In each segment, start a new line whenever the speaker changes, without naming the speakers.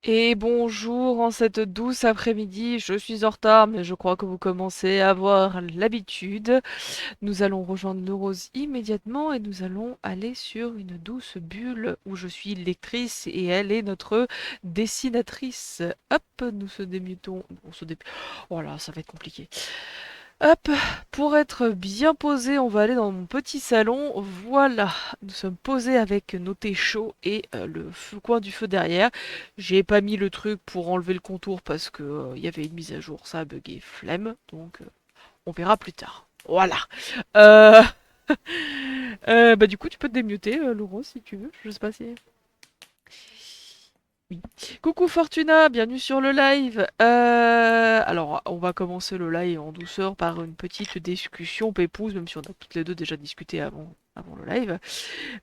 Et bonjour en cette douce après-midi. Je suis en retard, mais je crois que vous commencez à avoir l'habitude. Nous allons rejoindre Neurose immédiatement et nous allons aller sur une douce bulle où je suis lectrice et elle est notre dessinatrice. Hop, nous se démutons. On se dé... Oh là, ça va être compliqué. Hop, pour être bien posé, on va aller dans mon petit salon. Voilà, nous sommes posés avec nos thés chauds et coin du feu derrière. J'ai pas mis le truc pour enlever le contour parce que il y avait une mise à jour, ça a bugué, flemme. Donc on verra plus tard. Voilà. Euh, bah du coup tu peux te démuter, Laurent, si tu veux. Je sais pas si. Oui. Coucou Fortuna, bienvenue sur le live. Alors, on va commencer le live en douceur par une petite discussion pépouze, même si on a toutes les deux déjà discuté avant le live.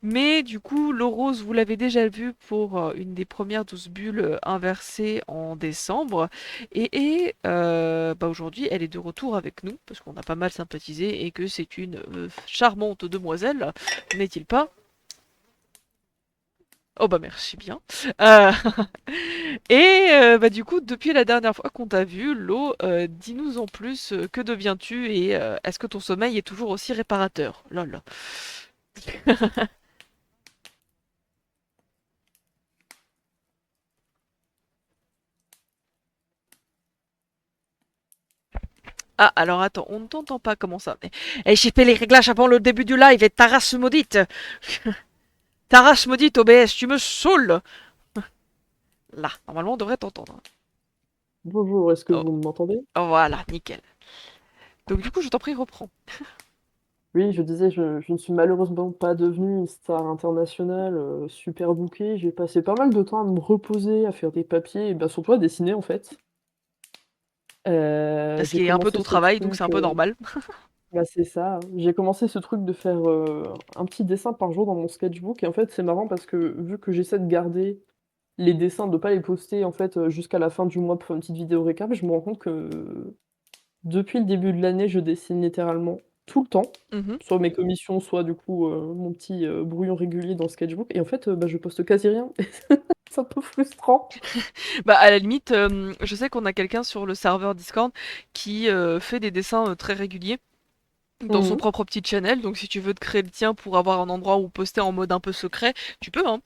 Mais du coup, l'Orose, vous l'avez déjà vu pour une des premières 12 bulles inversées en décembre. Bah aujourd'hui, elle est de retour avec nous, parce qu'on a pas mal sympathisé et que c'est une charmante demoiselle, n'est-il pas? Oh bah merci bien. Euh, bah du coup, depuis la dernière fois qu'on t'a vu, Lo, dis-nous en plus, que deviens-tu et est-ce que ton sommeil est toujours aussi réparateur? Lol. Ah, alors attends, on ne t'entend pas, comment ça? J'ai fait les réglages avant le début du live et ta race maudite! Ta race maudite, OBS, tu me saoules! Là, normalement on devrait t'entendre.
Bonjour, est-ce que
Oh,
vous m'entendez?
voilà, nickel. Donc du coup, je t'en prie, reprends.
Oui, je disais, je ne suis malheureusement pas devenue une star internationale super bookée. J'ai passé pas mal de temps à me reposer, à faire des papiers, et bien surtout à dessiner en fait.
Ce
J'ai
qui est un peu
commencé
ton
ce
travail, donc c'est
truc,
un peu normal.
bah c'est ça, j'ai commencé ce truc de faire un petit dessin par jour dans mon sketchbook. Et en fait, c'est marrant parce que vu que j'essaie de garder les dessins, de pas les poster en fait jusqu'à la fin du mois pour faire une petite vidéo récap, je me rends compte que depuis le début de l'année, je dessine littéralement tout le temps,
Mhm.
soit mes commissions, soit du coup, mon petit, brouillon régulier dans le sketchbook. Et en fait, bah, je poste quasi rien. C'est un peu frustrant.
Bah à la limite, je sais qu'on a quelqu'un sur le serveur Discord qui fait des dessins très réguliers dans son
Mmh.
propre petit channel, donc si tu veux te créer le tien pour avoir un endroit où poster en mode un peu secret, tu peux, hein.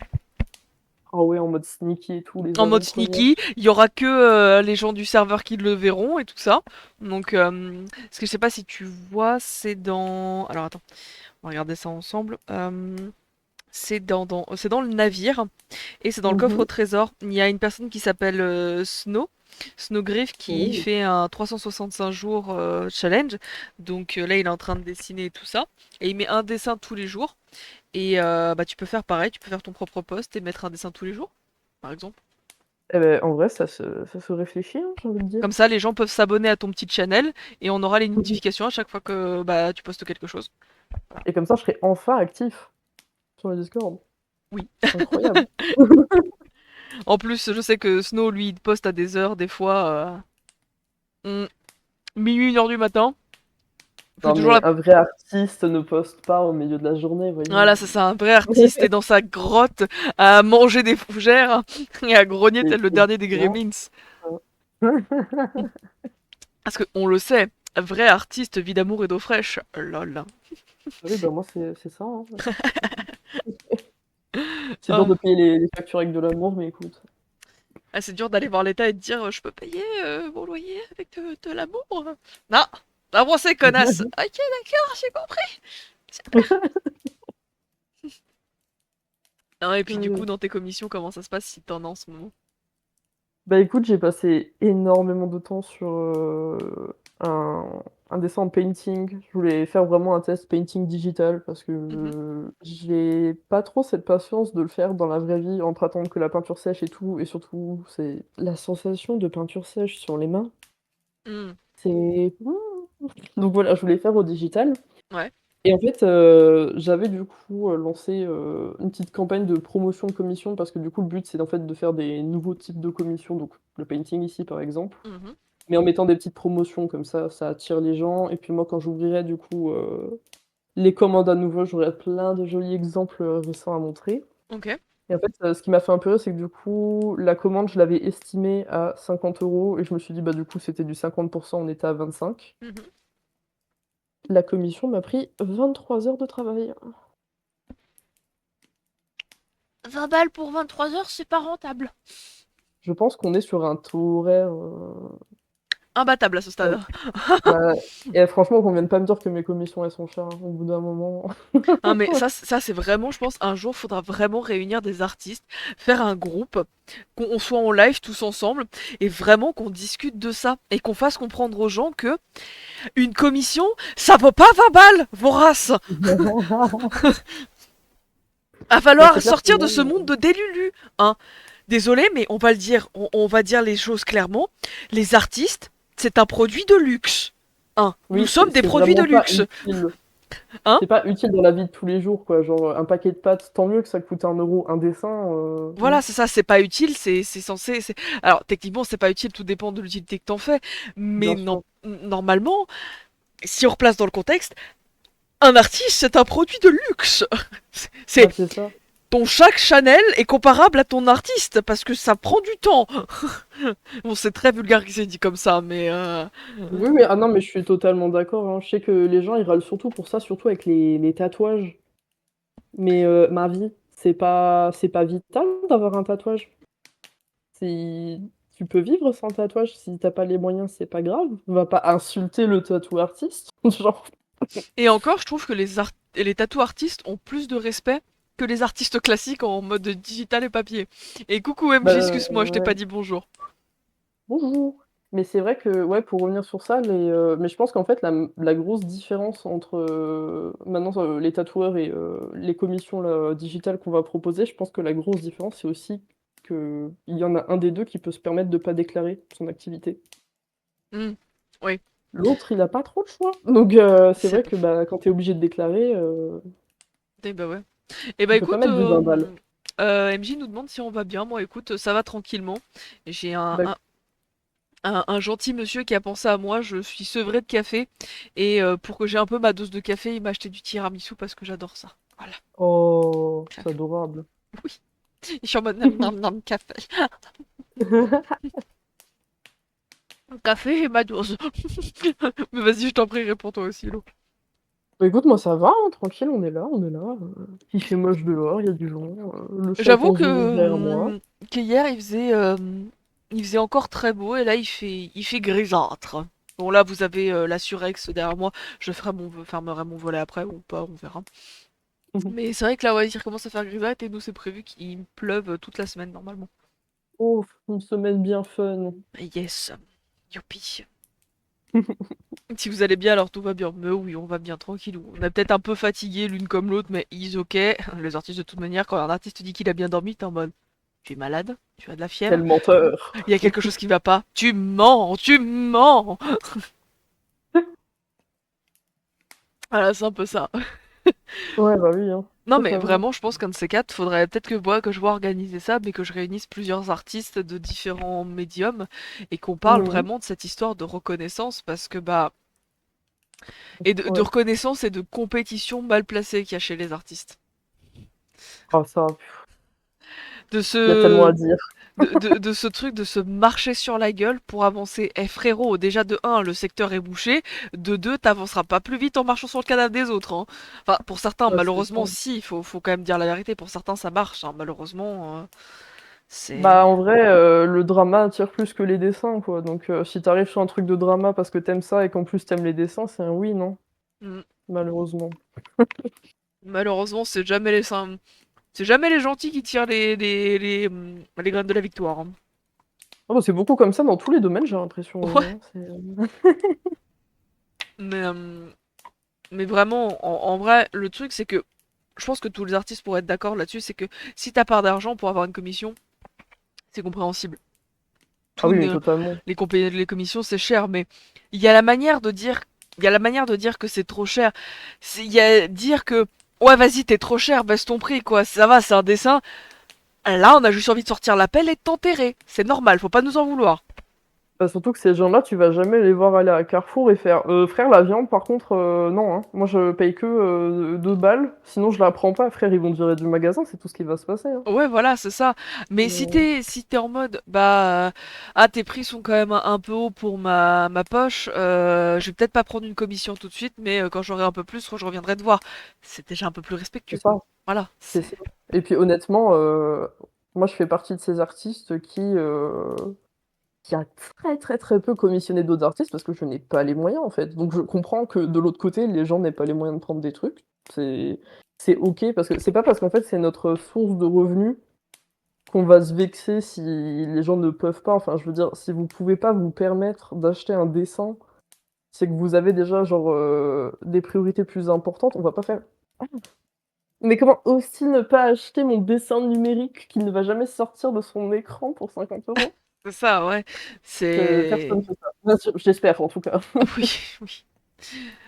Ah ouais, en mode sneaky et tout, les
En mode
avant-premières.
sneaky, il y aura que les gens du serveur qui le verront et tout ça. Donc, parce que je sais pas si tu vois, c'est dans... Alors attends, on va regarder ça ensemble. C'est dans le navire et c'est dans le coffre au
Mmh.
trésor. Il y a une personne qui s'appelle Snowgriff qui
Oh.
fait un 365 jours challenge. Donc là, il est en train de dessiner et tout ça. Et il met un dessin tous les jours. Et bah, tu peux faire pareil, tu peux faire ton propre post et mettre un dessin tous les jours, par exemple.
Et beh, en vrai, ça se réfléchit, hein, j'ai envie de dire.
Comme ça, les gens peuvent s'abonner à ton petit channel et on aura les notifications à chaque fois que bah, tu postes quelque chose.
Et comme ça, je serai enfin actif sur le Discord.
Oui.
Incroyable.
En plus, je sais que Snow, lui, il poste à des heures, des fois, minuit, 1 heure du matin. Il fait
Non,
toujours
mais
la...
un vrai artiste ne poste pas au milieu de la journée, voyons.
Voilà, ça, c'est un vrai artiste et dans sa grotte à manger des fougères et à grogner
C'est
tel le dernier des
bien
Gremlins.
ça.
Parce qu'on le sait, vrai artiste vit d'amour et d'eau fraîche. Lol.
Oui, bah, moi, c'est ça, hein. C'est dur
Ah.
de payer les factures avec de l'amour, mais écoute.
Ah, c'est dur d'aller voir l'État et de dire je peux payer mon loyer avec de l'amour. Non, avancez, connasse. Ok, d'accord, j'ai compris. Non, et puis du coup,
Heu,
dans tes commissions, comment ça se passe si t'en as en ce moment?
Bah, écoute, j'ai passé énormément de temps sur, un un dessin en painting. Je voulais faire vraiment un test painting digital parce
Mhm.
que j'ai pas trop cette patience de le faire dans la vraie vie en attendant que la peinture sèche et tout. Et surtout, c'est la sensation de peinture sèche sur les mains,
Mm.
c'est donc voilà, je voulais faire au digital.
Ouais.
Et en fait, j'avais du coup, lancé, une petite campagne de promotion de commission parce que du coup, le but, c'est en fait de faire des nouveaux types de commissions, donc le painting ici, par exemple,
Mhm.
mais en mettant des petites promotions comme ça attire les gens. Et puis moi, quand j'ouvrirai du coup, les commandes à nouveau, j'aurai plein de jolis exemples, récents à montrer.
Ok.
Et en fait, ce qui m'a fait un peu rire, c'est que du coup, la commande, je l'avais estimée à 50 € et je me suis dit: «Bah, du coup, c'était du 50 on était à 25».
Mmh.
La commission m'a pris 23 heures de travail.
20 balles pour 23 heures, c'est pas rentable.
Je pense qu'on est sur un taux horaire,
Imbattable à ce
ouais,
stade.
bah et franchement, qu'on vienne pas me dire que mes commissions, elles sont chères, hein, au bout d'un moment.
Hein, mais ça c'est vraiment, je pense, un jour, faudra vraiment réunir des artistes, faire un groupe, qu'on soit en live tous ensemble, et vraiment qu'on discute de ça, et qu'on fasse comprendre aux gens que une commission, ça vaut pas 20 balles, vorace. Va
Bah,
falloir
c'est clair que
sortir de
moi,
ce monde de délulu, hein. Désolé, mais on va le dire, on va dire les choses clairement. Les artistes, c'est un produit de luxe, hein. Nous
oui,
sommes des
c'est
produits de
vraiment pas
luxe,
utile.
hein.
C'est pas utile dans la vie de tous les jours, quoi. Genre, un paquet de pâtes, tant mieux que ça coûte 1 € un dessin,
Voilà, c'est ça, c'est pas utile, c'est censé. Alors, techniquement, c'est pas utile, tout dépend de l'utilité que t'en fais. Mais
bien
non,
sûr.
normalement, si on replace dans le contexte, un artiste, c'est un produit de luxe.
Bah,
C'est
c'est ça.
ton chaque Chanel est comparable à ton artiste parce que ça prend du temps. Bon, c'est très vulgaire qu'il s'est dit comme ça, mais
Oui, oui, ah non, mais je suis totalement d'accord, hein. Je sais que les gens, ils râlent surtout pour ça, surtout avec les tatouages. Mais ma vie, c'est pas vital d'avoir un tatouage. Si tu peux vivre sans tatouage, si tu pas les moyens, c'est pas grave. On va pas insulter le tattoo artiste, genre.
et encore, je trouve que les tattoo artistes ont plus de respect que les artistes classiques en mode digital et papier. Et coucou MJ,
Bah,
excuse-moi, je t'ai pas
ouais.
dit bonjour.
Bonjour. Mais c'est vrai que, ouais, pour revenir sur ça, mais je pense qu'en fait, la grosse différence entre, maintenant, les tatoueurs et les commissions là, digitales qu'on va proposer, je pense que la grosse différence, c'est aussi qu'il y en a un des 2 qui peut se permettre de pas déclarer son activité.
Hmm. Oui,
L'autre, il a pas trop le choix. Donc c'est
c'est
vrai
pas
que,
faux.
bah, quand tu es obligé de déclarer,
Eh bah ouais. Eh bah
tu peux pas
écoute,
mettre du 20 balles.
MJ nous demande si on va bien. Moi écoute, ça va tranquillement. J'ai un,
Bah,
un, un gentil monsieur qui a pensé à moi, je suis sevrée de café. Et pour que j'ai un peu ma dose de café, il m'a acheté du tiramisu parce que j'adore ça. Voilà.
oh, c'est adorable.
Oui. Je suis en mode nam nam nam café. Café et ma dose. Mais vas-y, je t'en prie, réponds-toi aussi, Lo.
Bah, écoute, moi ça va, hein, tranquille, on est là, il fait moche dehors, il y a du vent, le chat est
J'avoue
en
que
zoomer derrière moi.
qu'hier il faisait encore très beau et là il fait grisâtre. Bon là vous avez la Surex derrière moi, fermerai mon volet après ou pas, on verra. Mais c'est vrai que là ouais, il recommence à faire grisâtre et nous c'est prévu qu'il pleuve toute la semaine normalement.
Oh, une semaine bien fun.
Yes, youpi. Si vous allez bien alors tout va bien. Mais oui, on va bien tranquillou. On est peut-être un peu fatigué l'une comme l'autre, mais is ok. Les artistes de toute manière, quand un artiste dit qu'il a bien dormi, t'es en mode tu es malade, tu as de la fièvre.
Quel menteur.
Il y a quelque chose qui va pas. Tu mens, tu mens. Voilà, c'est un peu ça.
Ouais, bah oui, hein,
Non mais
totalement.
vraiment, je pense qu'un de ces quatre, faudrait peut-être que je vois organiser ça, mais que je réunisse plusieurs artistes de différents médiums et qu'on parle
Mmh.
vraiment de cette histoire de reconnaissance parce que bah et de
Ouais.
reconnaissance et de compétition mal placée qu'il y a chez les artistes.
Ah ça,
De
il y a tellement
ce
à dire.
de ce truc de se marcher sur la gueule pour avancer. Eh frérot, déjà de un, le secteur est bouché, de 2, t'avanceras pas plus vite en marchant sur le cadavre des autres, hein. Enfin, pour certains,
Ouais, c'est ça.
malheureusement, si, faut quand même dire la vérité, pour certains ça marche, hein, malheureusement,
Bah,
c'est...
en vrai, le drama attire plus que les dessins, quoi, donc si tu arrives sur un truc de drama parce que tu aimes ça et qu'en plus tu aimes les dessins, c'est un oui, non?
Mm.
Malheureusement.
Malheureusement, c'est jamais les gentils qui tirent les graines de la victoire, hein.
Ah bah, c'est beaucoup comme ça dans tous les domaines, j'ai
Ouais,
l'impression, hein, c'est,
mais, euh, mais vraiment, en vrai, le truc c'est que, je pense que tous les artistes pourraient être d'accord là-dessus, c'est que si t'as pas d'argent pour avoir une commission, c'est compréhensible.
ah
Tout
oui, mais
ne,
totalement.
les commissions c'est cher, mais il y a la manière de dire, il y a la manière de dire que c'est trop cher. Il y a dire que ouais vas-y t'es trop cher, baisse ton prix quoi, ça va c'est un dessin. Là on a juste envie de sortir la pelle et de t'enterrer, c'est normal, faut pas nous en vouloir.
Bah, surtout que ces gens-là, tu vas jamais les voir aller à Carrefour et faire frère, la viande, par contre, non, hein. Moi, je paye que 2 balles, sinon je la prends pas, frère, ils vont te virer du magasin, c'est tout ce qui va se passer, hein.
Ouais, voilà, c'est ça. Mais
Euh,
si t'es en mode, bah, ah, tes prix sont quand même un peu hauts pour ma poche, je vais peut-être pas prendre une commission tout de suite, mais quand j'aurai un peu plus, je reviendrai te voir. C'est déjà un peu plus
c'est
respectueux, quoi.
ça,
Voilà,
c'est
c'est
ça. Et puis honnêtement, moi, je fais partie de ces artistes qui a très, très, très peu commissionné d'autres artistes parce que je n'ai pas les moyens, en fait. Donc je comprends que de l'autre côté, les gens n'aient pas les moyens de prendre des trucs. C'est c'est OK parce que c'est pas parce qu'en fait, c'est notre source de revenus qu'on va se vexer si les gens ne peuvent pas. Enfin, je veux dire, si vous pouvez pas vous permettre d'acheter un dessin, c'est que vous avez déjà genre des priorités plus importantes. On va pas faire. Mais comment aussi ne pas acheter mon dessin numérique qui ne va jamais sortir de son écran pour 50 €?
c'est ça, ouais.
Personne
C'est...
fait ça. Bien sûr, j'espère en tout cas.
Oui, oui.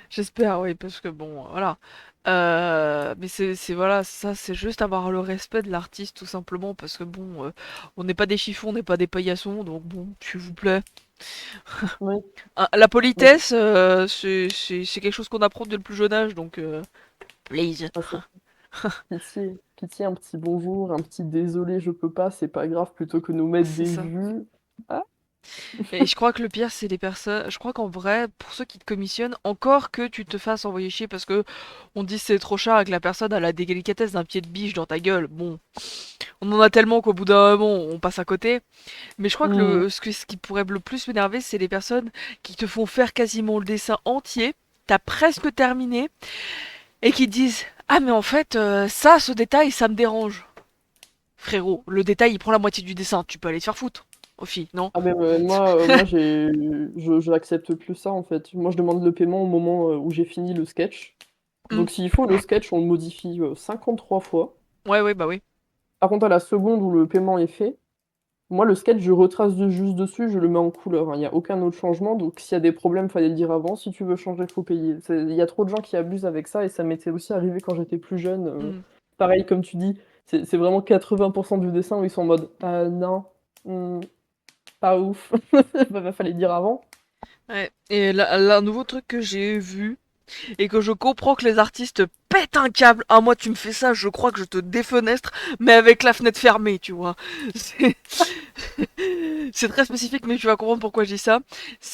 J'espère, oui, parce que bon, voilà. Mais voilà, ça, c'est juste avoir le respect de l'artiste, tout simplement, parce que bon, on n'est pas des chiffons, on n'est pas des paillassons, donc bon, s'il vous plaît.
Oui,
Ah, la
mais c'est
politesse, c'est quelque chose qu'on apprend dès le plus jeune âge, donc please.
ah, c'est pitié, pitié, un petit bonjour, un petit désolé, je peux pas, c'est pas grave, plutôt que nous mettre
C'est
des
ça.
vues. Ah,
Et je crois que le pire, c'est les personnes. Je crois qu'en vrai, pour ceux qui te commissionnent, encore que tu te fasses envoyer chier parce que on dit c'est trop cher et que la personne a la délicatesse d'un pied de biche dans ta gueule. Bon, on en a tellement qu'au bout d'un moment, on passe à côté. Mais je crois que
mmh.
ce qui pourrait le plus m'énerver, c'est les personnes qui te font faire quasiment le dessin entier. T'as presque terminé et qui te disent ah mais en fait ça, ce détail, ça me dérange. Frérot, le détail, il prend la moitié du dessin. Tu peux aller te faire foutre. Au filles, non?
Ah mais moi je accepte plus ça en fait. Moi je demande le paiement au moment, où j'ai fini le sketch.
Hmm.
Donc s'il faut le sketch, on le modifie, 53 fois.
Ouais, ouais, bah oui.
Par contre à la seconde où le paiement est fait, moi le sketch je retrace juste dessus, je le mets en couleur, hein. Il y a aucun autre changement, donc s'il y a des problèmes, fallait le dire avant. Si tu veux changer, faut payer. Il y a trop de gens qui abusent avec ça et ça m'était aussi arrivé quand j'étais plus jeune,
Hmm.
pareil comme tu dis, c'est vraiment 80 du dessin où ils sont en mode: «Ah non, mmh, pas ouf». Bah, fallait le dire avant.
Ouais. Et là, un nouveau truc que j'ai vu et que je comprends que les artistes pètent un câble. Ah, moi, tu me fais ça, je crois que je te défenestre, mais avec la fenêtre fermée, tu vois. C'est c'est très spécifique, mais tu vas comprendre pourquoi je dis ça.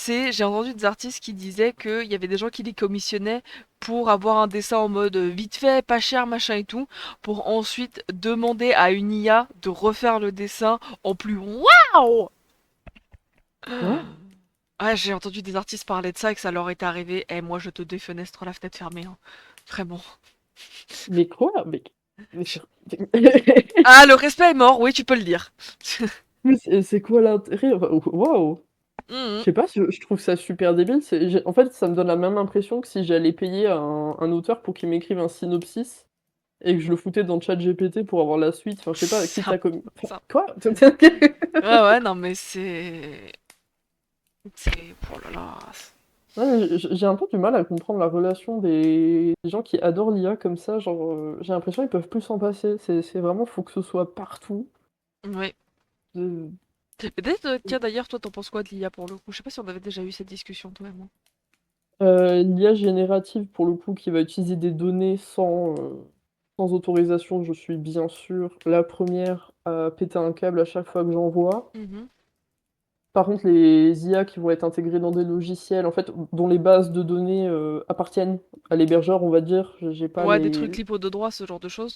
J'ai entendu des artistes qui disaient qu'il y avait des gens qui les commissionnaient pour avoir un dessin en mode vite fait, pas cher, machin et tout, pour ensuite demander à une IA de refaire le dessin en plus waouh.
Quoi?
Ouais, j'ai entendu des artistes parler de ça et que ça leur était arrivé. Eh, moi, je te défenestre la fenêtre fermée, hein. Vraiment.
Mais quoi? Mais
Je-
sur
Ah, le respect est mort, oui, tu peux le dire.
mais c'est quoi l'intérêt? Enfin, waouh! Je
Mhm.
sais pas, je trouve ça super débile. En fait, ça me donne la même impression que si j'allais payer un auteur pour qu'il m'écrive un synopsis et que je le foutais dans ChatGPT pour avoir la suite. Enfin, je sais pas,
C'est
quitte
un
à
peu
enfin,
ça.
quoi?
Ouais, ouais, non, mais c'est. C'est. Oh là là.
Ouais, mais j'ai un peu du mal à comprendre la relation des gens qui adorent l'IA comme ça. Genre, j'ai l'impression qu'ils peuvent plus s'en passer. C'est vraiment, faut que ce soit partout.
Ouais.
Heu,
Peut-être, tiens, d'ailleurs, toi, t'en penses quoi de l'IA pour le coup? Je sais pas si on avait déjà eu cette discussion, toi et moi.
l'IA générative, pour le coup, qui va utiliser des données sans autorisation, je suis bien sûr la première à péter un câble à chaque fois que j'en vois.
Mhm.
Par contre, les IA qui vont être intégrées dans des logiciels, en fait, dont les bases de données, appartiennent à l'hébergeur, on va dire, j'ai pas
Ouais, des trucs
les
libre de droit, ce genre de choses.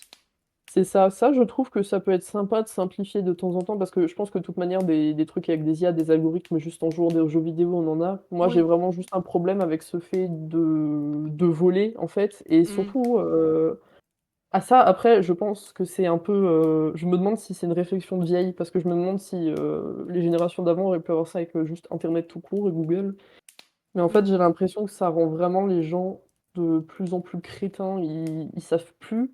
c'est ça. Ça, je trouve que ça peut être sympa de simplifier de temps en temps parce que je pense que de toute manière des trucs avec des IA, des algorithmes, juste en jouant des jeux vidéo, on en a. Moi, j'ai
Oui.
vraiment juste un problème avec ce fait de voler, en fait et
Mhm.
surtout, ah ça, après, je pense que c'est un peu, je me demande si c'est une réflexion de vieille parce que je me demande si, les générations d'avant auraient pu avoir ça avec, juste internet tout court et Google. Mais en fait,
Mhm.
j'ai l'impression que ça rend vraiment les gens de plus en plus crétins. Ils savent plus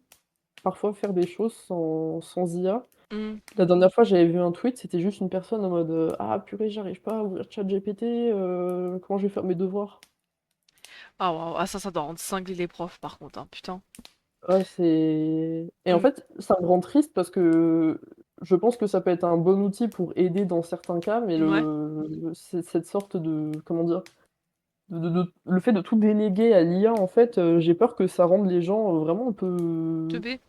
parfois faire des choses sans IA.
Mhm.
La dernière fois, j'avais vu un tweet, c'était juste une personne en mode, «Ah purée, j'arrive pas à ouvrir ChatGPT, comment je vais faire mes devoirs?»
Ah, waouh. Ah, ça doit rendre cinglé les profs, par contre, hein, putain.
Ouais, c'est et en
Mm.
fait, ça me rend triste parce que je pense que ça peut être un bon outil pour aider dans certains cas, mais
Ouais,
cette sorte de comment dire? Le fait de tout déléguer à l'IA, en fait, j'ai peur que ça rende les gens, vraiment un peu
teubé.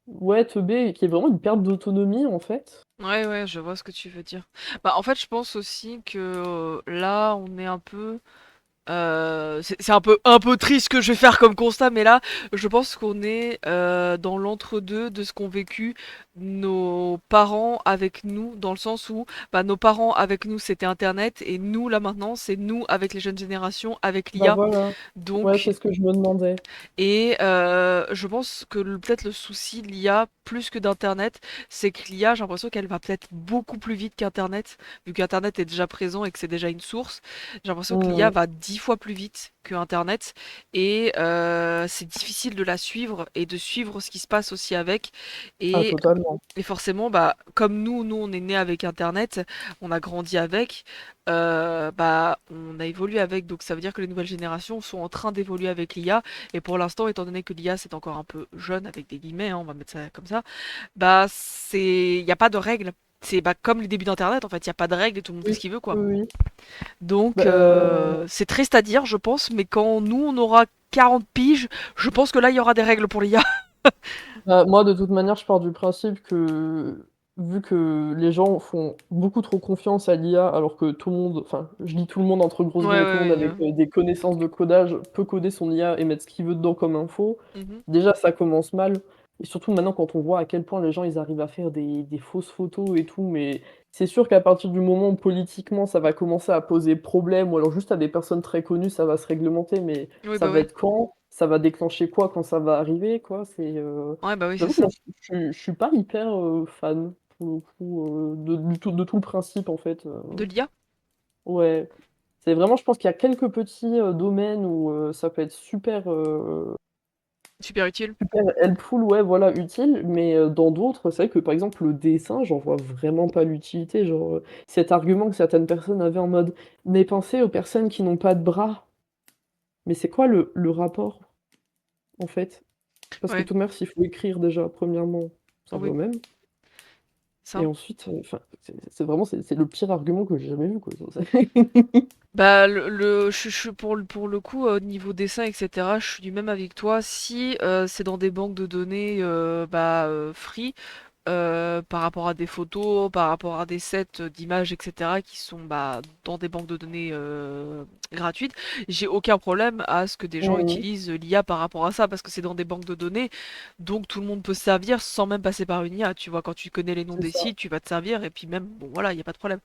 ouais, teubés et qu'il y ait vraiment une perte d'autonomie, en fait.
Ouais, ouais, je vois ce que tu veux dire. Bah, en fait, je pense aussi que là, on est un peu. C'est un peu triste ce que je vais faire comme constat, mais là, je pense qu'on est dans l'entre-deux de ce qu'ont vécu nos parents avec nous, dans le sens où bah, nos parents avec nous c'était Internet, et nous là maintenant c'est nous avec les jeunes générations, avec
Bah,
l'IA.
voilà. Ouais,
Donc
c'est ce que je me demandais.
et je pense que peut-être le souci de l'IA, plus que d'Internet, c'est que l'IA, j'ai l'impression qu'elle va peut-être beaucoup plus vite qu'Internet, vu qu'Internet est déjà présent et que c'est déjà une source. J'ai l'impression que l'IA
Mmh.
va 10 fois plus vite que Internet, et c'est difficile de la suivre et de suivre ce qui se passe aussi avec.
Ah,
Et
totalement.
et forcément, bah, comme nous, on est né avec Internet, on a grandi avec, bah, on a évolué avec. Donc ça veut dire que les nouvelles générations sont en train d'évoluer avec l'IA. Et pour l'instant, étant donné que l'IA c'est encore un peu jeune, avec des guillemets, hein, on va mettre ça comme ça, bah il n'y a pas de règles. C'est bah, comme les débuts d'Internet, en fait, il n'y a pas de règles et tout le monde fait
Oui,
ce qu'il veut, quoi.
oui, oui.
Donc
Bah,
c'est triste à dire, je pense, mais quand nous on aura 40 piges, je pense que là il y aura des règles pour l'IA.
bah, moi, de toute manière, je pars du principe que, vu que les gens font beaucoup trop confiance à l'IA, alors que tout le monde, enfin, je dis tout le monde entre grosses
Ouais,
guillemets, tout le monde
ouais,
avec, des connaissances de codage peut coder son IA et mettre ce qu'il veut dedans comme info.
Mhm.
Déjà, ça commence mal et surtout maintenant quand on voit à quel point les gens, ils arrivent à faire des fausses photos et tout, mais c'est sûr qu'à partir du moment où politiquement ça va commencer à poser problème ou alors juste à des personnes très connues, ça va se réglementer, mais
Oui,
ça
bah
va
oui.
être quand? Ça va déclencher quoi quand ça va arriver, quoi?
Ouais, bah oui, c'est
J'avoue que moi,
ça.
je suis pas hyper, fan, pour le coup, de tout le principe, en fait,
De l'IA?
ouais. C'est vraiment je pense qu'il y a quelques petits, domaines où, ça peut être
Super utile.
super helpful, ouais, voilà, utile, mais, dans d'autres, c'est vrai que, par exemple, le dessin, j'en vois vraiment pas l'utilité. Genre, cet argument que certaines personnes avaient en mode: «Mais pensez aux personnes qui n'ont pas de bras». Mais c'est quoi le rapport, en fait? Parce que
Ouais,
tout de même, s'il faut écrire déjà, premièrement, ça
oui,
va même. Et
ça.
ensuite, enfin, c'est vraiment c'est le pire argument que j'ai jamais vu, quoi, ça
Bah, je suis pour le coup, au niveau dessin, etc., je suis du même avec toi. Si c'est dans des banques de données bah, free, par rapport à des photos, par rapport à des sets d'images, etc., qui sont bah, dans des banques de données gratuites, j'ai aucun problème à ce que des gens
Mmh mh.
utilisent l'IA par rapport à ça, parce que c'est dans des banques de données, donc tout le monde peut se servir sans même passer par une IA. Tu vois, quand tu connais les noms
C'est
des
ça.
sites, tu vas te servir, et puis même, bon voilà, il n'y a pas de problème.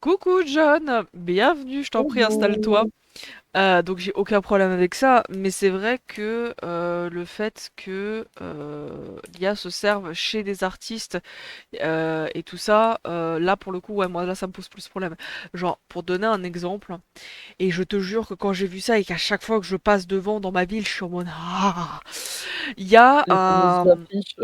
Coucou John, bienvenue, je t'en prie, installe-toi.
Coucou.
Donc j'ai aucun problème avec ça, mais c'est vrai que le fait que l'IA se serve chez des artistes et tout ça, là pour le coup, ouais, moi là ça me pose plus problème. Genre, pour donner un exemple, et je te jure que quand j'ai vu ça et qu'à chaque fois que je passe devant dans ma ville, je suis en mode ah, il y a
Les fameuses
un.
affiches.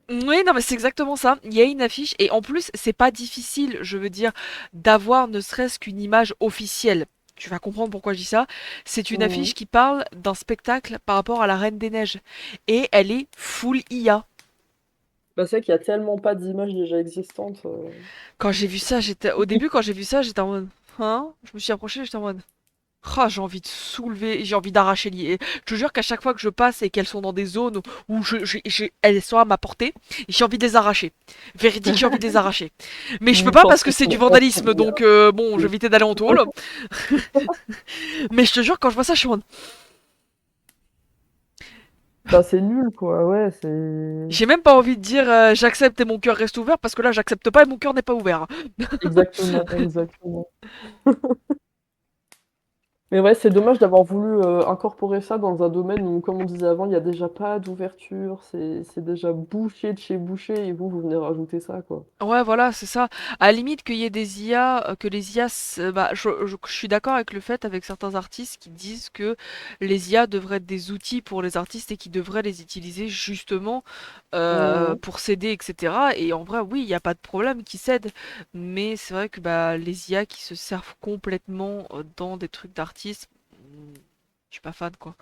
Oui, non, mais c'est exactement ça. Il y a une affiche, et en plus, c'est pas difficile, je veux dire, d'avoir ne serait-ce qu'une image officielle. Tu vas comprendre pourquoi je dis ça. C'est une
Mmh mh.
affiche qui parle d'un spectacle par rapport à la Reine des Neiges. Et elle est full IA.
Bah, c'est vrai qu'il y a tellement pas d'images déjà existantes,
Quand j'ai vu ça, j'étais. Au début, quand j'ai vu ça, j'étais en mode. Hein? Je me suis approchée, j'étais en mode. Ah, j'ai envie de soulever, j'ai envie d'arracher l'IA. Je te jure qu'à chaque fois que je passe et qu'elles sont dans des zones où elles sont à ma portée, j'ai envie de les arracher. Véridique, j'ai envie de les arracher. Mais je peux
Une
pas parce que
pensée
c'est du
pour
vandalisme,
anti-IA.
donc bon, je vais
Oui.
éviter d'aller en tôle. Mais je te jure, quand je vois ça, je suis en mode,
Bah, c'est nul, quoi, ouais, c'est
j'ai même pas envie de dire j'accepte et mon cœur reste ouvert, parce que là, j'accepte pas et mon cœur n'est pas ouvert.
exactement, exactement. Mais ouais, c'est dommage d'avoir voulu, incorporer ça dans un domaine où, comme on disait avant, il y a déjà pas d'ouverture, c'est déjà bouché de chez bouché et vous venez rajouter ça, quoi.
Ouais, voilà, c'est ça. À la limite qu'il y ait des IA, que les IA, bah, je suis d'accord avec le fait, avec certains artistes qui disent que les IA devraient être des outils pour les artistes et qui devraient les utiliser justement
Mmh mh.
pour s'aider, etc. Et en vrai, oui, il n'y a pas de problème qu'ils s'aident, mais c'est vrai que bah, les IA qui se servent complètement dans des trucs d'artistes, je suis pas fan, quoi.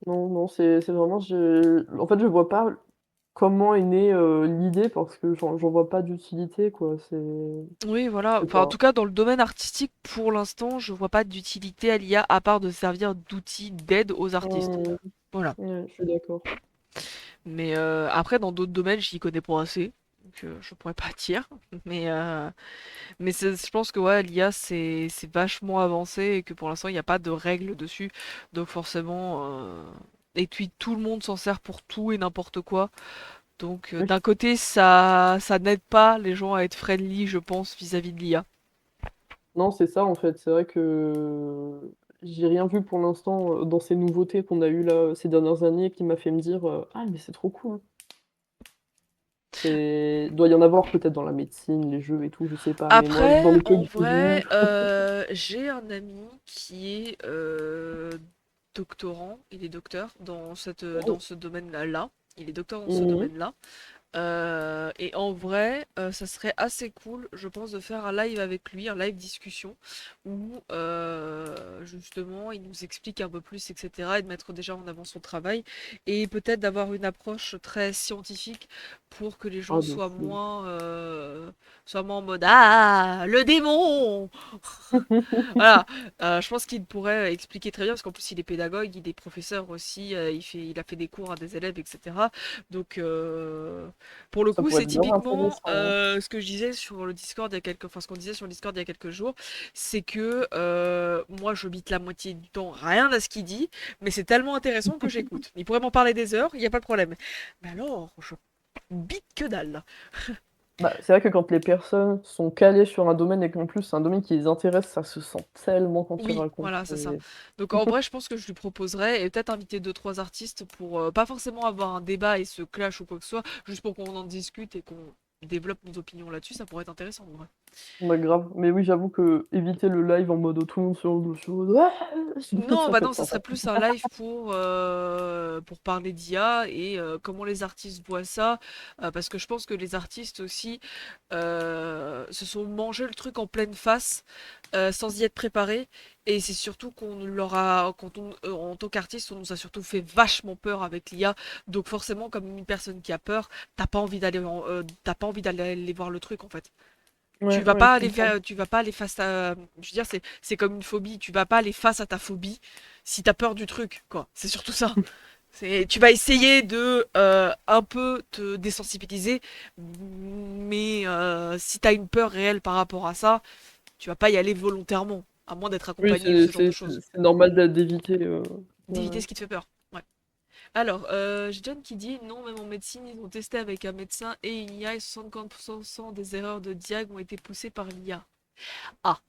Non, non, c'est vraiment je en fait, je vois pas comment est née, l'idée parce que j'en vois pas d'utilité, quoi,
Oui,
je
voilà.
sais
Enfin, en
pas.
tout cas, dans le domaine artistique, pour l'instant, je vois pas d'utilité à l'IA à part de servir d'outil d'aide aux artistes.
Mmh,
Voilà.
ouais, je suis d'accord.
Mais après, dans d'autres domaines, j'y connais pas assez. Donc, je pourrais pas dire. Mais, euh, je pense que ouais, l'IA, c'est vachement avancé et que pour l'instant, il n'y a pas de règles dessus. Donc, forcément. Et puis, tout le monde s'en sert pour tout et n'importe quoi. Donc,
Oui.
d'un côté, ça n'aide pas les gens à être friendly, je pense, vis-à-vis de l'IA.
Non, c'est ça, en fait. C'est vrai que j'ai rien vu pour l'instant, dans ces nouveautés qu'on a eues là, ces dernières années qui m'a fait me dire, «Ah mais c'est trop cool». C'est doit y en avoir peut-être dans la médecine, les jeux et tout, je sais pas, mais moi dans
Après,
les
en
trucs
vrai,
visuels.
j'ai un ami qui est doctorant, il est docteur dans
Oh.
ce domaine-là. Il est docteur dans ce
Mmh mh.
domaine-là. Et en vrai, ça serait assez cool, je pense, de faire un live avec lui, un live discussion, où justement il nous explique un peu plus, etc., et de mettre déjà en avant son travail, et peut-être d'avoir une approche très scientifique pour que les gens
Ah de fou.
soient moins en mode «Ah, le démon!» Voilà, je pense qu'il pourrait expliquer très bien, parce qu'en plus il est pédagogue, il est professeur aussi, il a fait des cours à des élèves, etc. Donc, pour le
Ça
coup,
pourrait
c'est
être grave
typiquement
intéressant, hein.
ce que je disais sur le Discord il y a quelques, enfin ce qu'on disait sur le Discord il y a quelques jours, c'est que moi je bite la moitié du temps rien à ce qu'il dit, mais c'est tellement intéressant que j'écoute. Il pourrait m'en parler des heures, il n'y a pas de problème. Mais alors, je bite que dalle.
Bah, c'est vrai que quand les personnes sont calées sur un domaine et qu'en plus c'est un domaine qui les intéresse, ça se sent tellement quand ils
Oui,
racontent,
voilà, c'est ça.
c'est
Donc en vrai, je pense que je lui proposerais et peut-être inviter deux, trois artistes pour pas forcément avoir un débat et se clash ou quoi que ce soit, juste pour qu'on en discute et qu'on développe nos opinions là-dessus, ça pourrait être intéressant en vrai.
bah, grave. Mais oui, j'avoue que éviter le live en mode tout le monde sur le «Ouais!»
Non,
ça
bah
peut
non,
être
ça
sympa.
serait plus un live pour parler d'IA et comment les artistes voient ça. Parce que je pense que les artistes aussi se sont mangés le truc en pleine face sans y être préparés. Et c'est surtout qu'on leur a, en tant qu'artiste, on nous a surtout fait vachement peur avec l'IA. Donc forcément, comme une personne qui a peur, t'as pas envie d'aller aller voir le truc en fait.
Ouais, ouais, je comprends.
Tu vas pas aller face à, je veux dire, c'est comme une phobie. Tu vas pas aller face à ta phobie si t'as peur du truc, quoi. C'est surtout ça. Tu vas essayer de un peu te désensibiliser, mais si t'as une peur réelle par rapport à ça, tu vas pas y aller volontairement, à moins d'être
Oui,
accompagné ou ce genre de choses.
c'est normal d'éviter, ouais,
D'éviter
ouais.
ce qui te fait peur. Ouais. Alors, j'ai John qui dit non, même en médecine, ils ont testé avec un médecin et une IA et 50% des erreurs de diag ont été poussées par l'IA. Ah,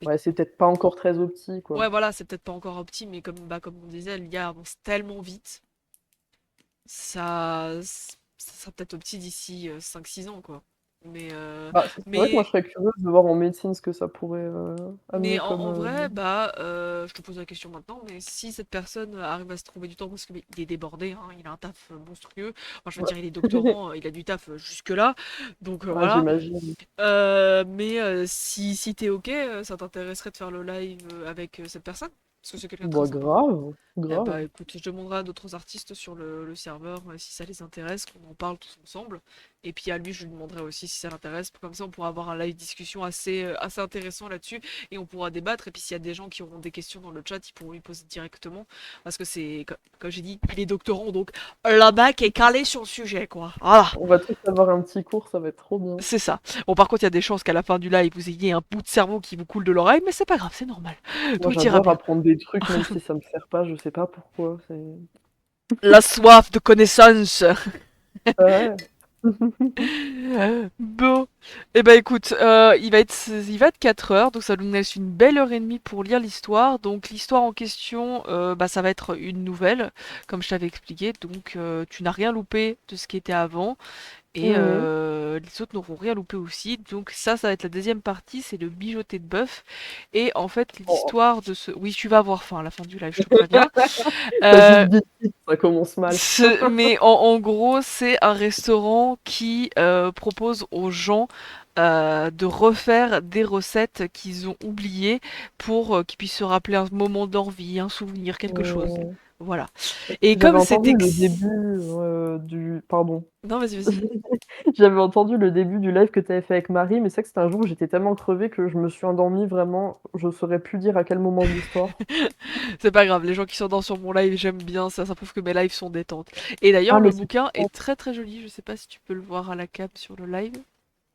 mais
Ouais, c'est peut-être pas encore très opti, quoi.
ouais, voilà, c'est peut-être pas encore opti, mais comme on disait, l'IA avance tellement vite, ça sera peut-être opti d'ici 5-6 ans, quoi. Mais,
Bah, c'est vrai que moi
mais
je serais curieuse de voir en médecine ce que ça pourrait,
Mais
amener comme,
en vrai, bah, je te pose la question maintenant, mais si cette personne arrive à se trouver du temps, parce qu'il est débordé, hein, il a un taf monstrueux, enfin je veux
ouais,
dire, il est doctorant, il a du taf jusque-là, donc
ouais,
voilà.
j'imagine.
Mais si t'es ok, ça t'intéresserait de faire le live avec cette personne? Parce que c'est quelqu'un de très
Bah,
sympa.
grave,
Eh bah
grave.
écoute, je demanderai à d'autres artistes sur le serveur si ça les intéresse, qu'on en parle tous ensemble. Et puis à lui, je lui demanderai aussi si ça l'intéresse. Comme ça, on pourra avoir un live discussion assez intéressant là-dessus et on pourra débattre. Et puis s'il y a des gens qui auront des questions dans le chat, ils pourront lui poser directement. Parce que comme j'ai dit, il est doctorant, donc le mec est calé sur le sujet, quoi. Voilà,
On va tous avoir un petit cours, ça va être trop bien.
c'est ça. Bon, par contre, il y a des chances qu'à la fin du live, vous ayez un bout de cerveau qui vous coule de l'oreille, mais c'est pas grave, c'est normal.
Moi,
Tout ira
j'adore
bien.
apprendre des trucs même si ça me sert pas, je sais pas pourquoi, c'est
La soif de connaissance.
ouais.
Bon, eh ben écoute, il va être 4 heures, donc ça nous laisse une belle heure et demie pour lire l'histoire. Donc l'histoire en question, bah, ça va être une nouvelle, comme je t'avais expliqué. Donc tu n'as rien loupé de ce qui était avant. Et
Mmh.
les autres n'auront rien loupé aussi. Donc ça va être la deuxième partie, c'est le mijoté de bœuf. Et en fait,
Oh.
l'histoire de ce... Oui, tu vas avoir faim à la fin du live, je te préviens.
Tu juste
Euh,
dit le titre, ça commence mal.
mais en gros, c'est un restaurant qui propose aux gens de refaire des recettes qu'ils ont oubliées pour qu'ils puissent se rappeler un moment d'envie, un souvenir, quelque chose.
Mmh.
Voilà. Et
J'avais
comme c'est
entendu le
ex...
début, pardon.
Non, vas-y, vas-y.
J'avais entendu le début du live que tu avais fait avec Marie, mais c'est vrai que c'était un jour où j'étais tellement crevée que je me suis endormie vraiment, je saurais plus dire à quel moment de l'histoire.
C'est pas grave, les gens qui sont dans sur mon live, j'aime bien ça, ça prouve que mes lives sont détentes. Et d'ailleurs,
Ah
le
mais c'est
bouquin est très très joli, je sais pas si tu peux le voir à la cam sur le live,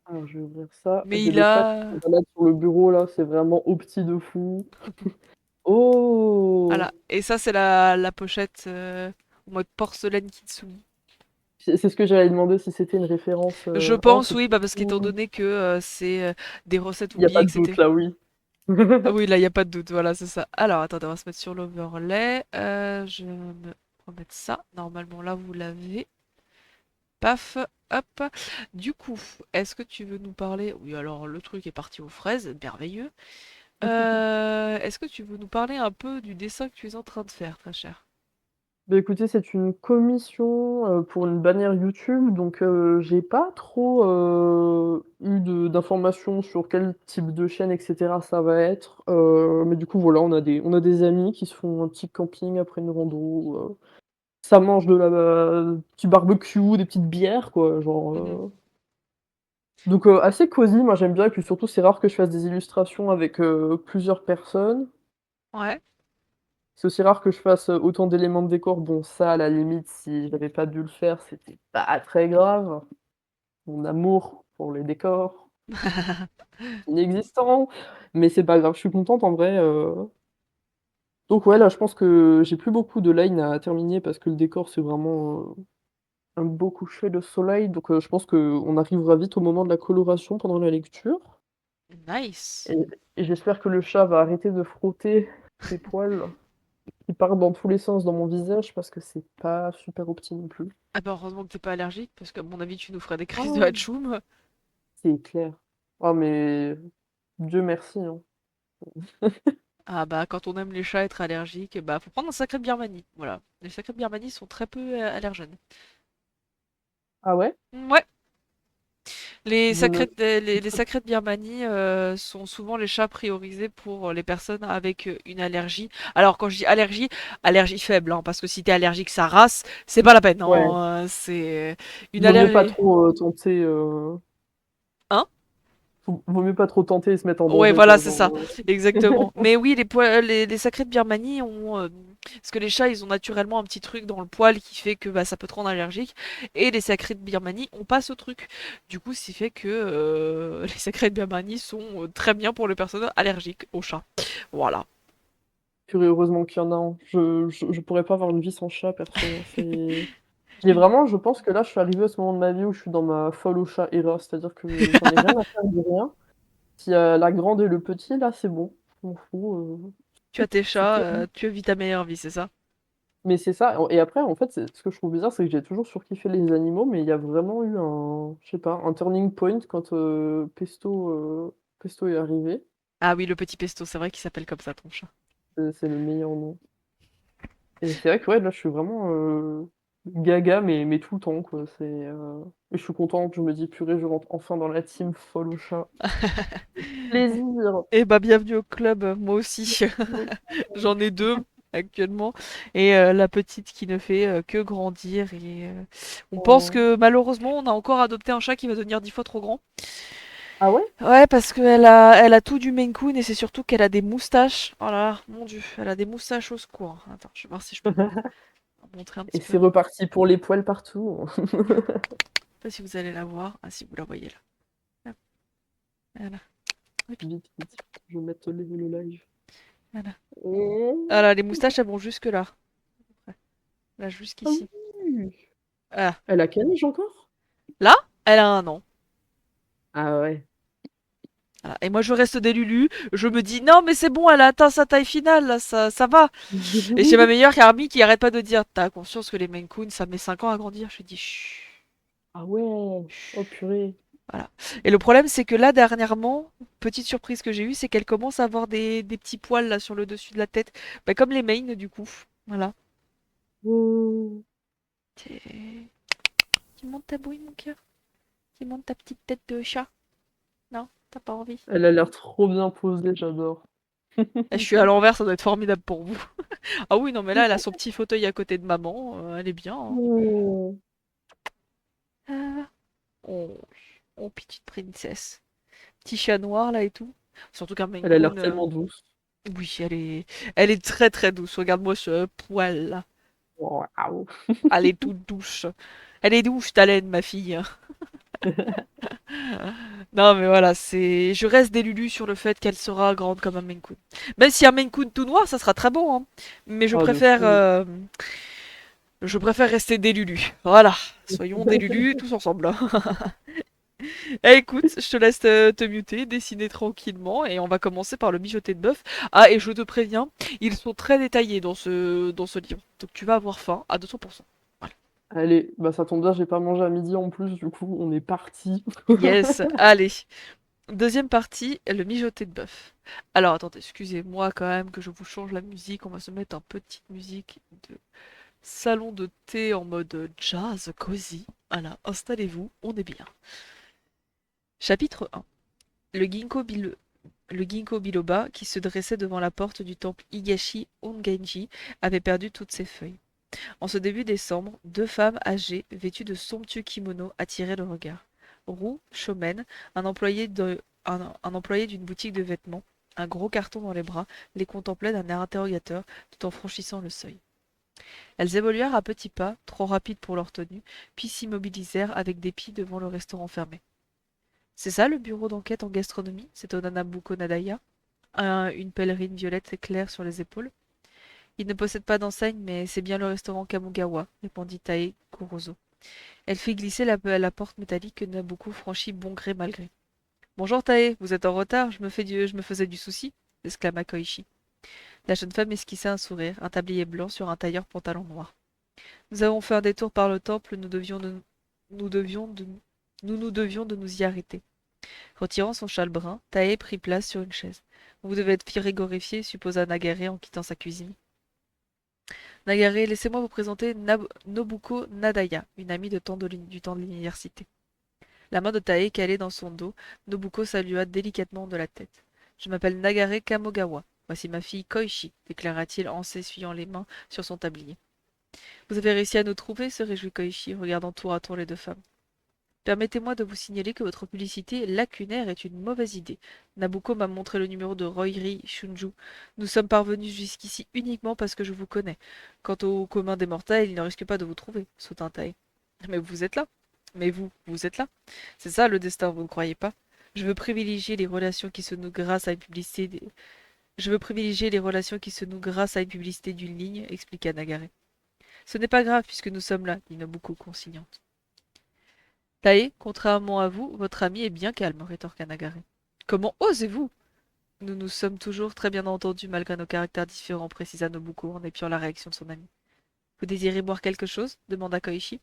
alors je vais ouvrir ça,
mais
j'ai
il
le chat qui se
a...
balade sur le bureau là, c'est vraiment au petit de fou. Oh!
Voilà, et ça c'est la pochette en mode porcelaine Kitsumi.
C'est ce que j'allais demander si c'était une référence,
Je
oh
pense,
c'est
oui,
trop
bah parce qu'étant
cool.
donné que c'est des recettes
Il y a
oubliées,
pas de doute
etc.
là, oui.
Ah oui, là, il n'y a pas de doute, voilà, c'est ça. Alors, attendez, on va se mettre sur l'overlay. Je vais me remettre ça. Normalement, là, vous l'avez. Paf, hop. Du coup, est-ce que tu veux nous parler... Oui, alors, le truc est parti aux fraises, merveilleux. Est-ce que tu veux nous parler un peu du dessin que tu es en train de faire, très cher?
Bah, écoutez, c'est une commission, pour une bannière YouTube, donc j'ai pas trop, eu de d'informations sur quel type de chaîne et cetera ça va être, mais du coup, voilà, on a des amis qui se font un petit camping après une rando, ça mange de la petit barbecue, des petites bières, quoi, genre,
Mhm.
donc assez cosy, moi j'aime bien et puis surtout, c'est rare que je fasse des illustrations avec, plusieurs personnes.
Ouais.
C'est aussi rare que je fasse, autant d'éléments de décor. Bon, ça, à la limite, si j'avais pas dû le faire, c'était pas très grave. Mon amour pour les décors, inexistant, mais c'est pas grave, je suis contente en vrai, donc ouais, là, je pense que j'ai plus beaucoup de line à terminer parce que le décor, c'est vraiment, un beau coucher de soleil, donc je pense qu'on arrivera vite au moment de la coloration pendant la lecture
Nice.
et et j'espère que le chat va arrêter de frotter ses poils qui partent dans tous les sens dans mon visage parce que c'est pas super opti non plus.
Ah bah heureusement que t'es pas allergique, parce qu'à mon avis, tu nous ferais des crises de
Oh!
hatchoum.
C'est clair. Oh mais Dieu merci, hein.
Ah bah quand on aime les chats, être allergique, bah faut prendre un sacré de Birmanie. Voilà. Les sacrés de Birmanie sont très peu allergènes.
Ah ouais?
Ouais. Les
Je
sacrés
note.
les sacrés de Birmanie sont souvent les chats priorisés pour les personnes avec une allergie. Alors quand je dis allergie, allergie faible, hein, parce que si t'es allergique sa race, c'est pas la peine.
Ouais,
Hein, c'est une
vaut mieux pas
allergie.
trop, tenter,
Hein?
vaut mieux pas trop tenter et se mettre en
Ouais,
danger
voilà,
quoi,
c'est
genre,
ça, exactement. Mais oui, les sacrés de Birmanie ont, parce que les chats, ils ont naturellement un petit truc dans le poil qui fait que bah, ça peut te rendre allergique, et les sacrés de Birmanie ont pas ce truc. Du coup, ce qui fait que les sacrés de Birmanie sont très bien pour les personnes allergiques aux chats. Voilà.
purée, heureusement qu'il y en a un. Je pourrais pas avoir une vie sans chat perso, hein, c'est j'ai
Une-
vraiment je pense que là, je suis arrivée à ce moment de ma vie où je suis dans ma folle au chat era, c'est-à-dire que j'en ai rien à faire de rien. S'il y a la grande et le petit là, c'est bon, je m'en fous,
Tu as tes
c'est
chats,
terrible.
tu vis ta meilleure vie, c'est ça?
Mais c'est ça, et après, en fait, c'est ce que je trouve bizarre, c'est que j'ai toujours surkiffé les animaux, mais il y a vraiment eu un je sais pas, un turning point quand, Pesto est arrivé.
Ah oui, le petit pesto, c'est vrai qu'il s'appelle comme ça, ton chat.
C'est le meilleur nom. Et c'est vrai que, ouais, là, je suis vraiment, gaga, mais tout le temps, quoi. Et je suis contente, je me dis: «Purée, je rentre enfin dans la team folle au chat». Plaisir!
Eh bah bienvenue au club, moi aussi.
Oui.
J'en ai deux actuellement et la petite qui ne fait que grandir et on pense
Oh.
que malheureusement on a encore adopté un chat qui va devenir 10 fois trop grand.
Ah ouais?
Ouais parce elle a tout du Maine Coon et c'est surtout qu'elle a des moustaches. Oh là là, mon dieu, elle a des moustaches au secours. Attends, je vais voir si je peux vous montrer un
Et
petit peu.
c'est reparti pour les poils partout.
Je sais pas si vous allez la voir. Ah si vous la voyez là. Hop, voilà. Hop,
Vite, vite, je vais mettre le live.
voilà.
Oh.
Voilà, les moustaches elles vont jusque là. Là
Ah
jusqu'ici.
oui!
Voilà.
Elle a quel âge encore?
Là, elle a un an.
Ah ouais.
Voilà. Et moi je reste des Lulu, je me dis non mais c'est bon, elle a atteint sa taille finale, là, ça va. Et j'ai ma meilleure Carmi qui arrête pas de dire t'as conscience que les Maine Coon ça met 5 ans à grandir. Je lui dis chut.
Ah ouais! Oh purée.
Voilà. Et le problème c'est que là dernièrement, petite surprise que j'ai eue, c'est qu'elle commence à avoir des petits poils là sur le dessus de la tête. Bah, comme les Maine du coup. Voilà.
Oh.
Tu montes ta bouille mon cœur. Tu montes ta petite tête de chat. Non, t'as pas envie.
Elle a l'air trop bien posée, j'adore.
Eh, je suis à l'envers, ça doit être formidable pour vous. Ah oui, non mais là elle a son petit fauteuil à côté de maman, elle est bien. Hein.
Oh.
Oh, oh, petite princesse. Petit chat noir là et tout. Surtout qu'un Maine
Elle a l'air
Coon,
tellement douce.
oui, elle est très très douce. Regarde-moi ce poil là.
Waouh!
Elle est toute douce. Elle est douce ta laine, ma fille. Non mais voilà, je reste des Lulu sur le fait qu'elle sera grande comme un Maine Coon. Même si un Maine Coon tout noir, ça sera très beau, hein. Mais
Ah bien sûr, oui.
je préfère rester des Lulu. Voilà, soyons des Lulu tous ensemble. Eh, écoute, je te laisse te muter, dessiner tranquillement, et on va commencer par le mijoté de bœuf. Ah, et je te préviens, ils sont très détaillés dans ce livre, donc tu vas avoir faim à 200%. Voilà.
Allez, bah ça tombe bien, j'ai pas mangé à midi en plus, du coup, on est parti.
Yes, allez. Deuxième partie, le mijoté de bœuf. Alors attendez, excusez-moi quand même que je vous change la musique, on va se mettre en petite musique de salon de thé en mode jazz cosy. Voilà, installez-vous, on est bien. Chapitre 1. Le ginkgo biloba, qui se dressait devant la porte du temple Higashi Ongenji, avait perdu toutes ses feuilles. En ce début décembre, deux femmes âgées, vêtues de somptueux kimonos, attiraient le regard. Ru Shomen, un employé d'une boutique de vêtements, un gros carton dans les bras, les contemplait d'un air interrogateur tout en franchissant le seuil. Elles évoluèrent à petits pas, trop rapides pour leur tenue, puis s'immobilisèrent avec dépit devant le restaurant fermé. C'est ça le bureau d'enquête en gastronomie? s'étonna Nabuko Nadaya, une pèlerine violette claire sur les épaules. Il ne possède pas d'enseigne, mais c'est bien le restaurant Kamogawa, répondit Tae Kurozo. Elle fit glisser la porte métallique que Nabuko franchit bon gré mal gré. Bonjour Tae, vous êtes en retard, je me faisais du souci, exclama Koichi. La jeune femme esquissa un sourire, un tablier blanc sur un tailleur pantalon noir. Nous avons fait un détour par le temple, nous devions de nous y arrêter. Retirant son châle brun, Tae prit place sur une chaise. Vous devez être frigorifié, supposa Nagare en quittant sa cuisine. Nagare, laissez-moi vous présenter Nobuko Nadaya, une amie du temps de l'université. La main de Tae calée dans son dos, Nobuko salua délicatement de la tête. Je m'appelle Nagare Kamogawa. Voici ma fille Koichi, déclara-t-il en s'essuyant les mains sur son tablier. Vous avez réussi à nous trouver, se réjouit Koichi, regardant tour à tour les deux femmes. Permettez-moi de vous signaler que votre publicité lacunaire est une mauvaise idée. Nabuko m'a montré le numéro de Roiri Shunju. Nous sommes parvenus jusqu'ici uniquement parce que je vous connais. Quant au commun des mortels, il ne risque pas de vous trouver, sauta Tae. Mais vous êtes là. Mais vous êtes là. C'est ça le destin, vous ne croyez pas? Je veux privilégier les relations qui se nouent grâce à une publicité. Je veux privilégier les relations qui se nouent grâce à une publicité d'une ligne, expliqua Nagare. Ce n'est pas grave puisque nous sommes là, dit Nobuko conciliante. Tae, contrairement à vous, votre ami est bien calme, rétorqua Nagare. Comment osez-vous? Nous nous sommes toujours très bien entendus malgré nos caractères différents, précisa Nobuko en épiant la réaction de son ami. Vous désirez boire quelque chose? demanda Koichi.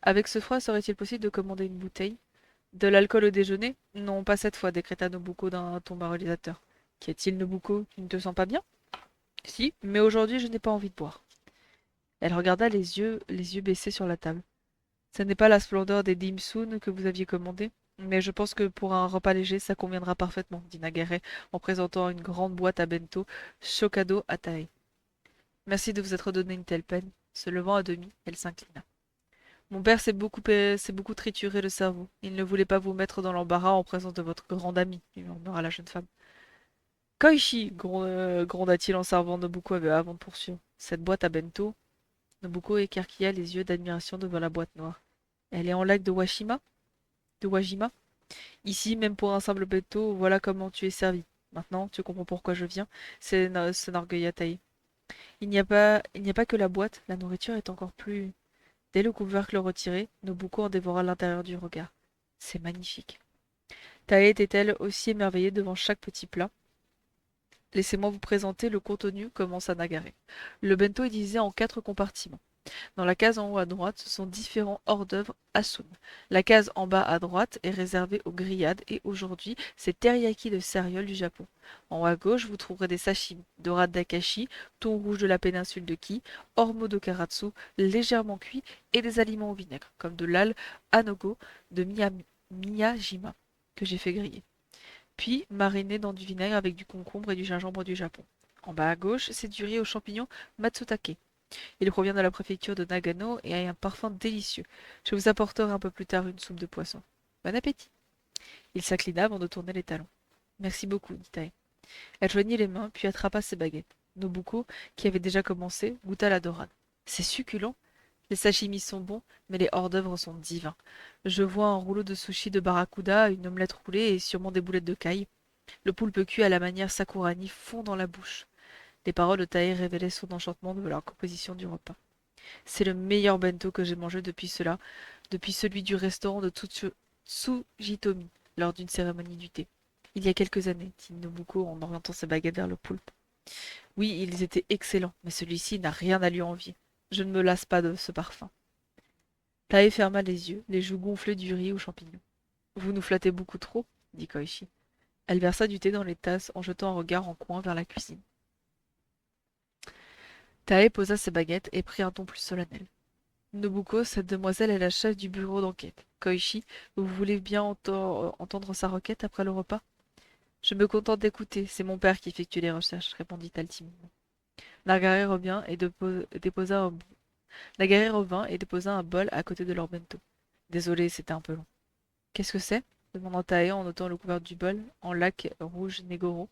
Avec ce froid, serait-il possible de commander une bouteille? De l'alcool au déjeuner? Non, pas cette fois, décréta Nobuko d'un ton moralisateur. Qu'y a-t-il, Nobuko? Tu ne te sens pas bien? Si, mais aujourd'hui je n'ai pas envie de boire. Elle regarda les yeux baissés sur la table. Ce n'est pas la splendeur des dim sum que vous aviez commandé, mais je pense que pour un repas léger, ça conviendra parfaitement, dit Nagare en présentant une grande boîte à bento, Shokado à Tae. Merci de vous être donné une telle peine. Se levant à demi, elle s'inclina. Mon père s'est beaucoup trituré le cerveau. Il ne voulait pas vous mettre dans l'embarras en présence de votre grande amie, lui murmura la jeune femme. Koichi, gronda-t-il en servant Nobuko avant de poursuivre. Cette boîte à bento. Nobuko écarquilla les yeux d'admiration devant la boîte noire. Elle est en lac de Washima? De Wajima? Ici, même pour un simple bento, voilà comment tu es servi. Maintenant, tu comprends pourquoi je viens, s'enorgueilla Taï. Il n'y a pas que la boîte, la nourriture est encore plus... Dès le couvercle retiré, Nobuko en dévora l'intérieur du regard. C'est magnifique. Tae était-elle aussi émerveillée devant chaque petit plat? Laissez-moi vous présenter le contenu, commença Nagare. Le bento est divisé en 4 compartiments. Dans la case en haut à droite, ce sont différents hors-d'œuvre Asun. La case en bas à droite est réservée aux grillades et aujourd'hui, c'est teriyaki de céréales du Japon. En haut à gauche, vous trouverez des sashimi, dorade d'Akashi, thon rouge de la péninsule de Ki, ormo de Karatsu, légèrement cuits et des aliments au vinaigre, comme de l'al anogo de Miyajima, que j'ai fait griller. Puis mariné dans du vinaigre avec du concombre et du gingembre du Japon. En bas à gauche, c'est du riz aux champignons matsutake. Il provient de la préfecture de Nagano et a un parfum délicieux. Je vous apporterai un peu plus tard une soupe de poisson. Bon appétit. Il s'inclina avant de tourner les talons. Merci beaucoup, dit Tae. Elle joignit les mains, puis attrapa ses baguettes. Nobuko, qui avait déjà commencé, goûta la dorade. C'est succulent. Les sashimis sont bons, mais les hors-d'œuvre sont divins. Je vois un rouleau de sushi de barracuda, une omelette roulée et sûrement des boulettes de caille. Le poulpe cuit à la manière sakurani fond dans la bouche. Les paroles de Tae révélaient son enchantement de la composition du repas. C'est le meilleur bento que j'ai mangé depuis celui du restaurant de Tsujitomi, lors d'une cérémonie du thé. Il y a quelques années, dit Nobuko en orientant sa baguette vers le poulpe. Oui, ils étaient excellents, mais celui-ci n'a rien à lui envier. Je ne me lasse pas de ce parfum. Tae ferma les yeux, les joues gonflées du riz aux champignons. Vous nous flattez beaucoup trop, dit Koichi. Elle versa du thé dans les tasses en jetant un regard en coin vers la cuisine. Tae posa ses baguettes et prit un ton plus solennel. Nobuko, cette demoiselle est la chef du bureau d'enquête. Koichi, vous voulez bien entendre sa requête après le repas? Je me contente d'écouter, c'est mon père qui effectue les recherches, répondit-elle timidement. Nagare revint et déposa Nagare revint et déposa un bol à côté de leur bento. Désolé, c'était un peu long. Qu'est-ce que c'est? Demanda Tae en notant le couvercle du bol, en lac rouge Negoro.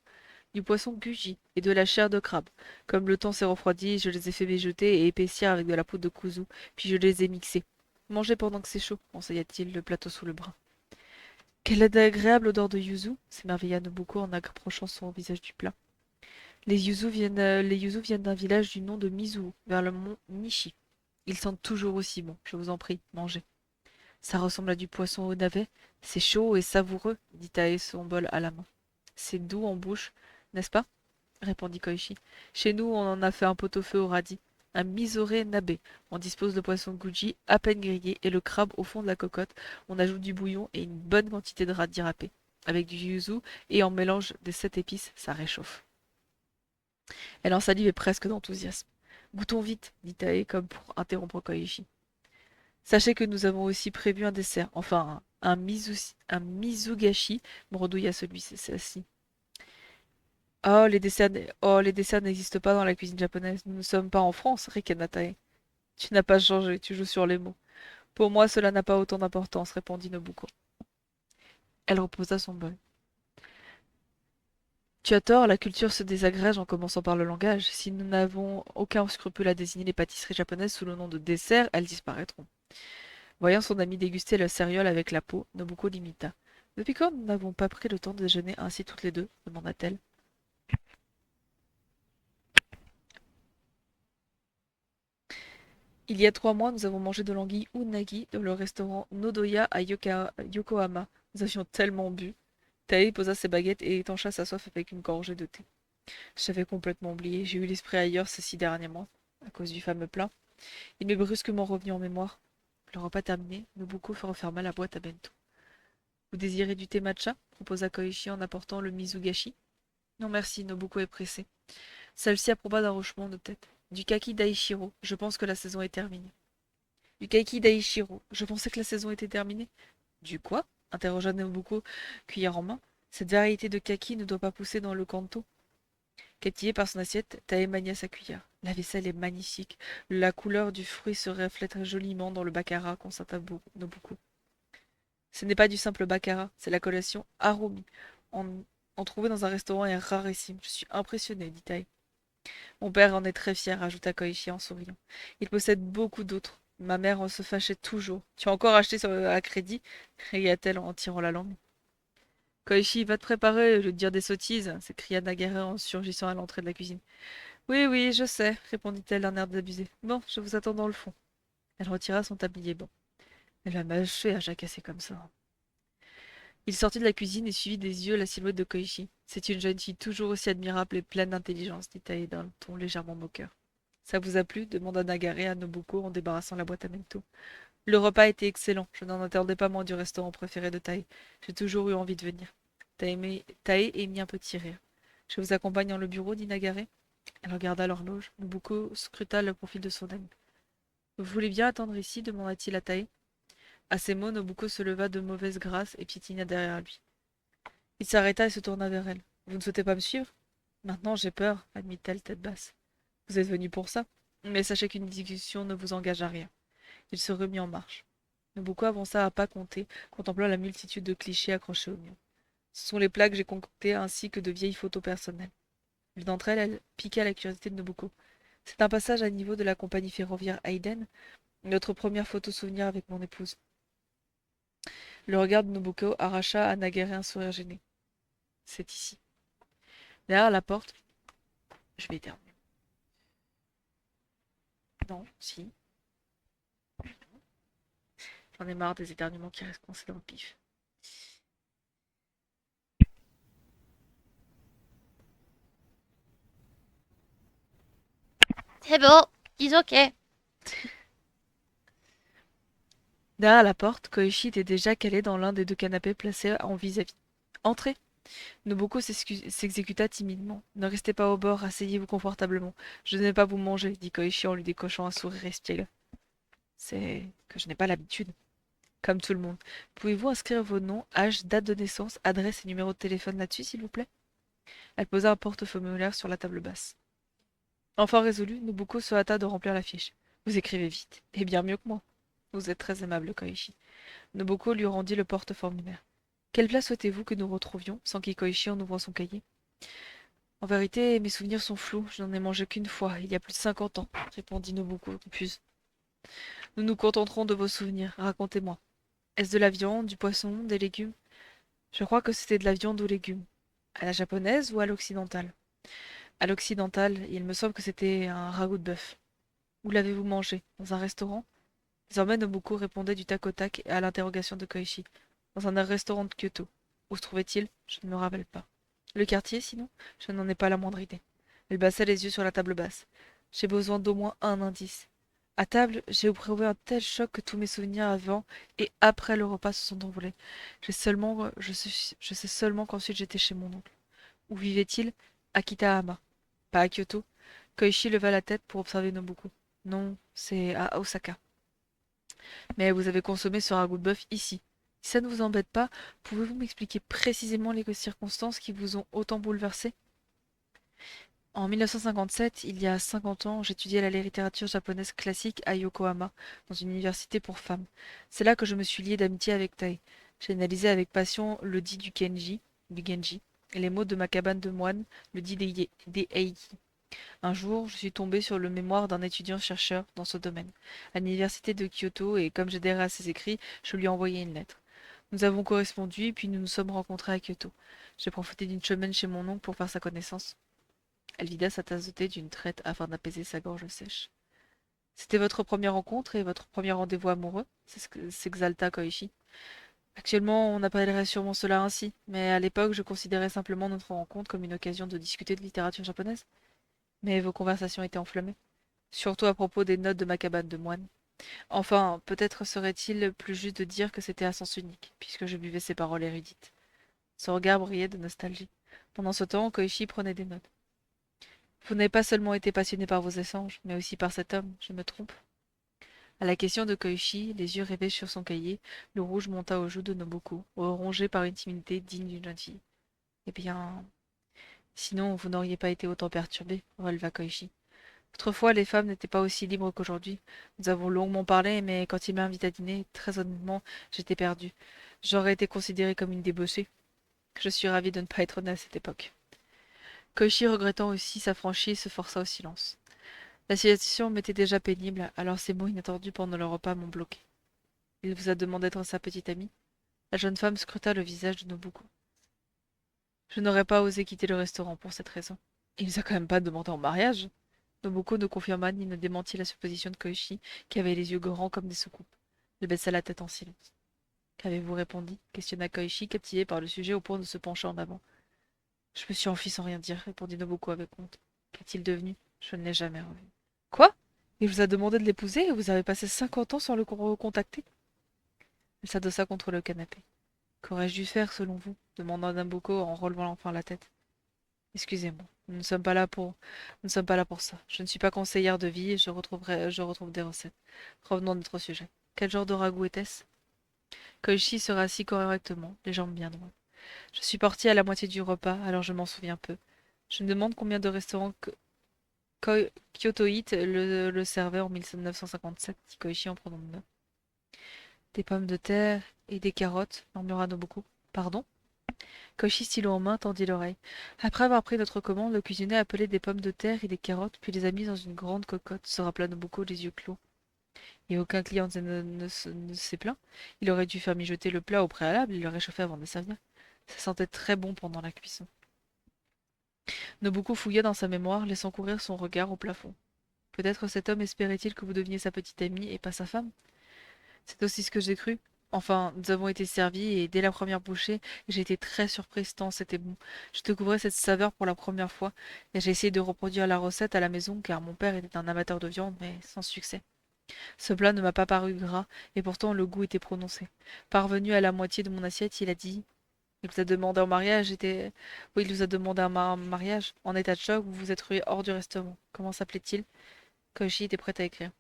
Du poisson Guji et de la chair de crabe. Comme le temps s'est refroidi, je les ai fait mijoter et épaissir avec de la poudre de kuzu, puis je les ai mixés. Mangez pendant que c'est chaud, conseilla-t-il, le plateau sous le bras. Quelle agréable odeur de yuzu, s'émerveilla Nobuko en approchant son visage du plat. Les yuzu viennent d'un village du nom de Mizuo, vers le mont Nishi. Ils sentent toujours aussi bon, je vous en prie, mangez. Ça ressemble à du poisson au navet, c'est chaud et savoureux, dit Tae, son bol à la main. C'est doux en bouche, n'est-ce pas? Répondit Koichi. Chez nous, on en a fait un pot-au-feu au radis. Un misoré nabe. On dispose de poisson Guji à peine grillé et le crabe au fond de la cocotte. On ajoute du bouillon et une bonne quantité de radis râpé. Avec du yuzu et en mélange des 7 épices, ça réchauffe. Elle en salivait presque d'enthousiasme. Goûtons vite, dit Tae comme pour interrompre Koichi. Sachez que nous avons aussi prévu un dessert, enfin un mizugashi, bredouilla celui-ci. Oh, les desserts n'existent pas dans la cuisine japonaise. Nous ne sommes pas en France, ricana Tae. Tu n'as pas changé, tu joues sur les mots. Pour moi, cela n'a pas autant d'importance, répondit Nobuko. Elle reposa son bol. Tu as tort, la culture se désagrège en commençant par le langage. Si nous n'avons aucun scrupule à désigner les pâtisseries japonaises sous le nom de dessert, elles disparaîtront. Voyant son ami déguster le céréole avec la peau, Nobuko l'imita. Depuis quand nous n'avons pas pris le temps de déjeuner ainsi toutes les deux demanda-t-elle. Il y a 3 mois, nous avons mangé de l'anguille unagi dans le restaurant Nodoya à Yokohama. Nous avions tellement bu. Tae posa ses baguettes et étancha sa soif avec une gorgée de thé. J'avais complètement oublié, j'ai eu l'esprit ailleurs ces 6 derniers mois, à cause du fameux plat. Il m'est brusquement revenu en mémoire. Le repas terminé, Nobuko referma la boîte à bento. Vous désirez du thé matcha? Proposa Koichi en apportant le mizugashi. Non merci, Nobuko est pressé. Celle-ci approuva d'un hochement de tête. Du kaki Daishiro, je pense que la saison est terminée. Du kaki Daishiro, je pensais que la saison était terminée. Du quoi? Interrogea Nobuko, cuillère en main. Cette variété de kaki ne doit pas pousser dans le Kanto. Captivé par son assiette, Tae mania sa cuillère. La vaisselle est magnifique. La couleur du fruit se reflète joliment dans le baccarat, constata Nobuko. Ce n'est pas du simple baccarat, c'est la collation Harumi. En trouver dans un restaurant est rarissime. Je suis impressionné, dit Tae. Mon père en est très fier, ajouta Koichi en souriant. Il possède beaucoup d'autres. Ma mère en se fâchait toujours. Tu as encore acheté à crédit? Cria-t-elle en tirant la langue. Koichi, va te préparer, je vais te dire des sottises, s'écria Nagara en surgissant à l'entrée de la cuisine. Oui, oui, je sais, répondit-elle d'un air désabusé. Bon, je vous attends dans le fond. Elle retira son tablier blanc. Elle va m'achever à jacasser comme ça. Il sortit de la cuisine et suivit des yeux la silhouette de Koichi. C'est une jeune fille toujours aussi admirable et pleine d'intelligence, dit Tae d'un ton légèrement moqueur. Ça vous a plu? Demanda Nagare à Nobuko en débarrassant la boîte à bento. Le repas était excellent. Je n'en attendais pas moins du restaurant préféré de Tae. J'ai toujours eu envie de venir. Tae émit un petit rire. Je vous accompagne dans le bureau, dit Nagare. Elle regarda l'horloge. Nobuko scruta le profil de son ami. Vous voulez bien attendre ici? Demanda-t-il à Tae. À ces mots, Nobuko se leva de mauvaise grâce et piétina derrière lui. Il s'arrêta et se tourna vers elle. Vous ne souhaitez pas me suivre? Maintenant, j'ai peur, admit-elle tête basse. Vous êtes venu pour ça? Mais sachez qu'une discussion ne vous engage à rien. Il se remit en marche. Nobuko avança à pas comptés, contemplant la multitude de clichés accrochés au mur. Ce sont les plaques que j'ai concoctées ainsi que de vieilles photos personnelles. L'une d'entre elles, elle piqua la curiosité de Nobuko. C'est un passage à niveau de la compagnie ferroviaire Hayden, notre première photo souvenir avec mon épouse. Le regard de Nobuko arracha à Nagare un sourire gêné. C'est ici. Derrière la porte, je vais éternuer. Non, si. J'en ai marre des éternuements qui restent coincés dans le pif.
C'est bon, dis ok.
Derrière la porte, Koichi était déjà calé dans l'un des deux canapés placés en vis-à-vis. Entrez. Nobuko s'exécuta timidement. Ne restez pas au bord, asseyez-vous confortablement. Je ne vais pas vous manger, dit Koichi en lui décochant un sourire espiègle. C'est que je n'ai pas l'habitude. Comme tout le monde. Pouvez-vous inscrire vos noms, âge, date de naissance, adresse et numéro de téléphone là-dessus, s'il vous plaît? Elle posa un porte-formulaire sur la table basse. Enfin résolu, Nobuko se hâta de remplir la fiche. Vous écrivez vite, et bien mieux que moi. Vous êtes très aimable, Koichi. Nobuko lui rendit le porte-formulaire. Quelle place souhaitez-vous que nous retrouvions? S'enquit Koichi en ouvrant son cahier. En vérité, mes souvenirs sont flous. Je n'en ai mangé qu'une fois, il y a plus de 50 ans, répondit Nobuko, confuse. Nous nous contenterons de vos souvenirs. Racontez-moi. Est-ce de la viande, du poisson, des légumes? Je crois que c'était de la viande ou légumes. À la japonaise ou à l'occidentale? À l'occidentale, il me semble que c'était un ragoût de bœuf. Où l'avez-vous mangé? Dans un restaurant? Désormais, Nobuko répondait du tac au tac à l'interrogation de Koichi. Dans un restaurant de Kyoto. Où se trouvait-il? Je ne me rappelle pas. Le quartier, sinon? Je n'en ai pas la moindre idée. Elle baissa les yeux sur la table basse. J'ai besoin d'au moins un indice. À table, j'ai éprouvé un tel choc que tous mes souvenirs avant et après le repas se sont envolés. Je sais seulement qu'ensuite j'étais chez mon oncle. Où vivait-il? À Kitahama. Pas à Kyoto. Koichi leva la tête pour observer Nobuko. Non, c'est à Osaka. Mais vous avez consommé ce ragoût de bœuf ici. Si ça ne vous embête pas, pouvez-vous m'expliquer précisément les circonstances qui vous ont autant bouleversé? En 1957, il y a 50 ans, j'étudiais la littérature japonaise classique à Yokohama, dans une université pour femmes. C'est là que je me suis lié d'amitié avec Tai. J'ai analysé avec passion le dit du Genji, et les mots de ma cabane de moine, le dit des Eiji. Un jour, je suis tombée sur le mémoire d'un étudiant-chercheur dans ce domaine, à l'université de Kyoto, et comme j'adhérais à ses écrits, je lui ai envoyé une lettre. Nous avons correspondu, puis nous nous sommes rencontrés à Kyoto. J'ai profité d'une semaine chez mon oncle pour faire sa connaissance. Elle vida sa tasse de thé d'une traite afin d'apaiser sa gorge sèche. C'était votre première rencontre et votre premier rendez-vous amoureux? C'est ce que s'exalta Koichi. Actuellement, on appellerait sûrement cela ainsi, mais à l'époque, je considérais simplement notre rencontre comme une occasion de discuter de littérature japonaise. Mais vos conversations étaient enflammées, surtout à propos des notes de ma cabane de moine. Enfin, peut-être serait-il plus juste de dire que c'était à sens unique, puisque je buvais ses paroles érudites. Son regard brillait de nostalgie. Pendant ce temps, Koichi prenait des notes. Vous n'avez pas seulement été passionné par vos échanges, mais aussi par cet homme, je me trompe? À la question de Koichi, les yeux rivés sur son cahier, le rouge monta aux joues de Nobuko, rongé par une timidité digne d'une jeune fille. Eh bien, sinon vous n'auriez pas été autant perturbé, releva Koichi. Autrefois, les femmes n'étaient pas aussi libres qu'aujourd'hui. Nous avons longuement parlé, mais quand il m'a invité à dîner, très honnêtement, j'étais perdue. J'aurais été considérée comme une débauchée. Je suis ravie de ne pas être née à cette époque. Koichi, regrettant aussi sa franchise, se força au silence. La situation m'était déjà pénible, alors ces mots inattendus pendant le repas m'ont bloqué. Il vous a demandé d'être sa petite amie? La jeune femme scruta le visage de Nobuko. Je n'aurais pas osé quitter le restaurant pour cette raison. Il nous a quand même pas demandé en mariage. Nobuko ne confirma ni ne démentit la supposition de Koichi, qui avait les yeux grands comme des soucoupes. Il baissa la tête en silence. Qu'avez-vous répondu? Questionna Koichi, captivé par le sujet au point de se pencher en avant. Je me suis enfui sans rien dire, répondit Nobuko avec honte. Qu'est-il devenu? Je ne l'ai jamais revu. Quoi? Il vous a demandé de l'épouser et vous avez passé 50 ans sans le recontacter? Elle s'adossa contre le canapé. Qu'aurais-je dû faire, selon vous? Demanda Nobuko en relevant enfin la tête. Excusez-moi, nous ne sommes pas là pour... Nous ne sommes pas là pour ça. Je ne suis pas conseillère de vie et je retrouve des recettes. Revenons à notre sujet. Quel genre de ragoût était-ce? Koichi se rassit correctement, les jambes bien droites. Je suis partie à la moitié du repas, alors je m'en souviens peu. Je me demande combien de restaurants Kyoto Heat le servait en 1957, dit Koichi en prenant de notes. Des pommes de terre et des carottes, murmura Nobuko. Pardon? Koichi, stylo en main, tendit l'oreille. Après avoir pris notre commande, le cuisinier a appelé des pommes de terre et des carottes, puis les a mises dans une grande cocotte, se rappela Nobuko, les yeux clos. Et aucun client ne s'est plaint. Il aurait dû faire mijoter le plat au préalable et le réchauffer avant de le servir. Ça sentait très bon pendant la cuisson. Nobuko fouilla dans sa mémoire, laissant courir son regard au plafond. Peut-être cet homme espérait-il que vous deveniez sa petite amie et pas sa femme? C'est aussi ce que j'ai cru. Enfin, nous avons été servis et dès la première bouchée, j'ai été très surprise tant c'était bon. Je découvrais cette saveur pour la première fois et j'ai essayé de reproduire la recette à la maison car mon père était un amateur de viande mais sans succès. Ce plat ne m'a pas paru gras et pourtant le goût était prononcé. Parvenu à la moitié de mon assiette, il a dit: il vous a demandé en mariage, était... Oui, il vous a demandé un mariage. En état de choc, vous vous êtes rué hors du restaurant. Comment s'appelait-il? Koichi était prêt à écrire.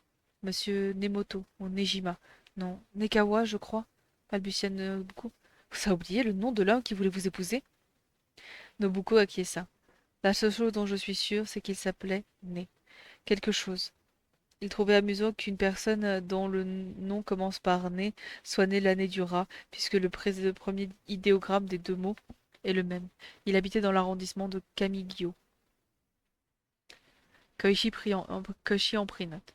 Monsieur Nemoto, ou Nejima. Non, Nekawa, je crois, balbutia Nobuko. Vous avez oublié le nom de l'homme qui voulait vous épouser? Nobuko acquiesça. La seule chose dont je suis sûre, c'est qu'il s'appelait Ne. Quelque chose. Il trouvait amusant qu'une personne dont le nom commence par Ne soit née l'année du rat, puisque le premier idéogramme des deux mots est le même. Il habitait dans l'arrondissement de Kamigyo. Koichi en prit note.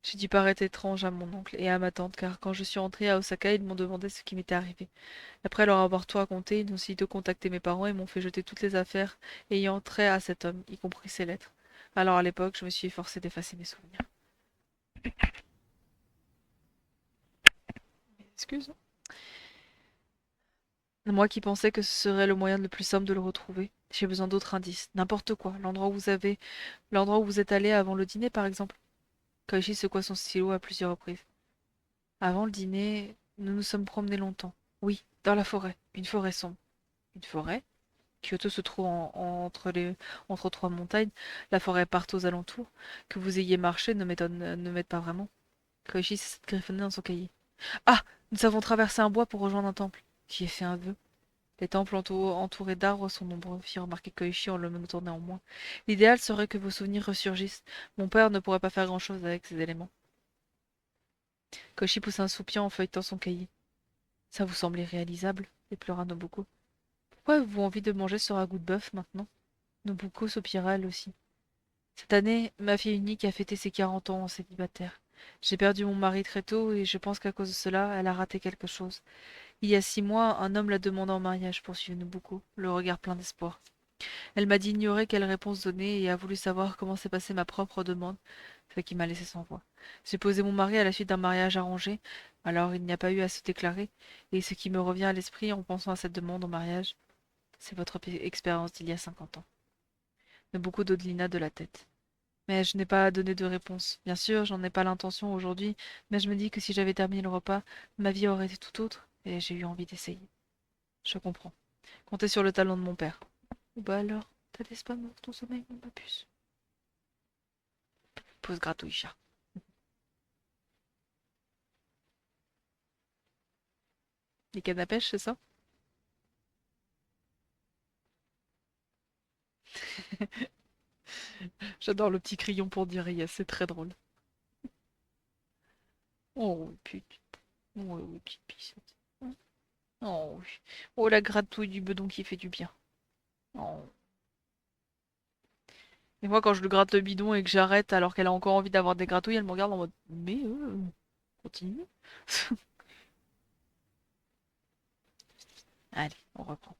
J'ai dû paraître étrange à mon oncle et à ma tante, car quand je suis rentrée à Osaka, ils m'ont demandé ce qui m'était arrivé. Après leur avoir tout raconté, ils ont aussitôt contacté mes parents et m'ont fait jeter toutes les affaires ayant trait à cet homme, y compris ses lettres. Alors à l'époque, je me suis efforcée d'effacer mes souvenirs. Excuse. Moi qui pensais que ce serait le moyen le plus simple de le retrouver. J'ai besoin d'autres indices. N'importe quoi. L'endroit où vous êtes allé avant le dîner, par exemple. Koichi secoua son stylo à plusieurs reprises. Avant le dîner, nous nous sommes promenés longtemps. Oui, dans la forêt. Une forêt sombre. Une forêt? Kyoto se trouve entre trois montagnes. La forêt part aux alentours. Que vous ayez marché ne m'aide pas vraiment. Koichi s'est griffonné dans son cahier. Ah! Nous avons traversé un bois pour rejoindre un temple. J'y ai fait un vœu. Les temples entourés d'arbres sont nombreux, fit remarquer Koichi en le menottant néanmoins. L'idéal serait que vos souvenirs ressurgissent. Mon père ne pourrait pas faire grand-chose avec ces éléments. Koichi poussa un soupir en feuilletant son cahier. Ça vous semble irréalisable? Déplora Nobuko. Pourquoi avez-vous envie de manger ce ragoût de bœuf maintenant? Nobuko soupira elle aussi. Cette année, ma fille unique a fêté ses 40 ans en célibataire. J'ai perdu mon mari très tôt et je pense qu'à cause de cela, elle a raté quelque chose. Il y a 6 mois, un homme l'a demandé en mariage, poursuivit Nobuko, le regard plein d'espoir. Elle m'a dit ignorer quelle réponse donner et a voulu savoir comment s'est passée ma propre demande, ce qui m'a laissé sans voix. J'ai posé mon mari à la suite d'un mariage arrangé, alors il n'y a pas eu à se déclarer, et ce qui me revient à l'esprit en pensant à cette demande en mariage, c'est votre expérience d'il y a 50 ans. Nobuko dodelina de la tête. Mais je n'ai pas donné de réponse. Bien sûr, j'en ai pas l'intention aujourd'hui, mais je me dis que si j'avais terminé le repas, ma vie aurait été tout autre, et j'ai eu envie d'essayer. Je comprends. Comptez sur le talent de mon père. Bah alors, t'as des spams dans ton sommeil, mon papus? Pose gratouille chat. Les cannes à pêche, c'est ça? J'adore le petit crayon pour dire yes, c'est très drôle. Oh, putain. Oh, oui, petite pissotte. Oh, oui. Oh, la gratouille du bedon qui fait du bien. Oh. Et moi, quand je le gratte le bidon et que j'arrête alors qu'elle a encore envie d'avoir des gratouilles, elle me regarde en mode mais continue. Allez, on reprend.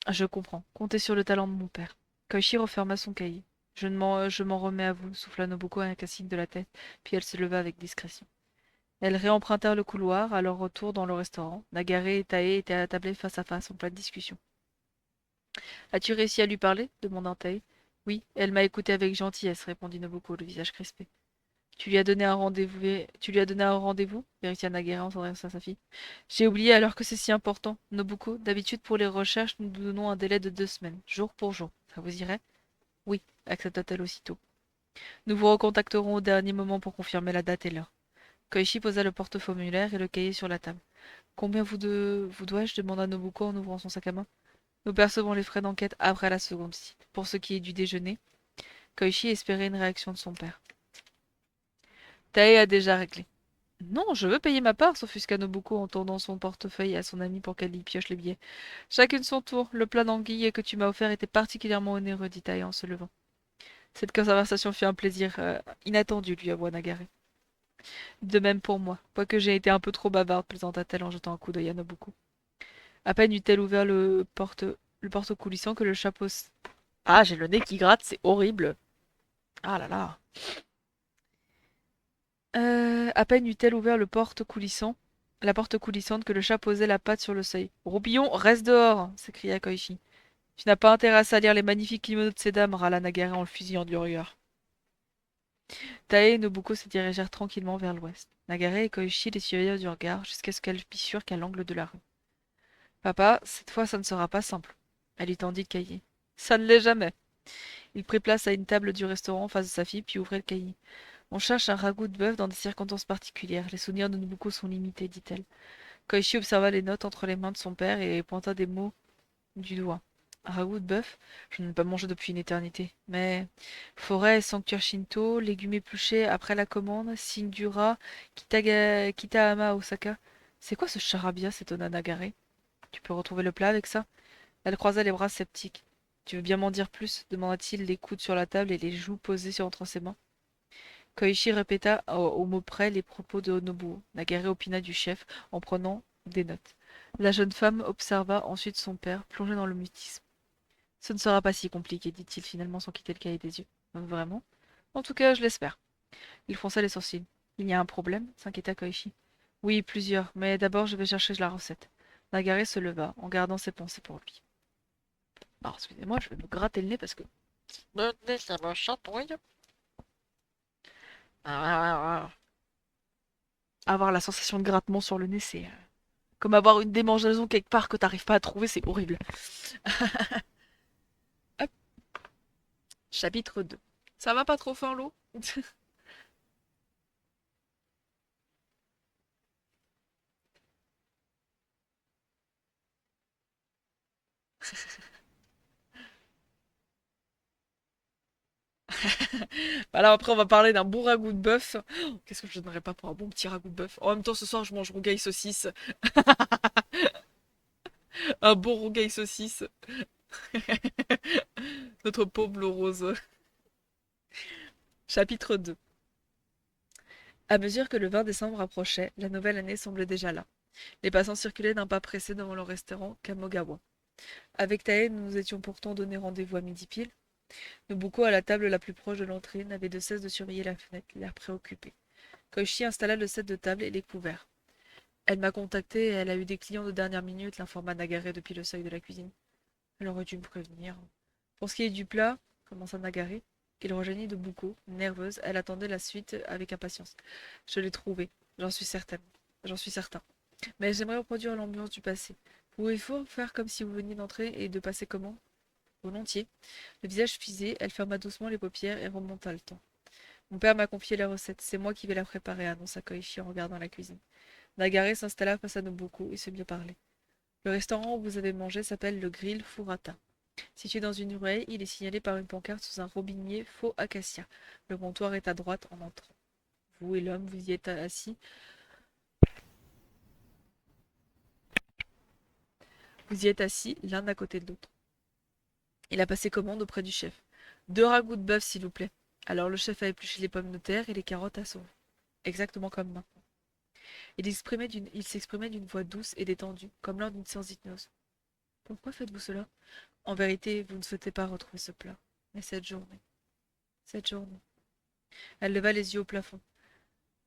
Je comprends. Comptez sur le talent de mon père. Koichi referma son cahier. Je m'en remets à vous, souffla Nobuko avec un signe de la tête, puis elle se leva avec discrétion. Elles réempruntèrent le couloir, à leur retour dans le restaurant. Nagare et Tae étaient attablés face à face en pleine discussion. As-tu réussi à lui parler demanda Tae. Oui, elle m'a écouté avec gentillesse, répondit Nobuko, le visage crispé. Tu lui as donné un rendez-vous vérifia Nagare en s'adressant à sa fille. J'ai oublié alors que c'est si important. Nobuko, d'habitude pour les recherches, nous nous donnons un délai de 2 semaines, jour pour jour. Ça vous irait? Oui, accepta-t-elle aussitôt. Nous vous recontacterons au dernier moment pour confirmer la date et l'heure. Koichi posa le porte-formulaire et le cahier sur la table. Combien vous dois-je demanda Nobuko en ouvrant son sac à main. Nous percevons les frais d'enquête après la seconde visite. Pour ce qui est du déjeuner, Koichi espérait une réaction de son père. Tae a déjà réglé. Non, je veux payer ma part, s'offusqua Nobuko en tendant son portefeuille à son amie pour qu'elle y pioche les billets. Chacune son tour. Le plat d'anguille que tu m'as offert était particulièrement onéreux, dit Tae en se levant. Cette conversation fut un plaisir inattendu, lui avoua Nagare. De même pour moi, quoique j'ai été un peu trop bavarde, plaisanta-t-elle en jetant un coup d'œil à Nobuko. À peine eut-elle ouvert le porte coulissant que le chapeau... Ah, j'ai le nez qui gratte, c'est horrible. Ah là là. À peine eut-elle ouvert la porte coulissante que le chat posait la patte sur le seuil. Roupillon, reste dehors s'écria Koichi. Tu n'as pas intérêt à salir les magnifiques kimonos de ces dames, râla Nagare en le fusillant du regard. Tae et Nobuko se dirigèrent tranquillement vers l'ouest. Nagare et Koichi les suivirent du regard jusqu'à ce qu'elles fissurent qu'à l'angle de la rue. Papa, cette fois ça ne sera pas simple. Elle lui tendit le cahier. Ça ne l'est jamais. Il prit place à une table du restaurant en face de sa fille, puis ouvrit le cahier. On cherche un ragoût de bœuf dans des circonstances particulières. Les souvenirs de Nobuko sont limités, dit-elle. Koichi observa les notes entre les mains de son père et pointa des mots du doigt. Un ragoût de bœuf? Je n'en ai pas mangé depuis une éternité. Mais forêt et sanctuaire shinto, légumes épluchés après la commande, signe du rat, Kitahama Osaka. C'est quoi ce charabia, s'étonna Nagare. Tu peux retrouver le plat avec ça? Elle croisa les bras sceptiques. Tu veux bien m'en dire plus? Demanda-t-il, les coudes sur la table et les joues posées entre ses mains. Koichi répéta au mot près les propos de Nobuo. Nagare opina du chef en prenant des notes. La jeune femme observa ensuite son père, plongé dans le mutisme. Ce ne sera pas si compliqué, dit-il finalement sans quitter le cahier des yeux. Vraiment? En tout cas, je l'espère. Il fronça les sourcils. Il y a un problème? S'inquiéta Koichi. Oui, plusieurs, mais d'abord je vais chercher la recette. Nagare se leva, en gardant ses pensées pour lui. Alors, excusez-moi, je vais me gratter le nez parce que... Le nez, ça me chatouille. Avoir la sensation de grattement sur le nez, c'est comme avoir une démangeaison quelque part que t'arrives pas à trouver, c'est horrible. Hop, chapitre 2. Ça va pas trop fin l'eau? Alors après, on va parler d'un bon ragoût de bœuf. Oh, qu'est-ce que je donnerais pas pour un bon petit ragoût de bœuf? En même temps, ce soir, je mange rougail saucisse. Un bon rougail saucisse. Notre pauvre bleu rose. Chapitre 2. À mesure que le 20 décembre approchait, la nouvelle année semblait déjà là. Les passants circulaient d'un pas pressé devant le restaurant Kamogawa. Avec Tae, nous nous étions pourtant donné rendez-vous à midi pile. Nobuko, à la table la plus proche de l'entrée, n'avait de cesse de surveiller la fenêtre, l'air préoccupé. Koichi installa le set de table et les couverts. Elle m'a contacté et elle a eu des clients de dernière minute, l'informa Nagare depuis le seuil de la cuisine. Elle aurait dû me prévenir. Pour ce qui est du plat, commença Nagare, il rejoignit Nobuko, nerveuse, elle attendait la suite avec impatience. Je l'ai trouvé, j'en suis certaine. J'en suis certain. Mais j'aimerais reproduire l'ambiance du passé. Pouvez-vous faire comme si vous veniez d'entrer et de passer comment? Volontiers. Le visage frisé, elle ferma doucement les paupières et remonta le temps. Mon père m'a confié la recette, c'est moi qui vais la préparer, annonça Koichi en regardant la cuisine. Nagare s'installa face à Nobuko et se mit à parler. Le restaurant où vous avez mangé s'appelle le Grill Furata. Situé dans une ruelle, il est signalé par une pancarte sous un robinier faux acacia. Le comptoir est à droite en entrant. Vous et l'homme, vous y êtes assis. Vous y êtes assis l'un à côté de l'autre. Il a passé commande auprès du chef. 2 ragoûts de bœuf, s'il vous plaît. Alors le chef a épluché les pommes de terre et les carottes à sauve. Exactement comme maintenant. Il s'exprimait d'une voix douce et détendue, comme lors d'une séance d'hypnose. Pourquoi faites-vous cela? En vérité, vous ne souhaitez pas retrouver ce plat. Mais cette journée. Cette journée. Elle leva les yeux au plafond.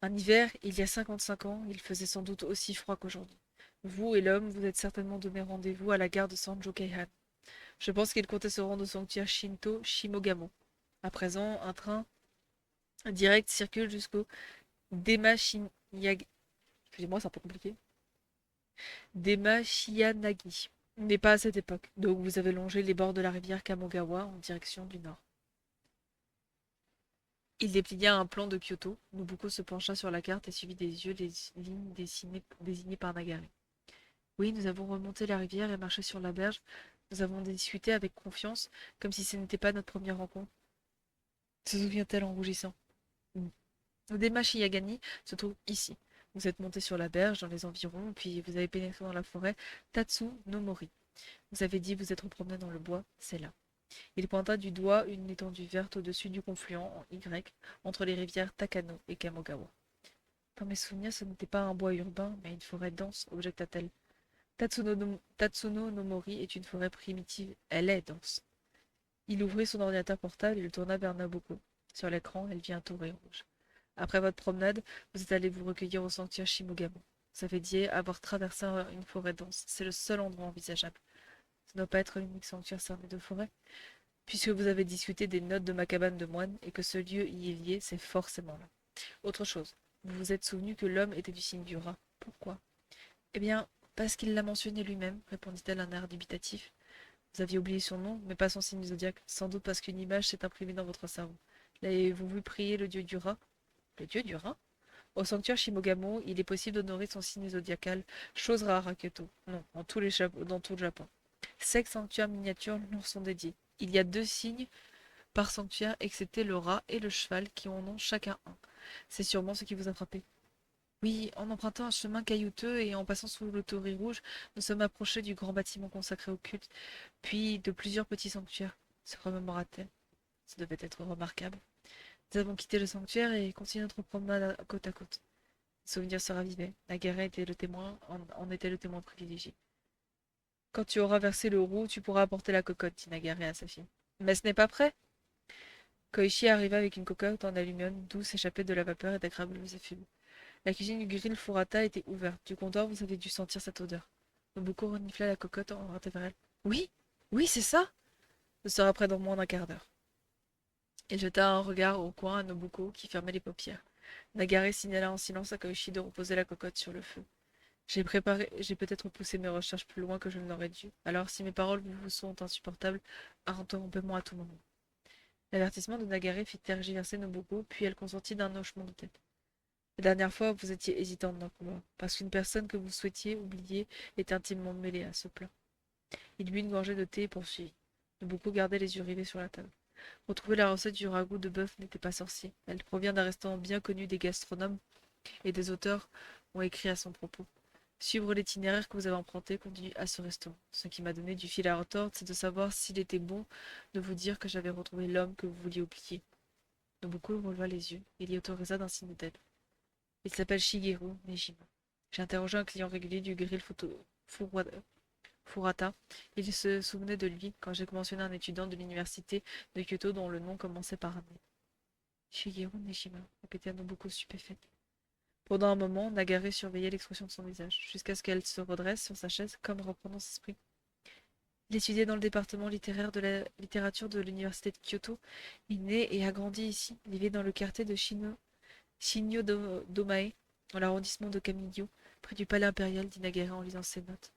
Un hiver, il y a 55 ans, il faisait sans doute aussi froid qu'aujourd'hui. Vous et l'homme, vous êtes certainement donné rendez-vous à la gare de Sanjo Keihan. Je pense qu'il comptait se rendre au sanctuaire Shinto Shimogamo. À présent, un train direct circule jusqu'au Dema Shinyagi. Excusez-moi, c'est un peu compliqué. Dema Shiyanagi. Mais pas à cette époque. Donc vous avez longé les bords de la rivière Kamogawa en direction du nord. Il déplia un plan de Kyoto. Nobuko se pencha sur la carte et suivit des yeux les lignes désignées par Nagare. Oui, nous avons remonté la rivière et marché sur la berge. Nous avons discuté avec confiance, comme si ce n'était pas notre première rencontre. Se souvient-elle en rougissant? Demashi Yagani se trouve ici. Vous êtes monté sur la berge dans les environs, puis vous avez pénétré dans la forêt Tatsu no Mori. Vous avez dit vous être promené dans le bois, c'est là. Il pointa du doigt une étendue verte au-dessus du confluent en Y entre les rivières Takano et Kamogawa. Dans mes souvenirs, ce n'était pas un bois urbain, mais une forêt dense, objecta-t-elle. Tatsuno no Mori est une forêt primitive, elle est dense. Il ouvrit son ordinateur portable et le tourna vers Nabucco. Sur l'écran, elle vit un touré rouge. Après votre promenade, vous êtes allé vous recueillir au sanctuaire Shimogamo. Vous avez dit avoir traversé une forêt dense. C'est le seul endroit envisageable. Ça ne doit pas être l'unique sanctuaire cerné de forêt. Puisque vous avez discuté des notes de ma cabane de moine et que ce lieu y est lié, c'est forcément là. Autre chose, vous vous êtes souvenu que l'homme était du signe du rat. Pourquoi? Eh bien, parce qu'il l'a mentionné lui-même, répondit-elle d'un air dubitatif. Vous aviez oublié son nom, mais pas son signe zodiaque, sans doute parce qu'une image s'est imprimée dans votre cerveau. L'avez-vous vu prier le dieu du rat? Le dieu du rat? Au sanctuaire Shimogamo, il est possible d'honorer son signe zodiacal, chose rare à Kyoto. Non, dans tout le Japon. 5 sanctuaires miniatures leur sont dédiés. Il y a 2 signes par sanctuaire, excepté le rat et le cheval, qui en ont chacun un. C'est sûrement ce qui vous a frappé. Oui, en empruntant un chemin caillouteux et en passant sous le torii rouge, nous sommes approchés du grand bâtiment consacré au culte, puis de plusieurs petits sanctuaires. Se remémora-t-elle. Ça devait être remarquable. Nous avons quitté le sanctuaire et continué notre promenade côte à côte. Le souvenir se ravivait. Nagara était le témoin, en était le témoin privilégié. Quand tu auras versé le roux, tu pourras apporter la cocotte, dit Nagara à sa fille. Mais ce n'est pas prêt. Koichi arriva avec une cocotte en aluminium d'où s'échappait de la vapeur et d'agréables effluves. La cuisine du grill Furata était ouverte. Du comptoir, vous avez dû sentir cette odeur. Nobuko renifla la cocotte en rentrant vers elle. Oui, oui, c'est ça. Ce sera prêt dans moins d'un quart d'heure. Il jeta un regard au coin à Nobuko, qui fermait les paupières. Nagare signala en silence à Koichi de reposer la cocotte sur le feu. J'ai peut-être poussé mes recherches plus loin que je ne l'aurais dû. Alors, si mes paroles vous sont insupportables, interrompez-moi à tout moment. L'avertissement de Nagare fit tergiverser Nobuko, puis elle consentit d'un hochement de tête. La dernière fois, vous étiez hésitante dans le couloir, parce qu'une personne que vous souhaitiez oublier est intimement mêlée à ce plan. Il but une gorgée de thé et poursuivit. Nobuko gardait les yeux rivés sur la table. Retrouver la recette du ragoût de bœuf n'était pas sorcier. Elle provient d'un restaurant bien connu des gastronomes et des auteurs ont écrit à son propos. Suivre l'itinéraire que vous avez emprunté conduit à ce restaurant. Ce qui m'a donné du fil à retordre, c'est de savoir s'il était bon de vous dire que j'avais retrouvé l'homme que vous vouliez oublier. Nobuko releva les yeux et l'y autorisa d'un signe de tête. Il s'appelle Shigeru Nejima. J'ai interrogé un client régulier du grill Furata. Il se souvenait de lui quand j'ai mentionné un étudiant de l'université de Kyoto dont le nom commençait par un N. Shigeru Nejima, répétait Nobuko stupéfaite. Pendant un moment, Nagare surveillait l'expression de son visage, jusqu'à ce qu'elle se redresse sur sa chaise, comme reprenant ses esprits. Il étudiait dans le département littéraire de la littérature de l'université de Kyoto. Il est né et a grandi ici. Il vivait dans le quartier de Shinyo-domae, dans l'arrondissement de Kamiyo, près du palais impérial, dit Nagara en lisant ses notes,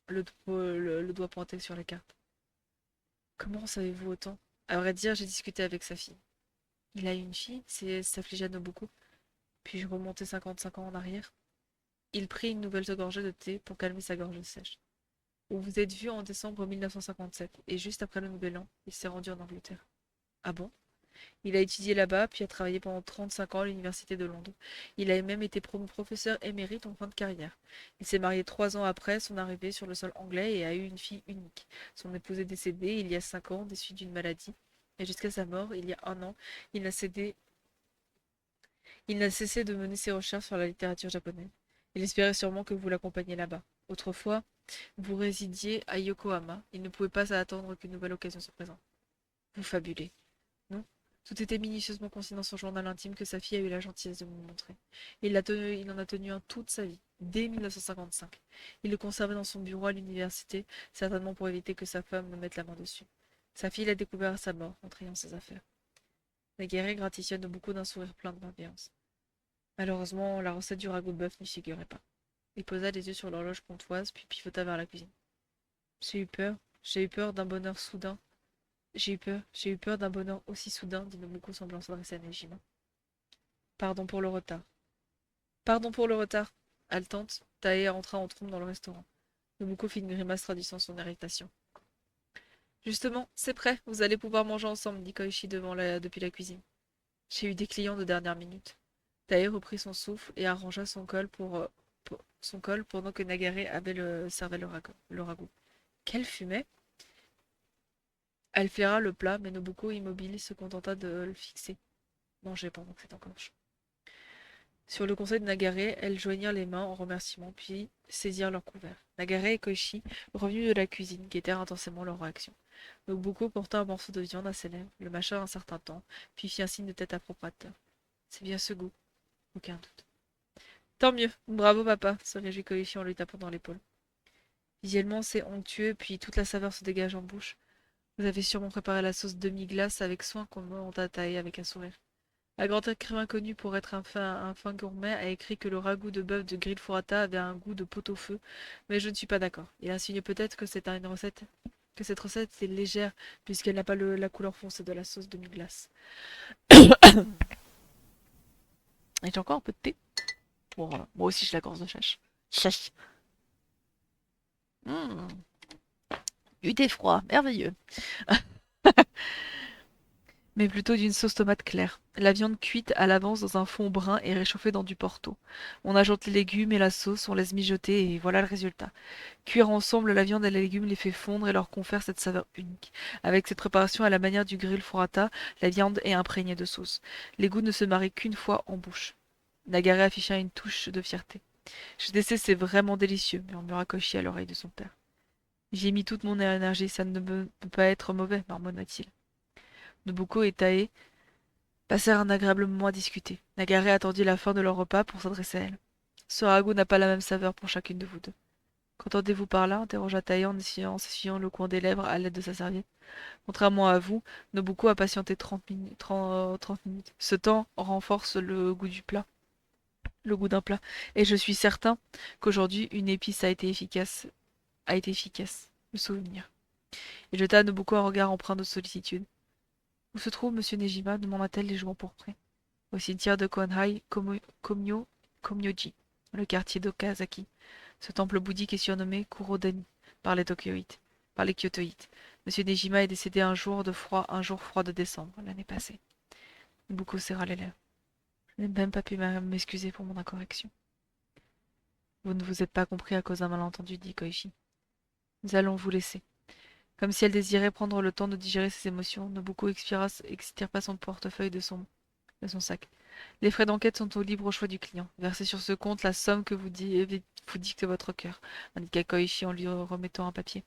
le doigt pointé sur la carte. Comment savez-vous autant? À vrai dire, j'ai discuté avec sa fille. Il a une fille, s'affligea Nobuko. Puis-je remonter 55 ans en arrière? Il prit une nouvelle gorgée de thé pour calmer sa gorge sèche. Vous vous êtes vu en décembre 1957, et juste après le Nouvel An, il s'est rendu en Angleterre. Ah bon? Il a étudié là-bas, puis a travaillé pendant 35 ans à l'université de Londres. Il a même été promu professeur émérite en fin de carrière. Il s'est marié 3 ans après son arrivée sur le sol anglais et a eu une fille unique. Son épouse est décédée il y a 5 ans des suites d'une maladie. Et jusqu'à sa mort, il y a un an, il n'a cessé de mener ses recherches sur la littérature japonaise. Il espérait sûrement que vous l'accompagniez là-bas. Autrefois, vous résidiez à Yokohama. Il ne pouvait pas attendre qu'une nouvelle occasion se présente. Vous fabulez. Non? Tout était minutieusement consigné dans son journal intime que sa fille a eu la gentillesse de me montrer. Il en a tenu un toute sa vie, dès 1955. Il le conservait dans son bureau à l'université, certainement pour éviter que sa femme ne mette la main dessus. Sa fille l'a découvert à sa mort, en triant ses affaires. La guerrière gratifiait beaucoup d'un sourire plein de bienveillance. Malheureusement, la recette du ragoût de bœuf n'y figurait pas. Il posa les yeux sur l'horloge pontoise, puis pivota vers la cuisine. J'ai eu peur d'un bonheur soudain. J'ai eu peur d'un bonheur aussi soudain, dit Nobuko semblant s'adresser à Nejima. Pardon pour le retard. Pardon pour le retard. Haletante, Tae entra en trompe dans le restaurant. Nobuko fit une grimace traduisant son irritation. Justement, c'est prêt, vous allez pouvoir manger ensemble, dit Koichi depuis la cuisine. J'ai eu des clients de dernière minute. Tae reprit son souffle et arrangea son col pendant que Nagaré servait le ragoût. Quelle fumée! Elle flaira le plat, mais Nobuko, immobile, se contenta de le fixer. Manger pendant que c'est encore chaud. Sur le conseil de Nagaré, elles joignirent les mains en remerciement, puis saisirent leurs couverts. Nagaré et Koichi, revenus de la cuisine, guettèrent intensément leur réaction. Nobuko porta un morceau de viande à ses lèvres, le mâcha un certain temps, puis fit un signe de tête approbateur. C'est bien ce goût, aucun doute. Tant mieux, bravo papa, se réjouit Koichi en lui tapant dans l'épaule. Visuellement, c'est onctueux, puis toute la saveur se dégage en bouche. Vous avez sûrement préparé la sauce demi-glace avec soin, commenta Tae avec un sourire. Un grand écrivain connu pour être un fin gourmet a écrit que le ragoût de bœuf de Grill Furata avait un goût de pot-au-feu, mais je ne suis pas d'accord. Il insinue peut-être que que cette recette est légère, puisqu'elle n'a pas la couleur foncée de la sauce demi-glace. Et j'ai encore un peu de thé. Bon, voilà. Moi aussi, j'ai la gorge de chèche. Chèche. Mmh. Du thé froid, merveilleux. Mais plutôt d'une sauce tomate claire. La viande cuite à l'avance dans un fond brun et réchauffée dans du porto. On ajoute les légumes et la sauce, on laisse mijoter et voilà le résultat. Cuire ensemble la viande et les légumes les fait fondre et leur confère cette saveur unique. Avec cette préparation à la manière du grill furata, la viande est imprégnée de sauce. Les goûts ne se marient qu'une fois en bouche. Nagaré afficha une touche de fierté. Je sais, c'est vraiment délicieux, murmura Koshi à l'oreille de son père. J'y ai mis toute mon énergie, ça ne peut pas être mauvais, marmonna-t-il. Nobuko et Tae passèrent un agréable moment à discuter. Nagaré attendit la fin de leur repas pour s'adresser à elle. Ce ragoût n'a pas la même saveur pour chacune de vous deux. Qu'entendez-vous par là interrogea Tae en essuyant le coin des lèvres à l'aide de sa serviette. Contrairement à vous, Nobuko a patienté 30 minutes. Ce temps renforce le goût du plat, le goût d'un plat. Et je suis certain qu'aujourd'hui, une épice a été efficace. Le souvenir. Il jeta à Nobuko un regard empreint de sollicitude. Où se trouve monsieur Nejima demanda-t-elle les jouant pourprés. Au cimetière de Komyoji, le quartier d'Okazaki. Ce temple bouddhique est surnommé Kurodani par les Tokyoïtes, par les Kyotoïtes. Monsieur Nejima est décédé un jour froid de décembre, l'année passée. Nobuko serra les lèvres. Je n'ai même pas pu m'excuser pour mon incorrection. Vous ne vous êtes pas compris à cause d'un malentendu, dit Koichi. Nous allons vous laisser. Comme si elle désirait prendre le temps de digérer ses émotions, Nobuko extirpa son portefeuille de son sac. Les frais d'enquête sont au libre choix du client. Versez sur ce compte la somme que vous dicte votre cœur, indiqua Koichi en lui remettant un papier.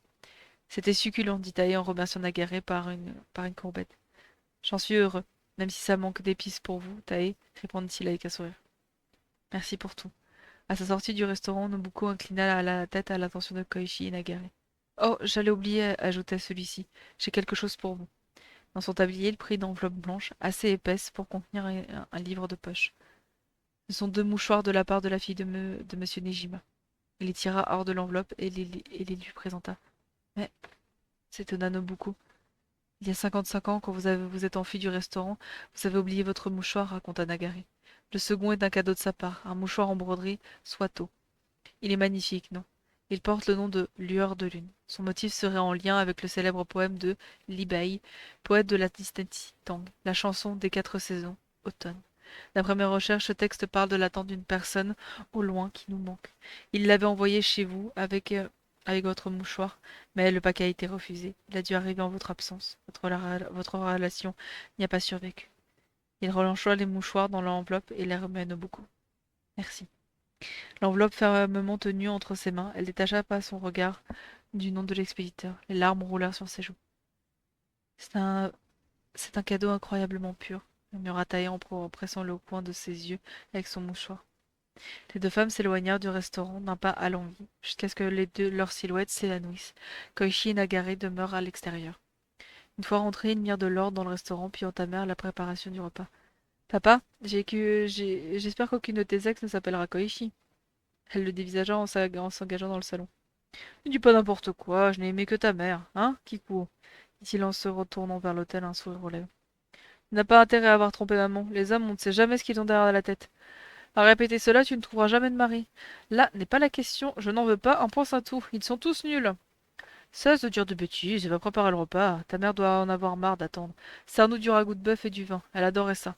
C'était succulent, dit Tae en remerciant Nagaré par une courbette. J'en suis heureux, même si ça manque d'épices pour vous, Tae, répondit-il avec un sourire. Merci pour tout. À sa sortie du restaurant, Nobuko inclina la tête à l'attention de Koichi et Nagaré. Oh, j'allais oublier, ajouta celui-ci. J'ai quelque chose pour vous. Dans son tablier, il prit une enveloppe blanche, assez épaisse pour contenir un livre de poche. Ce sont 2 mouchoirs de la part de la fille de monsieur Nejima. Il les tira hors de l'enveloppe et les lui présenta. Mais, s'étonna Nobuko. Il y a 55 ans, quand vous êtes enfui du restaurant, vous avez oublié votre mouchoir, raconta Nagaré. Le second est un cadeau de sa part, un mouchoir en broderie Swato. Il est magnifique, non? Il porte le nom de Lueur de lune. Son motif serait en lien avec le célèbre poème de Li Bai, poète de la dynastie Tang, la chanson des 4 saisons, automne. D'après mes recherches, ce texte parle de l'attente d'une personne au loin qui nous manque. Il l'avait envoyé chez vous avec votre mouchoir, mais le paquet a été refusé. Il a dû arriver en votre absence. Votre relation n'y a pas survécu. Il relança les mouchoirs dans l'enveloppe et les remet à Nobuko. Merci. L'enveloppe fermement tenue entre ses mains, elle détacha pas son regard du nom de l'expéditeur. Les larmes roulèrent sur ses joues. C'est un cadeau incroyablement pur, murmura Tae en pressant le coin de ses yeux avec son mouchoir. Les 2 femmes s'éloignèrent du restaurant d'un pas à l'envie, jusqu'à ce que leurs silhouettes s'évanouissent. Koichi et Nagaré demeurent à l'extérieur. Une fois rentrés, ils mirent de l'ordre dans le restaurant, puis entamèrent la préparation du repas. Papa, j'espère qu'aucune de tes ex ne s'appellera Koichi. Elle le dévisagea en s'engageant dans le salon. Ne dis pas n'importe quoi, je n'ai aimé que ta mère, hein, Kiku, dit-il en se retournant vers l'hôtel, un sourire aux lèvres. Tu n'as pas intérêt à avoir trompé maman. Les hommes, on ne sait jamais ce qu'ils ont derrière la tête. À répéter cela, tu ne trouveras jamais de mari. Là n'est pas la question, je n'en veux pas, un point c'est tout. Ils sont tous nuls. Cesse de dire de bêtises, et va préparer le repas. Ta mère doit en avoir marre d'attendre. Sers-nous du ragoût de bœuf et du vin. Elle adorait ça.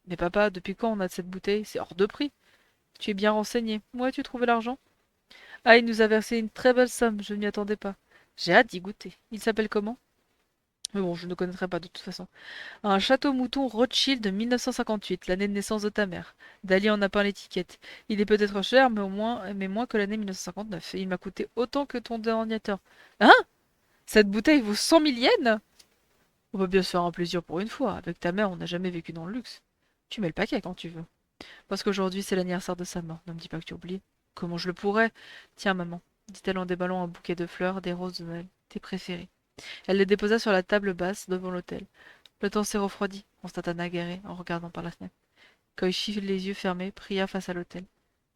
Mais papa, depuis quand on a cette bouteille? C'est hors de prix. Tu es bien renseigné. Où as-tu trouvé l'argent? Ah, il nous a versé une très belle somme, je ne m'y attendais pas. J'ai hâte d'y goûter. Il s'appelle comment? Mais bon, je ne connaîtrai pas de toute façon. Un château mouton Rothschild de 1958, l'année de naissance de ta mère. Dali en a peint l'étiquette. Il est peut-être cher, mais moins que l'année 1959. Et il m'a coûté autant que ton ordinateur. Hein? Cette bouteille vaut 100 000 yens? On peut bien se faire un plaisir pour une fois. Avec ta mère, on n'a jamais vécu dans le luxe. Tu mets le paquet quand tu veux. Parce qu'aujourd'hui, c'est l'anniversaire de sa mort. Ne me dis pas que tu oublies. Comment je le pourrais? Tiens, maman, dit-elle en déballant un bouquet de fleurs, des roses de Noël, tes préférées. Elle les déposa sur la table basse devant l'autel. Le temps s'est refroidi, constata Naguéré en regardant par la fenêtre. Koichi, les yeux fermés, pria face à l'autel.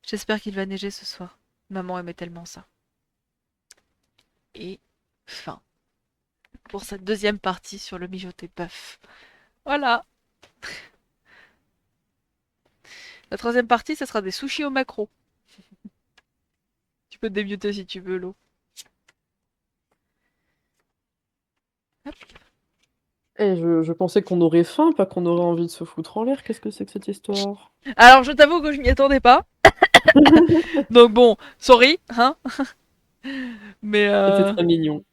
J'espère qu'il va neiger ce soir. Maman aimait tellement ça. Et fin pour cette deuxième partie sur le mijoté bœuf. Voilà. La troisième partie, ce sera des sushis au maquereau. Tu peux te démuter si tu veux, l'eau.
Et je pensais qu'on aurait faim, pas qu'on aurait envie de se foutre en l'air. Qu'est-ce que c'est que cette histoire?
Alors, je t'avoue que je m'y attendais pas. Donc bon, sorry, hein. Mais
C'était très mignon.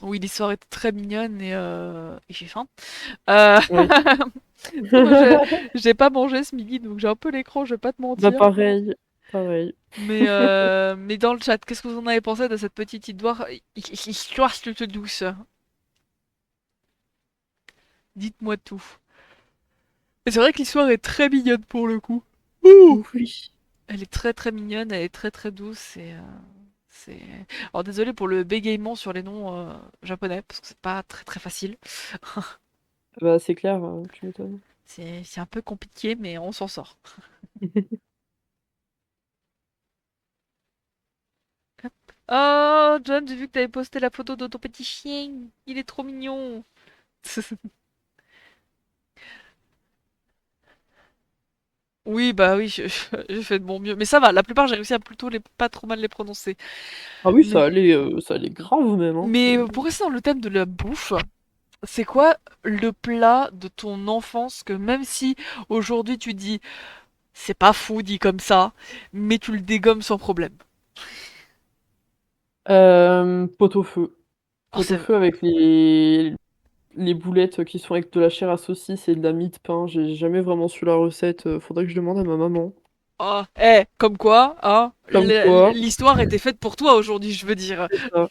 oui, l'histoire était très mignonne et j'ai faim. Euh...
Oui.
Moi, j'ai pas mangé ce midi, donc j'ai un peu l'écran, je vais pas te
Bah
mentir.
pareil, pareil.
Mais dans le chat, qu'est-ce que vous en avez pensé de cette petite histoire toute douce? Dites-moi tout. Et c'est vrai que l'histoire est très mignonne pour le coup. Ouh,
Oui.
elle est très très mignonne, elle est très très douce c'est. Alors désolé pour le bégaiement sur les noms japonais parce que c'est pas très très facile.
Bah c'est clair, tu m'étonnes.
C'est un peu compliqué, mais on s'en sort. Oh, John, j'ai vu que t'avais posté la photo de ton petit chien. Il est trop mignon. Oui, bah oui, j'ai fait de mon mieux. Mais ça va, la plupart, j'ai réussi à plutôt pas trop mal les prononcer.
Ah oui,
Mais,
ça allait grave même, hein.
mais pour rester dans le thème de la bouffe, c'est quoi le plat de ton enfance que même si aujourd'hui tu dis c'est pas fou dit comme ça, mais tu le dégommes sans problème?
Pot-au-feu.
Oh, c'est...
Pot-au-feu avec les boulettes qui sont avec de la chair à saucisse et de la mie de pain. J'ai jamais vraiment su la recette, faudrait que je demande à ma maman.
Oh, comme quoi, hein,
Comme quoi,
l'histoire était faite pour toi aujourd'hui, je veux dire.
c'est ça.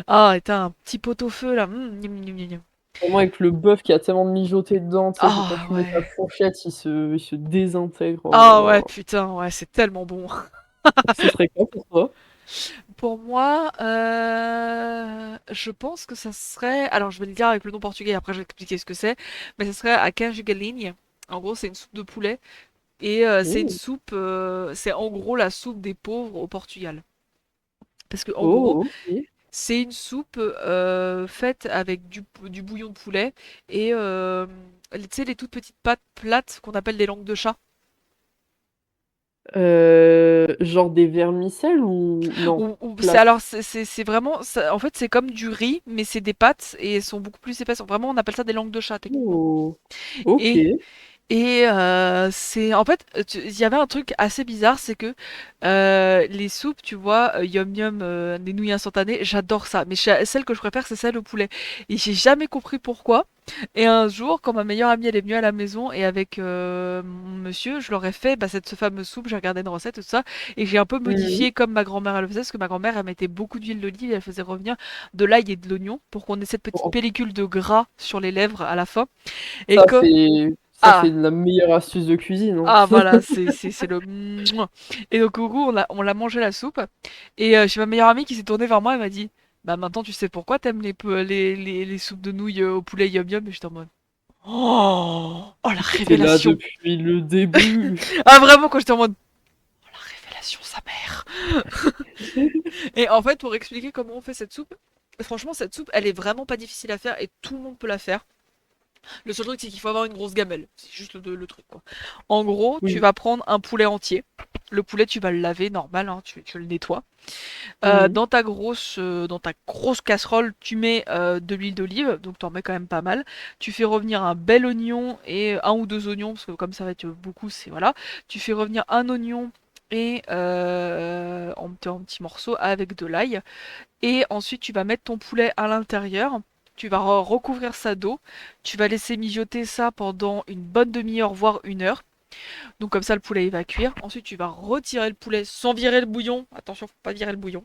Ah, et t'as un petit pot-au-feu là. Gna, gna, gna.
Vraiment avec le bœuf qui a tellement mijoté dedans, tu sais, que quand
Ah
tu mets ta
ouais.
fourchette, il se désintègre. Oh là
Ah ouais,
là.
putain, ouais, c'est tellement bon.
Ce serait quoi pour toi?
Pour moi, je pense que ça serait. Alors, je vais le dire avec le nom portugais, après je vais expliquer ce que c'est. Mais ça serait à canja galinha. En gros, c'est une soupe de poulet. Et c'est une
Oh,
soupe. C'est en gros la soupe des pauvres au Portugal. Parce que, en gros,
oh, ok.
c'est une soupe faite avec du bouillon de poulet. Et tu sais, les toutes petites pâtes plates qu'on appelle des langues de chat.
Genre des vermicelles ou non?
C'est
Plate.
alors c'est vraiment en fait c'est comme du riz mais c'est des pâtes et elles sont beaucoup plus épaisses. Vraiment on appelle ça des langues de chat techniquement.
Oh, ok.
Et c'est en fait il y avait un truc assez bizarre, c'est que les soupes, tu vois, yum yum, des nouilles instantanées, j'adore ça. Mais celle que je préfère, c'est celle au poulet. Et j'ai jamais compris pourquoi. Et un jour, quand ma meilleure amie elle est venue à la maison et avec mon monsieur, je leur ai fait bah, cette fameuse soupe. J'ai regardé une recette tout ça et j'ai un peu
Mhm.
modifié comme ma grand-mère elle le faisait, parce que ma grand-mère elle mettait beaucoup d'huile d'olive et elle faisait revenir de l'ail et de l'oignon pour qu'on ait cette petite
Bon,
pellicule de gras sur les lèvres à la fin. Et
ça
que
c'est
ah
la meilleure astuce de cuisine, hein.
ah voilà, c'est le mouah. Et donc au goût, on l'a mangé la soupe et j'ai ma meilleure amie qui s'est tournée vers moi et m'a dit bah maintenant tu sais pourquoi t'aimes les soupes de nouilles au poulet yum yum. Et j'étais en mode oh la
J'étais là
révélation.
depuis le début.
Ah vraiment quand j'étais en mode oh la révélation sa mère. Et en fait pour expliquer comment on fait cette soupe, franchement cette soupe elle est vraiment pas difficile à faire et tout le monde peut la faire. Le seul truc c'est qu'il faut avoir une grosse gamelle, c'est juste le truc quoi. En gros tu
Oui.
vas prendre un poulet entier. Le poulet, tu vas le laver normal, hein, tu le nettoies.
Mmh.
Dans ta grosse casserole, tu mets de l'huile d'olive, donc t'en mets quand même pas mal. Tu fais revenir un bel oignon et un ou deux oignons, parce que comme ça va être beaucoup, c'est voilà. Tu fais revenir un oignon et en petits morceaux avec de l'ail. Et ensuite, tu vas mettre ton poulet à l'intérieur. Tu vas recouvrir ça d'eau. Tu vas laisser mijoter ça pendant une bonne demi-heure, voire 1 heure. Donc comme ça, le poulet il va cuire. Ensuite, tu vas retirer le poulet sans virer le bouillon. Attention, faut pas virer le bouillon.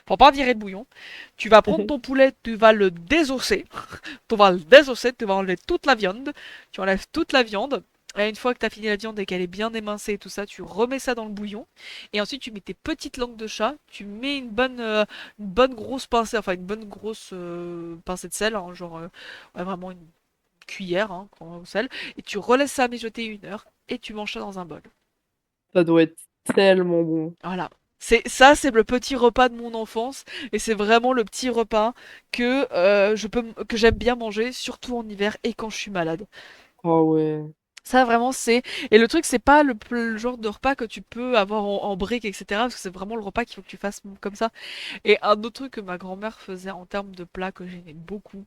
Faut pas virer le bouillon. Tu vas prendre ton poulet, tu vas le désosser. Tu vas le désosser, tu vas enlever toute la viande. Tu enlèves toute la viande. Et une fois que tu as fini la viande et qu'elle est bien émincée et tout ça, tu remets ça dans le bouillon. Et ensuite, tu mets tes petites langues de chat. Tu mets une bonne grosse pincée, enfin une bonne grosse pincée de sel, hein, genre ouais, vraiment une cuillère hein, au sel. Et tu relaisses ça mijoter 1 heure. Et tu manges ça dans un bol.
Ça doit être tellement bon.
Voilà. C'est le petit repas de mon enfance et c'est vraiment le petit repas que j'aime bien manger, surtout en hiver et quand je suis malade.
Ah ouais.
Ça vraiment c'est et le truc c'est pas le genre de repas que tu peux avoir en briques etc parce que c'est vraiment le repas qu'il faut que tu fasses comme ça. Et un autre truc que ma grand-mère faisait en termes de plats que j'aimais beaucoup,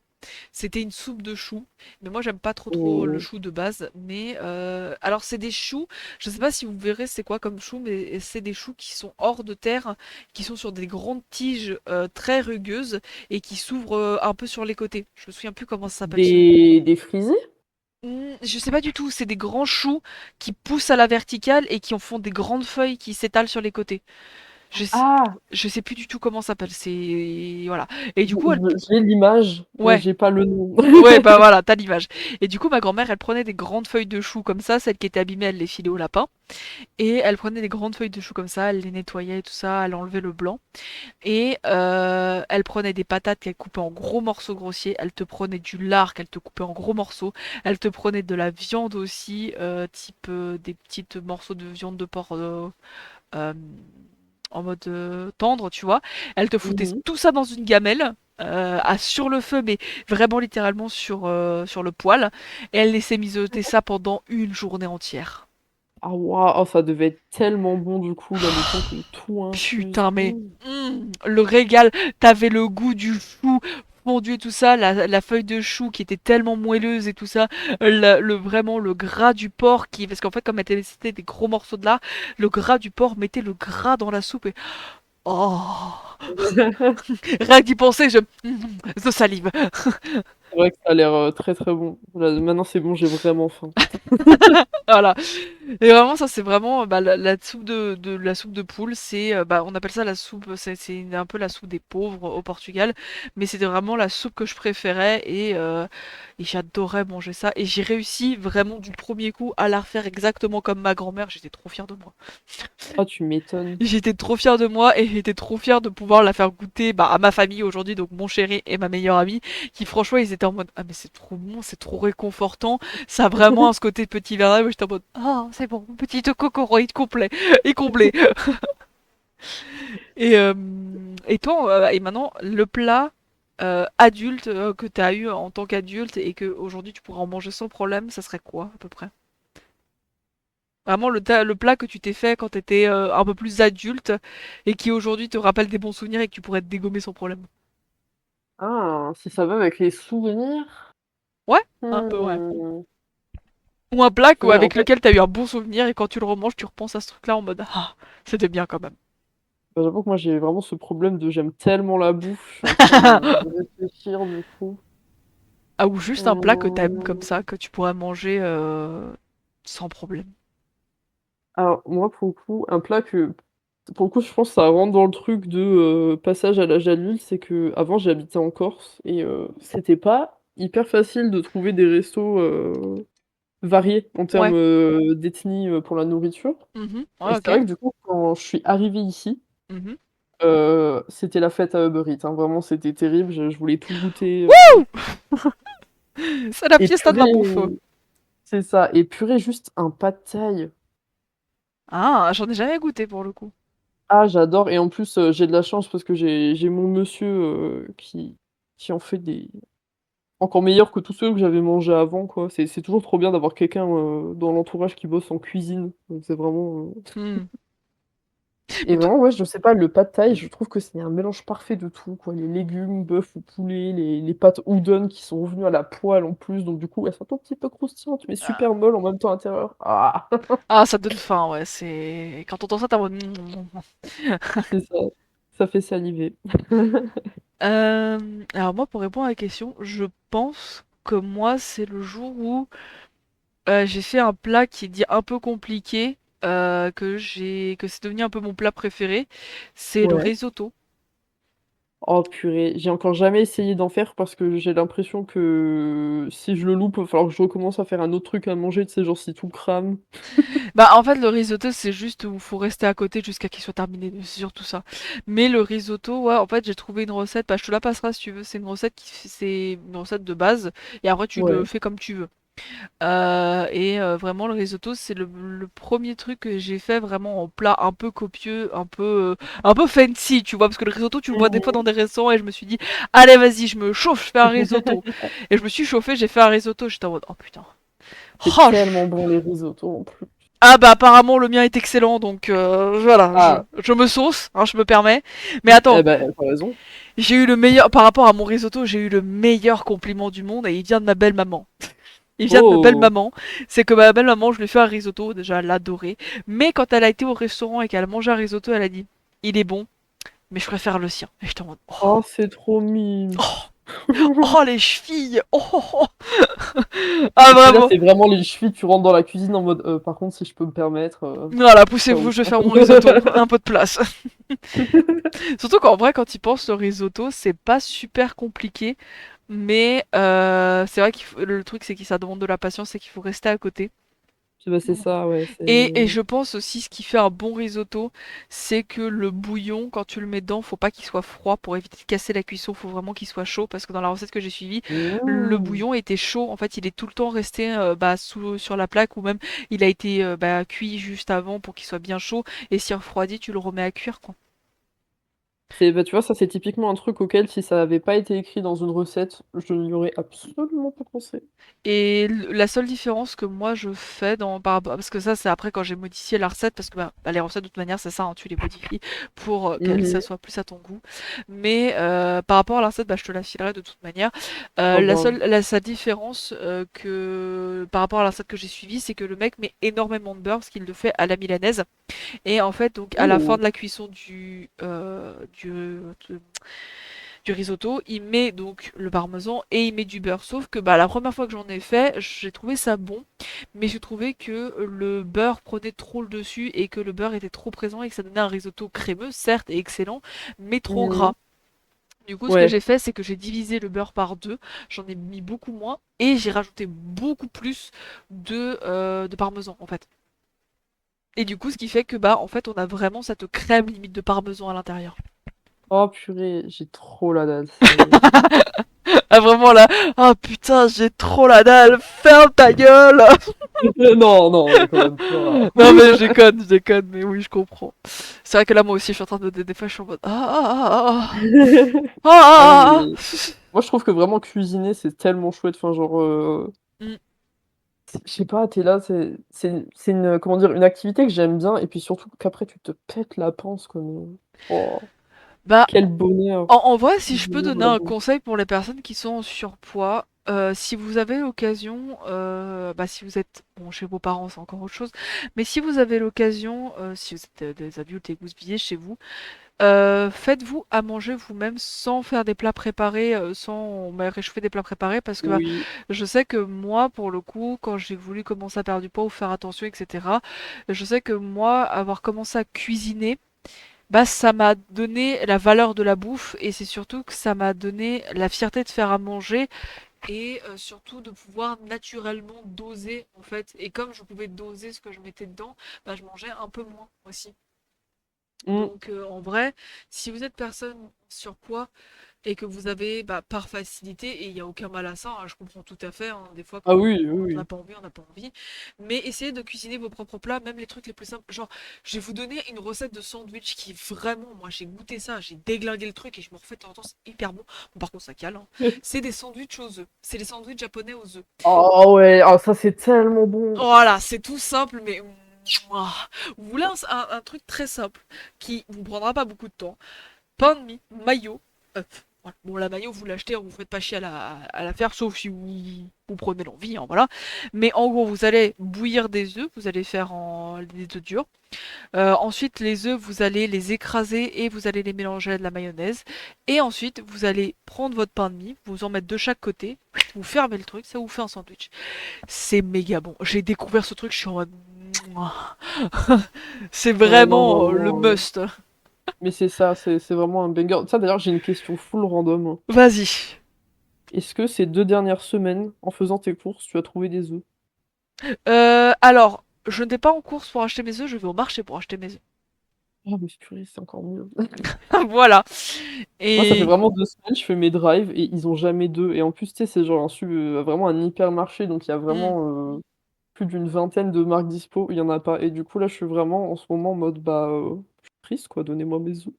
c'était une soupe de choux. Mais moi, j'aime pas trop le
Mmh.
chou de base. Mais alors, c'est des choux. Je sais pas si vous verrez c'est quoi comme chou, mais c'est des choux qui sont hors de terre, qui sont sur des grandes tiges très rugueuses et qui s'ouvrent un peu sur les côtés. Je me souviens plus comment ça s'appelle ce.
Des frisés?
Je sais pas du tout. C'est des grands choux qui poussent à la verticale et qui en font des grandes feuilles qui s'étalent sur les côtés. Je sais,
Ah!
je sais plus du tout comment ça s'appelle. C'est voilà. Et du
Je
coup,
j'ai l'image, mais
ouais.
j'ai pas le nom.
Ouais, bah voilà, t'as l'image. Et du coup, ma grand-mère, elle prenait des grandes feuilles de chou comme ça, celles qui étaient abîmées, elle les filait au lapin. Et elle prenait des grandes feuilles de chou comme ça, elle les nettoyait et tout ça, elle enlevait le blanc. Et elle prenait des patates qu'elle coupait en gros morceaux grossiers, elle te prenait du lard qu'elle te coupait en gros morceaux, elle te prenait de la viande aussi, type des petites morceaux de viande de porc euh, en mode tendre, tu vois. Elle te foutait
Mmh.
tout ça dans une gamelle. Sur le feu, mais vraiment littéralement sur le poêle. Et elle laissait mijoter ça pendant une journée entière.
Ah waouh! Oh, ça devait être tellement bon du coup, là, le temps que tout infuse.
Putain, mais
Mmh.
le régal, t'avais le goût du chou fondu et tout ça, la feuille de chou qui était tellement moelleuse et tout ça, vraiment le gras du porc qui, parce qu'en fait comme c'était des gros morceaux de lard, le gras du porc mettait le gras dans la soupe et oh, rien que d'y penser, je salive.
C'est vrai que ça a l'air, très, très bon. Là, maintenant c'est bon, j'ai vraiment faim.
Voilà. Et vraiment, ça, c'est vraiment bah, la soupe la soupe de poule. Bah, on appelle ça la soupe. C'est un peu la soupe des pauvres au Portugal, mais c'était vraiment la soupe que je préférais et j'adorais manger ça. Et j'ai réussi vraiment du premier coup à la refaire exactement comme ma grand-mère. J'étais trop fière de moi.
Ah, tu m'étonnes.
J'étais trop fière de moi et j'étais trop fière de pouvoir la faire goûter bah, à ma famille aujourd'hui, donc mon chéri et ma meilleure amie, qui franchement ils étaient en mode ah mais c'est trop bon, c'est trop réconfortant, ça a vraiment ce côté petit verre où j'étais en mode ah c'est bon, petite cocoroïde complet et comblé. Et, euh, et toi, et maintenant le plat adulte que tu as eu en tant qu'adulte et que aujourd'hui tu pourrais en manger sans problème, ça serait quoi à peu près? Vraiment le plat que tu t'es fait quand t'étais un peu plus adulte et qui aujourd'hui te rappelle des bons souvenirs et que tu pourrais te dégommer sans problème.
Ah, si ça va avec les souvenirs?
Ouais, un peu ouais.
Mmh.
Ou un plat
Purée, en
avec
fait,
lequel t'as eu un bon souvenir et quand tu le remanges, tu repenses à ce truc-là en mode ah, c'était bien quand même.
bah, j'avoue que moi j'ai vraiment ce problème de j'aime tellement la bouffe, je suis en train de réfléchir du coup.
Ah, ou juste un plat que t'aimes comme
Mmh.
ça, que tu pourrais manger sans problème.
Alors moi pour le coup, un plat que pour le coup je pense que ça rentre dans le truc de, passage à l'âge adulte, c'est qu'avant j'habitais en Corse et c'était pas hyper facile de trouver des restos, variés en termes,
Ouais.
d'ethnie, pour la nourriture et
Ouais,
c'est
ok.
vrai que du coup quand je suis arrivée ici,
Mhm.
c'était la fête à Uber Eats, hein, vraiment c'était terrible, je voulais tout goûter,
C'est la
et
fiesta de la
purée
bouffe.
c'est ça et purée juste un pad thaï.
Ah, j'en ai jamais goûté pour le coup.
Ah j'adore et en plus, j'ai de la chance parce que j'ai mon monsieur, qui en fait des encore meilleurs que tous ceux que j'avais mangés avant, quoi. C'est toujours trop bien d'avoir quelqu'un, dans l'entourage qui bosse en cuisine, donc c'est vraiment,
Hmm.
Et vraiment, ouais, je sais pas, le pad thaï, je trouve que c'est un mélange parfait de tout, quoi. Les légumes, bœuf ou poulet, les pâtes udon qui sont revenues à la poêle en plus, donc du coup, elles sont un tout petit peu croustillantes, mais
Ah,
super molles en même temps à l'intérieur. Ah!
ah, ça donne faim, ouais. C'est quand t'entends ça, t'es en mode.
C'est ça, ça fait saliver.
Alors moi, pour répondre à la question, je pense que moi, c'est le jour où j'ai fait un plat qui est dit un peu compliqué, que c'est devenu un peu mon plat préféré. C'est le
Ouais.
risotto.
Oh purée, j'ai encore jamais essayé d'en faire parce que j'ai l'impression que si je le loupe, il va falloir que je recommence à faire un autre truc à manger, tu sais, genre si tout crame.
Bah en fait le risotto c'est juste où faut rester à côté jusqu'à qu'il soit terminé, c'est surtout ça. Mais le risotto, ouais, en fait j'ai trouvé une recette, bah je te la passerai si tu veux, c'est une recette de base et après tu le
Ouais.
fais comme tu veux. Vraiment le risotto c'est le premier truc que j'ai fait vraiment en plat un peu copieux, un peu fancy, tu vois, parce que le risotto tu le vois des fois
Mmh.
dans des restaurants et je me suis dit allez vas-y je me chauffe, je fais un risotto. Et je me suis chauffé, j'ai fait un risotto, j'étais en mode oh putain.
C'est
Oh,
tellement bon les risottos en plus.
ah bah apparemment le mien est excellent donc voilà,
Ah,
je me sauce, hein, je me permets. Mais attends,
eh ben, tu raison.
j'ai eu le meilleur, par rapport à mon risotto, j'ai eu le meilleur compliment du monde et il vient de ma belle-maman. Il vient de ma
Oh!
belle-maman, c'est que ma belle-maman, je lui ai fait un risotto, déjà elle l'adorait. Mais quand elle a été au restaurant et qu'elle a mangé un risotto, elle a dit, il est bon, mais je préfère le sien. Et j'étais en mode, oh,
Oh, c'est trop mime.
oh, oh les chevilles, oh, oh, oh. Ah
Et puis là,
vraiment.
c'est vraiment les chevilles, tu rentres dans la cuisine en mode, par contre, si je peux me permettre,
Voilà,
pas
poussez-vous,
ouf.
je vais faire mon risotto, un peu de place. Surtout qu'en vrai, quand il pense le risotto, c'est pas super compliqué, mais c'est vrai que le truc, c'est que ça demande de la patience et qu'il faut rester à côté.
Bah, c'est ça, ouais,
Et
c'est
je pense aussi, ce qui fait un bon risotto, c'est que le bouillon, quand tu le mets dedans, faut pas qu'il soit froid pour éviter de casser la cuisson, faut vraiment qu'il soit chaud, parce que dans la recette que j'ai suivie, le
mmh.
bouillon était chaud, en fait, il est tout le temps resté sur la plaque, ou même il a été cuit juste avant pour qu'il soit bien chaud, et si refroidi, tu le remets à cuire, quoi.
C'est bah, tu vois, ça, c'est typiquement un truc auquel, si ça avait pas été écrit dans une recette, je n'y aurais absolument pas pensé.
Et la seule différence que moi je fais parce que ça c'est après quand j'ai modifié la recette parce que les recettes de toute manière c'est ça, hein, tu les modifies pour que ça
Mmh.
soit plus à ton goût. Mais par rapport à la recette, je te la filerai de toute manière.
Oh grave.
Sa différence que par rapport à la recette que j'ai suivie, c'est que le mec met énormément de beurre parce qu'il le fait à la milanaise. Et en fait donc à la fin
Oh!
de la cuisson du risotto, il met donc le parmesan et il met du beurre. Sauf que la première fois que j'en ai fait, j'ai trouvé ça bon, mais j'ai trouvé que le beurre prenait trop le dessus et que le beurre était trop présent et que ça donnait un risotto crémeux, certes et excellent, mais trop
Mmh.
gras. Du coup, ce que
Ouais.
j'ai fait, c'est que j'ai divisé le beurre par deux, j'en ai mis beaucoup moins et j'ai rajouté beaucoup plus de parmesan en fait. Et du coup, ce qui fait que en fait, on a vraiment cette crème limite de parmesan à l'intérieur.
Oh purée, j'ai trop la dalle, c'est
Ah vraiment là, ah putain, j'ai trop la dalle, ferme ta gueule.
non, non, quand même pas.
Non mais je déconne, mais oui je comprends. C'est vrai que là moi aussi je suis en train de des fois je suis en mode ah
Ah non, mais
ah ah ah.
moi, je trouve que vraiment cuisiner, c'est tellement chouette. Enfin, genre,
Mm.
je sais pas, tu es là, c'est une, comment dire? Une activité que j'aime bien et puis surtout qu'après tu te pètes la panse, quoi, mais oh,
Bah
quel bonheur!
en vrai si
Quel
je peux
bonheur de
donner
la
un
bouffe.
conseil pour les personnes qui sont en surpoids, si vous avez l'occasion, si vous êtes bon chez vos parents c'est encore autre chose, mais si vous avez l'occasion, si vous êtes des adultes et que vous vivez chez vous, faites-vous à manger vous-même sans faire des plats préparés, sans réchauffer des plats préparés parce que
Oui.
je sais que moi, pour le coup, quand j'ai voulu commencer à perdre du poids ou faire attention, etc., je sais que moi, avoir commencé à cuisiner, ça m'a donné la valeur de la bouffe et c'est surtout que ça m'a donné la fierté de faire à manger et surtout de pouvoir naturellement doser en fait. Et comme je pouvais doser ce que je mettais dedans, je mangeais un peu moins aussi.
Mmh.
Donc en vrai, si vous êtes personne en surpoids et que vous avez par facilité, et il n'y a aucun mal à ça, hein, je comprends tout à fait, hein, des fois
Ah
quand
oui, oui,
on n'a
oui.
pas envie, on n'a pas envie, mais essayez de cuisiner vos propres plats, même les trucs les plus simples. Genre, je vais vous donner une recette de sandwich qui vraiment, moi j'ai goûté ça, j'ai déglingué le truc et je me refais de temps en temps, c'est hyper bon. Bon, par contre ça cale, hein. C'est des sandwichs aux œufs, c'est les sandwichs japonais aux œufs.
Oh ouais, ah ça, c'est tellement bon!
Voilà, c'est tout simple, mais Mouah. Vous voulez un truc très simple qui vous prendra pas beaucoup de temps. Pain de mie, maillot, œuf. Voilà. Bon, la maillot, vous l'achetez, vous faites pas chier à la faire, sauf si vous prenez l'envie, hein, voilà. Mais en gros, vous allez bouillir des œufs, vous allez faire des œufs durs. Ensuite, les œufs, vous allez les écraser et vous allez les mélanger à de la mayonnaise. Et ensuite, vous allez prendre votre pain de mie, vous en mettre de chaque côté, vous fermez le truc, ça vous fait un sandwich. C'est méga bon. J'ai découvert ce truc, je suis en mode... Mouah. C'est
Ouais, non,
vraiment le
vraiment.
must.
Mais c'est ça, c'est vraiment un banger. Ça, d'ailleurs, j'ai une question full random.
Vas-y.
Est-ce que ces 2 dernières semaines, en faisant tes courses, tu as trouvé des œufs?
Alors, je n'étais pas en course pour acheter mes œufs, je vais au marché pour acheter mes œufs.
Oh, mais purée, c'est encore mieux.
Voilà.
Moi, ça fait
Et
vraiment 2 semaines, je fais mes drives et ils ont jamais d'œufs. Et en plus, tu sais, c'est genre vraiment un hypermarché, donc il y a
hmm.
vraiment plus d'une vingtaine de marques dispo, il y en a pas. Et du coup, là, je suis vraiment en ce moment en mode, bah, je suis triste, quoi, donnez-moi mes œufs.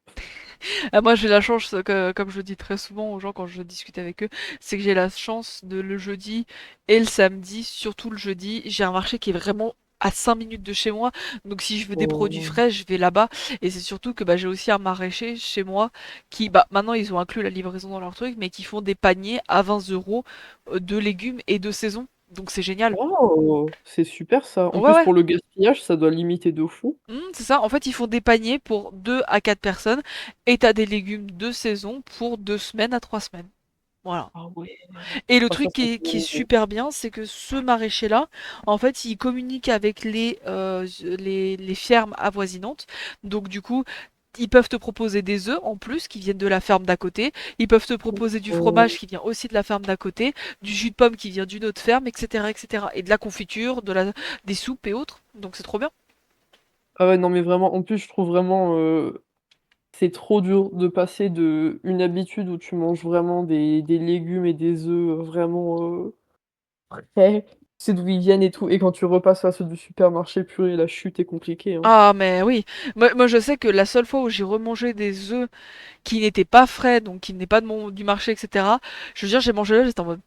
Ah, moi, j'ai la chance, comme je le dis très souvent aux gens quand je discute avec eux, c'est que j'ai la chance de le jeudi et le samedi, surtout le jeudi, j'ai un marché qui est vraiment à 5 minutes de chez moi. Donc si je veux des produits
Oh.
frais, je vais là-bas. Et c'est surtout que bah, j'ai aussi un maraîcher chez moi qui, bah, maintenant ils ont inclus la livraison dans leur truc, mais qui font des paniers à 20 € de légumes et de saison. Donc c'est génial.
Oh, c'est super ça. En
Ouais,
plus,
ouais.
pour le gaspillage, ça doit limiter de fou.
C'est ça. En fait, ils font des paniers pour 2 à 4 personnes et t'as des légumes de saison pour 2 semaines à 3 semaines. Voilà.
Ah ouais.
Et le
Ah, ça,
truc
c'est
qui est
trop.
super bien, c'est que ce maraîcher-là, en fait, il communique avec les fermes avoisinantes. Donc, du coup, ils peuvent te proposer des œufs en plus qui viennent de la ferme d'à côté. Ils peuvent te proposer du fromage
Oh.
qui vient aussi de la ferme d'à côté, du jus de pomme qui vient d'une autre ferme, etc., etc. Et de la confiture, des soupes et autres. Donc, c'est trop bien.
Ah ouais, non, mais vraiment, en plus, je trouve vraiment, c'est trop dur de passer de une habitude où tu manges vraiment des légumes et des œufs, vraiment, frais, tu sais d'où ils viennent et tout, et quand tu repasses à ceux du supermarché, purée, la chute est compliquée, hein.
Ah, mais oui. Moi, je sais que la seule fois où j'ai remangé des œufs qui n'étaient pas frais, donc qui n'étaient pas du marché, etc., je veux dire, j'ai mangé là, j'étais en mode.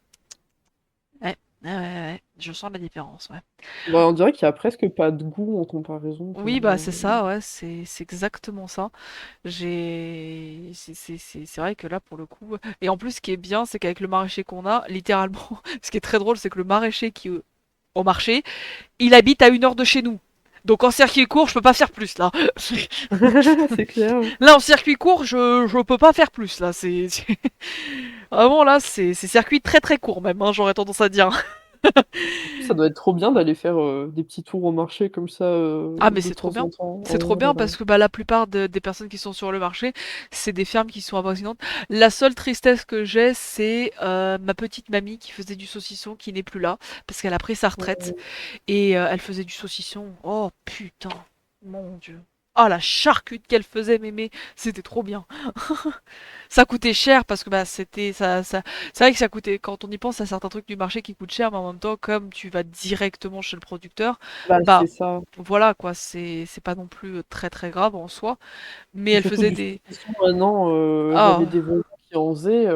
Ouais, ouais, ouais, ouais, je sens la différence, ouais.
Bah, on dirait qu'il y a presque pas de goût en comparaison,
Oui, bah
tellement,
c'est ça, ouais, c'est exactement ça. C'est vrai que là, pour le coup. Et en plus, ce qui est bien, c'est qu'avec le maraîcher qu'on a, littéralement, ce qui est très drôle, c'est que le maraîcher qui est au marché, il habite à 1 heure de chez nous. Donc en circuit court, je peux pas faire plus là.
c'est clair.
Là, en circuit court, je peux pas faire plus là. Vraiment là, c'est circuit très très court même, hein, j'aurais tendance à dire.
Ça doit être trop bien d'aller faire, des petits tours au marché comme ça,
Ah mais
de
c'est trop
temps en
bien.
temps.
C'est trop
Oh
bien
là là.
parce que bah, la plupart des personnes qui sont sur le marché, c'est des fermes qui sont avoisinantes. La seule tristesse que j'ai, c'est ma petite mamie qui faisait du saucisson qui n'est plus là parce qu'elle a pris sa retraite
Oh.
et elle faisait du saucisson. Oh putain, mon Dieu. Ah la charcute qu'elle faisait, mémé, c'était trop bien. Ça coûtait cher parce que bah c'était c'est vrai que ça coûtait quand on y pense à certains trucs du marché qui coûtent cher, mais en même temps comme tu vas directement chez le producteur,
Bah,
bah
c'est ça.
voilà quoi, c'est pas non plus très très grave en soi, mais
Et
elle
surtout
faisait
du
des
saucisson maintenant, j'avais
ah
des voisins qui en faisaient,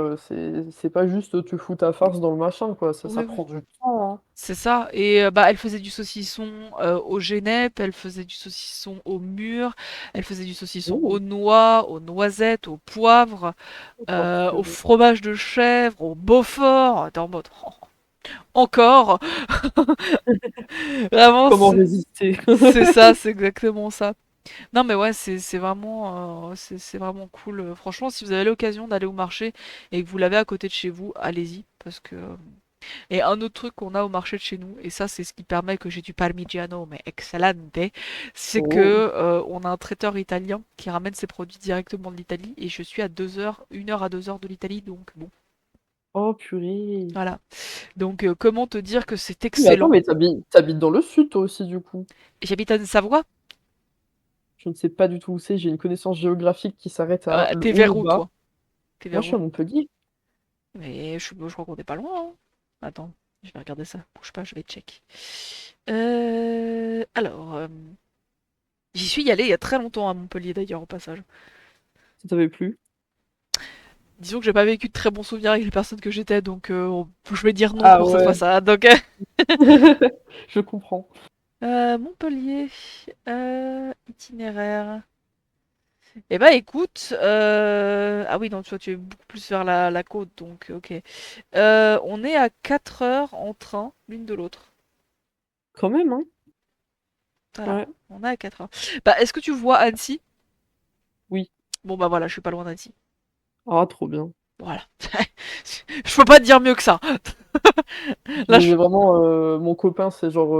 c'est pas juste, tu fous ta farce dans le machin, quoi, ça
oui oui.
prend du temps, hein.
C'est ça et bah elle faisait du saucisson au génep, elle faisait du saucisson au mûr, elle faisait du saucisson aux
Oh!
noix, aux noisettes, au poivre,
Oh
au
purée.
fromage de chèvre, au beaufort. T'es en mode oh, encore. Vraiment,
Comment résister?
c'est ça, c'est exactement ça. Non, mais ouais, c'est vraiment cool. Franchement, si vous avez l'occasion d'aller au marché et que vous l'avez à côté de chez vous, allez-y. Parce que. Et un autre truc qu'on a au marché de chez nous, et ça, c'est ce qui permet que j'ai du parmigiano, mais excellente, c'est que
Oh!
on a un traiteur italien qui ramène ses produits directement de l'Italie et je suis à 2 heures, 1 heure à 2 heures de l'Italie, donc bon,
Oh purée!
voilà. Donc, comment te dire que c'est
Mais attends,
excellent?
mais tu habites dans le sud toi aussi du coup?
J'habite en Savoie.
Je ne sais pas du tout où c'est, j'ai une connaissance géographique qui s'arrête à le
T'es
haut et
vers
le
où,
bas.
toi? T'es
Moi,
vers
je suis
où?
à Montpellier.
Mais je crois qu'on est pas loin, hein. Attends, je vais regarder ça. Bouge pas, je vais check. Alors, j'y suis allée il y a très longtemps à Montpellier d'ailleurs, au passage.
Ça t'avait plu?
Disons que j'ai pas vécu de très bons souvenirs avec les personnes que j'étais, donc je vais dire non
Ah
pour cette
ouais,
fois-là. Donc,
je comprends.
Montpellier, itinéraire. Eh bah écoute, ah oui, non, toi tu es beaucoup plus vers la côte, donc ok. On est à 4 heures en train, l'une de l'autre.
Quand même, hein.
Voilà,
Ouais.
on est à 4 heures. Bah, est-ce que tu vois Annecy?
Oui.
Bon bah voilà, je suis pas loin d'Annecy.
Ah, trop bien.
Voilà. Je peux pas te dire mieux que ça. Là,
Mais vraiment, mon copain, c'est genre,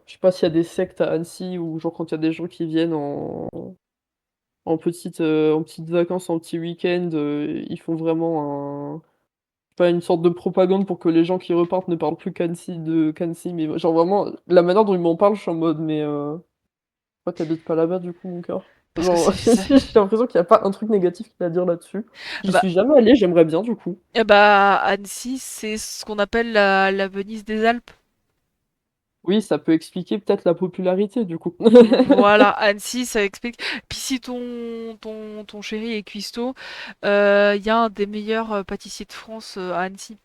je sais pas s'il y a des sectes à Annecy ou genre quand il y a des gens qui viennent en petites vacances, en petit week-end, ils font vraiment pas une sorte de propagande pour que les gens qui repartent ne parlent plus qu'Annecy, mais genre vraiment, la manière dont il m'en parle, je suis en mode: «Mais pourquoi tu habites pas là-bas du coup, mon cœur?»
parce que
Genre,
c'est...
j'ai l'impression qu'il y a pas un truc négatif qu'il a à dire là-dessus. J'y
Bah,
suis jamais allée, j'aimerais bien du coup.
bah, Annecy, c'est ce qu'on appelle la Venise des Alpes.
Oui, ça peut expliquer peut-être la popularité du coup.
Voilà, Annecy, ça explique. Puis si ton chéri est cuistot, il y a un des meilleurs pâtissiers de France à Annecy.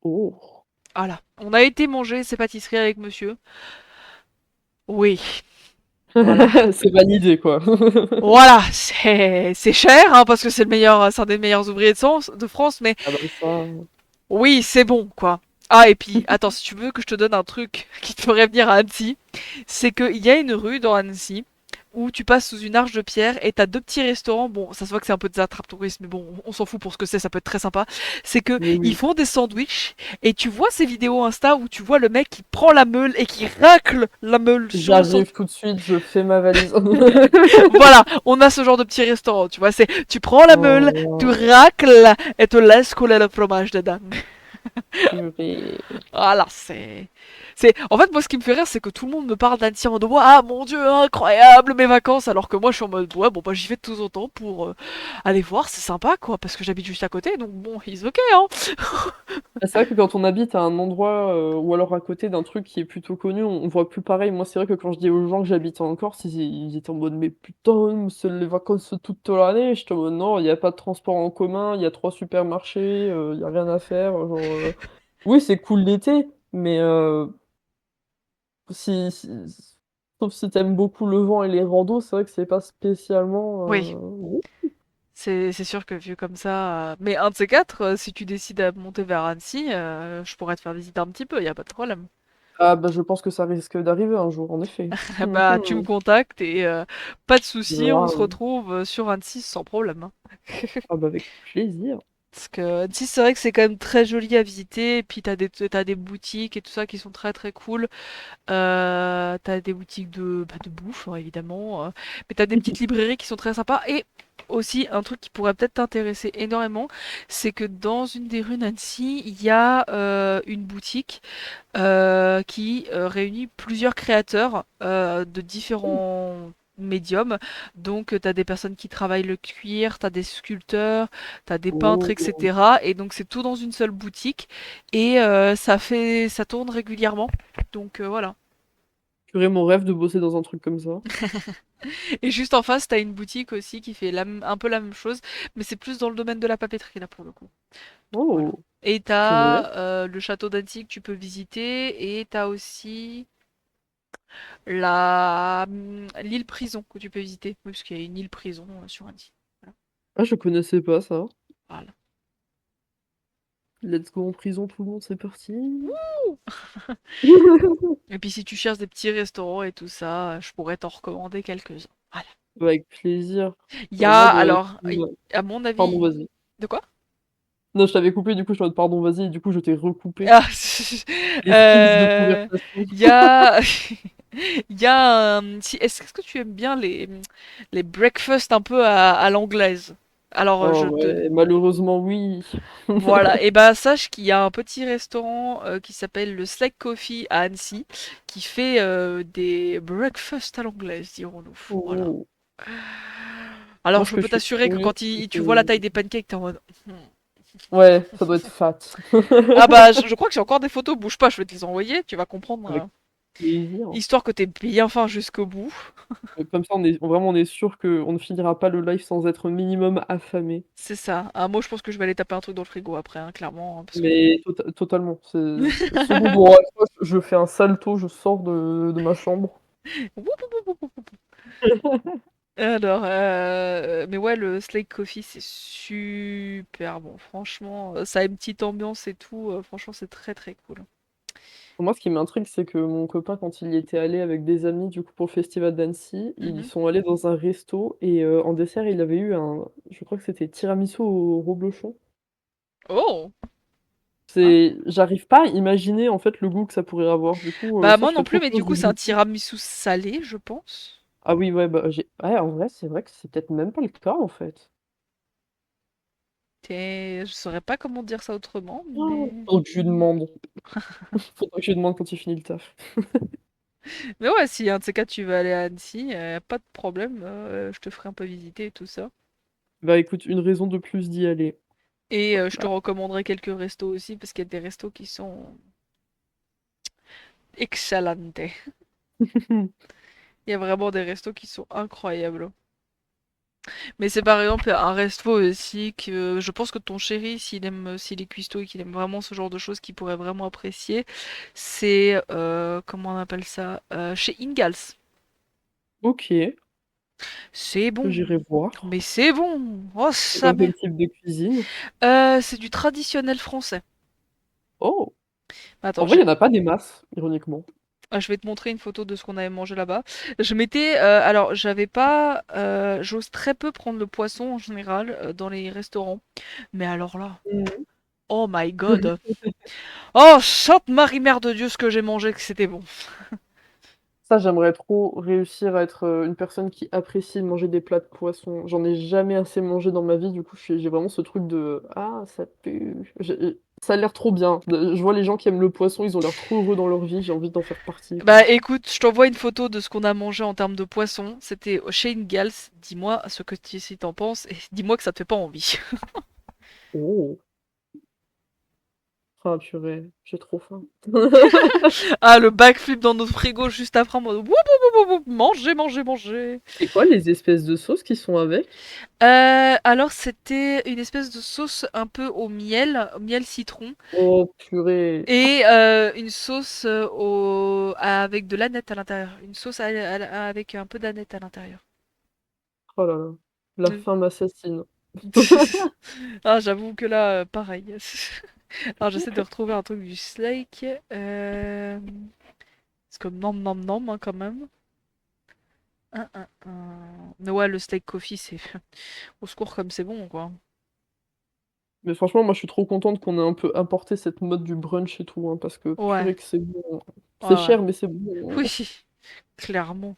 Oh!
Voilà. On a été manger ses pâtisseries avec monsieur. Oui, voilà.
C'est validé quoi.
Voilà, c'est cher, hein, parce que c'est le meilleur, c'est un des meilleurs ouvriers de France, mais
Ah bah ça,
oui, c'est bon, quoi. Ah, et puis, attends, si tu veux que je te donne un truc qui te ferait venir à Annecy, c'est qu'il y a une rue dans Annecy où tu passes sous une arche de pierre et t'as deux petits restaurants. Bon, ça se voit que c'est un peu des attrape-touristes, mais bon, on s'en fout pour ce que c'est, ça peut être très sympa. C'est que
oui,
ils
oui.
font des sandwichs et tu vois ces vidéos Insta où tu vois le mec qui prend la meule et qui racle la meule sur le sandwich.
J'arrive tout de suite, je fais ma valise.
Voilà, on a ce genre de petit restaurant, tu vois, c'est tu prends la meule, tu
Oh,
racles et tu laisses couler le fromage dedans.
purée.
Voilà, c'est en fait moi ce qui me fait rire c'est que tout le monde me parle d'Annecy en mode ah mon dieu incroyable mes vacances alors que moi je suis en mode ouais bon bah j'y vais de temps en temps pour aller voir c'est sympa quoi parce que j'habite juste à côté donc bon ils ok hein.
Bah, c'est vrai que quand on habite à un endroit, ou alors à côté d'un truc qui est plutôt connu, on voit plus pareil. Moi, c'est vrai que quand je dis aux gens que j'habite en Corse, ils étaient en mode: «Mais putain, c'est les vacances toute l'année». J'étais en mode: «Non, il y a pas de transport en commun, il y a 3 supermarchés, il y a rien à faire». Genre, oui, c'est cool l'été, mais si sauf si tu aimes beaucoup le vent et les randos, c'est vrai que c'est pas spécialement,
Oui,
oui.
c'est sûr que vu comme ça mais un de ces quatre si tu décides à monter vers Annecy je pourrais te faire visiter un petit peu y a pas de problème.
Ah bah, je pense que ça risque d'arriver un jour, en effet. Mmh
Bah tu me
mh.
contactes et pas de souci on se
Grave.
retrouve sur Annecy sans problème hein.
Ah bah, avec plaisir.
Parce que Annecy, c'est vrai que c'est quand même très joli à visiter. Et puis t'as des boutiques et tout ça qui sont très très cool. T'as des boutiques de bouffe, hein, évidemment. Mais t'as des petites librairies qui sont très sympas. Et aussi, un truc qui pourrait peut-être t'intéresser énormément, c'est que dans une des rues d'Annecy, il y a une boutique qui réunit plusieurs créateurs de différents médiums. Donc, tu as des personnes qui travaillent le cuir, tu as des sculpteurs, tu as des peintres,
Oh!
etc. Et donc, c'est tout dans une seule boutique. Et ça tourne régulièrement. Donc, voilà.
Purée, mon rêve de bosser dans un truc comme ça.
Et juste en face, tu as une boutique aussi qui fait un peu la même chose. Mais c'est plus dans le domaine de la papeterie, là, pour le coup. Voilà.
Oh!
Et
Purée.
t'as le château d'Annecy que tu peux visiter. Et t'as aussi l'île prison que tu peux visiter. Oui, parce qu'il y a une île prison sur Annecy. Voilà.
Ah, je connaissais pas ça.
Voilà.
Let's go en prison tout le monde, c'est parti.
Et puis si tu cherches des petits restaurants et tout ça, je pourrais t'en recommander quelques-uns. Voilà.
Bah, avec plaisir.
Il y
En
a
mode,
alors,
ouais.
à mon
Pardon,
avis,
vas-y.
de quoi?
Non, je t'avais coupé, du coup, je suis en mode: «Pardon, vas-y» et du coup, je t'ai recoupé.
Ah,
Les skills de
euh,
conversation.
il y a, il y a est-ce que tu aimes bien les breakfasts un peu à l'anglaise? Alors,
Oh
je te
ouais, malheureusement, oui.
voilà, et bah sache qu'il y a un petit restaurant qui s'appelle le Slack Coffee à Annecy qui fait des breakfasts à l'anglaise, dirons-nous. Voilà.
Oh! Moi,
Alors
ce
je
que je
peux
suis
t'assurer que
curieux,
quand
c'est
tu vois la
que
taille des pancakes, t'es en mode
ouais, ça doit être fat.
ah bah je crois que j'ai encore des photos, bouge pas, je vais te les envoyer, tu vas comprendre.
Avec plaisir.
Histoire que t'aies bien faim jusqu'au bout.
Comme ça, on est sûr qu'on ne finira pas le live sans être minimum affamé.
C'est ça. Ah, moi, je pense que je vais aller taper un truc dans le frigo après, hein, clairement, hein, parce que...
Mais totalement. C'est seconde on raccroche, je fais un salto, je sors de ma chambre.
Woup, woup, woup, woup, woup. Alors, mais ouais, le Slake Coffee, c'est super bon. Franchement, ça a une petite ambiance et tout. Franchement, c'est très très cool.
Moi, ce qui m'intrigue, c'est que mon copain, quand il y était allé avec des amis, du coup, pour le festival d'Annecy, ils
Mhm.
sont allés dans un resto et en dessert, il avait eu je crois que c'était tiramisu au reblochon.
Oh! Hein.
J'arrive pas à imaginer, en fait, le goût que ça pourrait avoir. Du coup,
Bah,
ça,
moi
je
non
serais
plus,
trop
mais du
curieuse de
coup, c'est un
goûter.
tiramisu salé, je pense.
Ah oui, ouais, bah, ouais, en vrai, c'est c'est peut-être même pas le cas, en fait.
Je saurais pas comment dire ça autrement,
Oh,
mais...
faudrait que je lui demande. Faudrait que je lui demande quand il finit le taf.
Mais ouais, si un de ces quatre, tu veux aller à Annecy, pas de problème, je te ferai un peu visiter et tout ça.
Bah, écoute, une raison de plus d'y aller.
Et
Hop
je te
là.
recommanderai quelques restos aussi, parce qu'il y a des restos qui sont excellentes. Il y a vraiment des restos qui sont incroyables. Mais c'est par exemple un resto aussi que je pense que ton chéri, s'il est cuistot et qu'il aime vraiment ce genre de choses, qu'il pourrait vraiment apprécier, c'est comment on appelle ça? Chez Ingalls.
OK,
C'est bon,
j'irai voir.
mais c'est bon. Oh
C'est
ça
dans
mais.
quel type de cuisine?
C'est du traditionnel français.
Oh! En
Attends,
vrai, il y en a pas des masses, ironiquement.
je vais te montrer une photo de ce qu'on avait mangé là-bas. Alors j'avais pas, j'ose très peu prendre le poisson en général dans les restaurants, mais alors là,
Mmh.
oh my god. Oh, Sainte Marie Mère de Dieu, ce que j'ai mangé, que c'était bon.
Ça, j'aimerais trop réussir à être, une personne qui apprécie manger des plats de poisson. J'en ai jamais assez mangé dans ma vie, du coup, j'ai vraiment ce truc de: «Ah, ça pue». Ça a l'air trop bien. Je vois les gens qui aiment le poisson, ils ont l'air trop heureux dans leur vie, j'ai envie d'en faire partie, quoi.
Bah écoute, je t'envoie une photo de ce qu'on a mangé en termes de poisson. C'était chez Ingalls. Dis-moi ce que si t'en penses et dis-moi que ça te fait pas envie.
Oh! Ah purée, j'ai trop faim.
Ah, le backflip dans notre frigo juste après en mode woup, woup, woup, woup, manger, manger, manger.
C'est quoi les espèces de sauces qui sont avec?
Alors c'était une espèce de sauce un peu au miel citron,
Oh purée!
et une sauce avec de l'aneth à l'intérieur. Une sauce avec un peu d'aneth à l'intérieur.
Oh là là, la faim m'assassine.
Ah, j'avoue que là, pareil. Alors, j'essaie de retrouver un truc du Slake. C'est comme nom nom nom hein, quand même. Mais ouais, le Slake Coffee, c'est au secours comme c'est bon, quoi.
Mais franchement, moi, je suis trop contente qu'on ait un peu importé cette mode du brunch et tout, hein, parce que
Ouais,
purée que c'est bon.
ouais,
C'est
ouais.
cher, mais c'est bon.
Oui, clairement.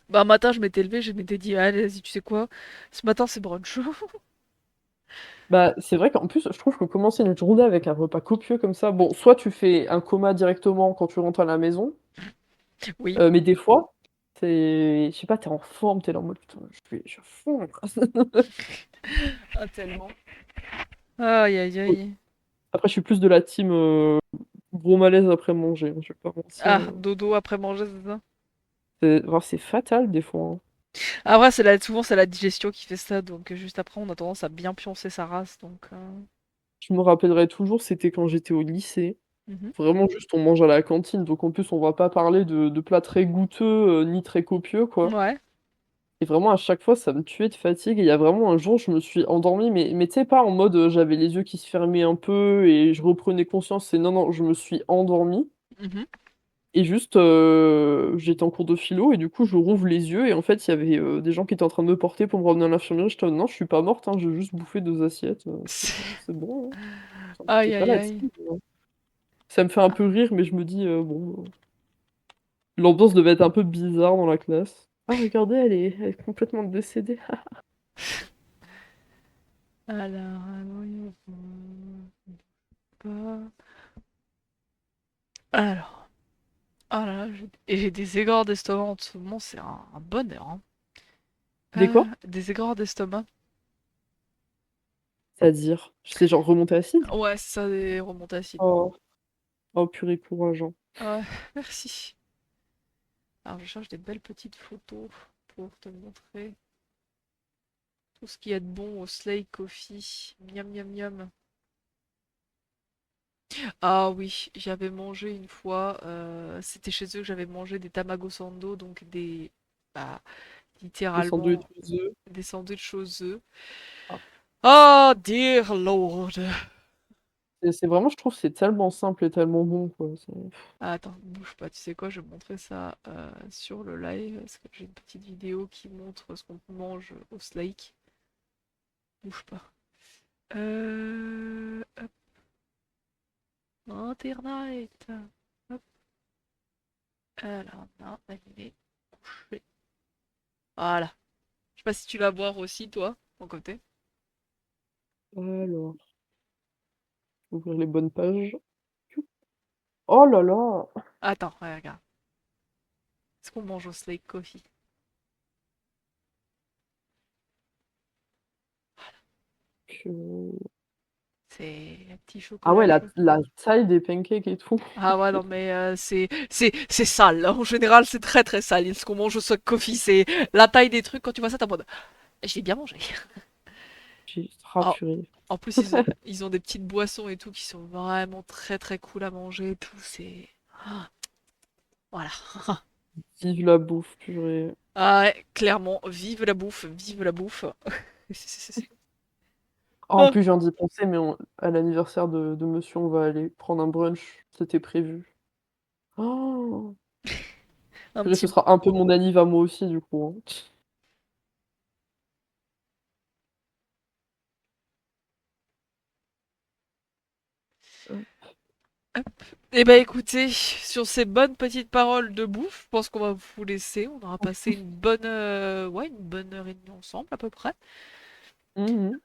Bah, un matin, je m'étais levée, je m'étais dit, allez, vas-y, tu sais quoi? Ce matin, c'est brunch.
Bah, c'est vrai qu'en plus, je trouve que commencer une journée avec un repas copieux comme ça, bon, soit tu fais un coma directement quand tu rentres à la maison,
Oui,
mais des fois, je sais pas, t'es en forme, t'es là en mode: «Putain, je suis à fond».
ah, tellement. Aïe, aïe, aïe.
Après, je suis plus de la team, gros malaise après manger, hein, je vais pas mentir,
Ah, dodo après manger, c'est ça?
c'est fatal des fois, hein.
Après, souvent, c'est la digestion qui fait ça, donc juste après, on a tendance à bien pioncer sa race, donc...
Je me rappellerai toujours, c'était quand j'étais au lycée.
mhm.
Vraiment juste on mange à la cantine, donc en plus on va pas parler de plats très goûteux, ni très copieux, quoi.
Ouais.
Et vraiment à chaque fois ça me tuait de fatigue et il y a vraiment un jour je me suis endormie, mais tu sais pas en mode, j'avais les yeux qui se fermaient un peu et je reprenais conscience, c'est non, non, je me suis endormie
Mhm.
et juste, j'étais en cours de philo et du coup je rouvre les yeux et en fait il y avait, des gens qui étaient en train de me porter pour me ramener à l'infirmerie. J'étais en mode: «Non, je suis pas morte, hein, j'ai juste bouffé 2 assiettes, c'est bon, hein».
Aïe,
C'est pas
aïe,
la
aïe.
team, hein. Ça me fait un peu rire, mais je me dis, bon. L'ambiance devait être un peu bizarre dans la classe. «Ah regardez, elle est complètement décédée».
Alors, voyons pas. Alors, ah là là, j'ai des aigreurs d'estomac en ce moment, c'est un bonheur, hein.
Des quoi?
Des aigreurs d'estomac.
C'est-à-dire? C'est genre remontée acide?
Ouais, c'est ça, des remontées acides.
Oh, oh purée, courage, hein.
Ouais, merci. Alors, je cherche des belles petites photos pour te montrer tout ce qu'il y a de bon au Slay Coffee. Miam miam miam. Ah oui, j'avais mangé une fois, c'était chez eux que j'avais mangé des tamago sando, donc bah,
Les sandwichs
littéralement
aux œufs.
des sandwichs aux œufs.
Ah.
Oh dear lord!
C'est vraiment, je trouve, c'est tellement simple et tellement bon, quoi.
Ah, attends, bouge pas, tu sais quoi, je vais montrer ça sur le live, parce que j'ai une petite vidéo qui montre ce qu'on mange au Slake. Bouge pas. Hop, Internet. Hop, alors, non, animé, couché. Voilà. Je sais pas si tu vas voir aussi, toi, ton côté.
Alors, ouvrir les bonnes pages. Oh là là!
Attends, ouais, regarde. Est-ce qu'on mange au Slake Coffee?
Que-
C'est un petit
Ah ouais,
chocolat chaud.
la taille des pancakes et tout.
Ah ouais, non, mais c'est sale. En général, c'est très très sale. Ce qu'on mange au Slake Coffee, c'est la taille des trucs. Quand tu vois ça, t'es en mode, je l'ai bien mangé.
J'ai
En,
rapuré.
en plus, ils ont des petites boissons et tout qui sont vraiment très très cool à manger et tout. C'est. Ah, voilà.
Vive la bouffe, purée.
Ah ouais, clairement, vive la bouffe, vive la bouffe.
Oh, en plus, je viens d'y penser, mais à l'anniversaire de monsieur, on va aller prendre un brunch. C'était prévu. Oh,
Un
purée, ce
petit.
sera un peu mon anniv à moi aussi, du coup, hein.
Eh ben écoutez, sur ces bonnes petites paroles de bouffe, je pense qu'on va vous laisser. On aura passé une bonne, ouais, une bonne heure et demie ensemble à peu près.
Mhm.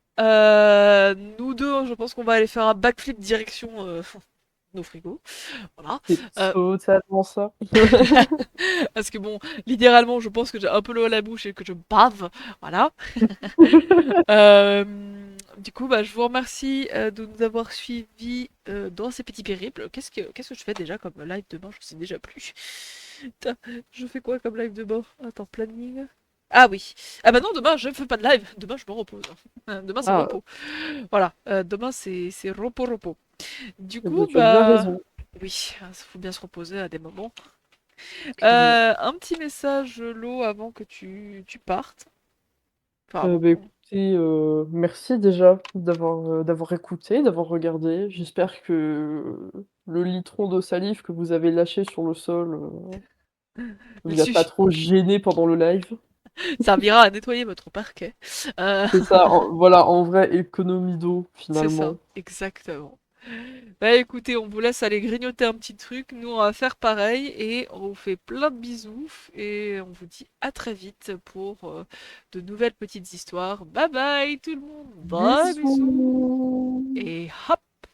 Nous deux, je pense qu'on va aller faire un backflip direction nos frigos. Voilà.
C'est
Euh,
totalement ça.
parce que bon, littéralement, je pense que j'ai un peu l'eau à la bouche et que je bave. Voilà. Euh, du coup, bah, je vous remercie de nous avoir suivis dans ces petits périples. Qu'est-ce que je fais déjà comme live demain? Je sais déjà plus. Putain, je fais quoi comme live demain? Attends, planning. Ah oui. Ah bah non, demain je fais pas de live. Demain je me repose. Demain c'est
Ah,
repos. Voilà. Demain c'est repos repos. Du
eh ben,
coup
tu as bien
bah
raison,
oui, il faut bien se reposer à des moments.
clairement.
Un petit message Lo avant que tu partes. Enfin avant
Bah,
qu'on.
écoutez, merci déjà d'avoir écouté, d'avoir regardé. J'espère que le litron de salive que vous avez lâché sur le sol,
Ne
vous a pas
suffit.
trop gêné pendant le live.
Servira à nettoyer votre parquet. Euh,
C'est ça, voilà, en vrai, économie d'eau,
c'est ça,
finalement.
exactement. Bah écoutez, on vous laisse aller grignoter un petit truc, nous on va faire pareil et on vous fait plein de bisous et on vous dit à très vite pour de nouvelles petites histoires. Bye bye tout le monde, bye bisous
Bisous!
et hop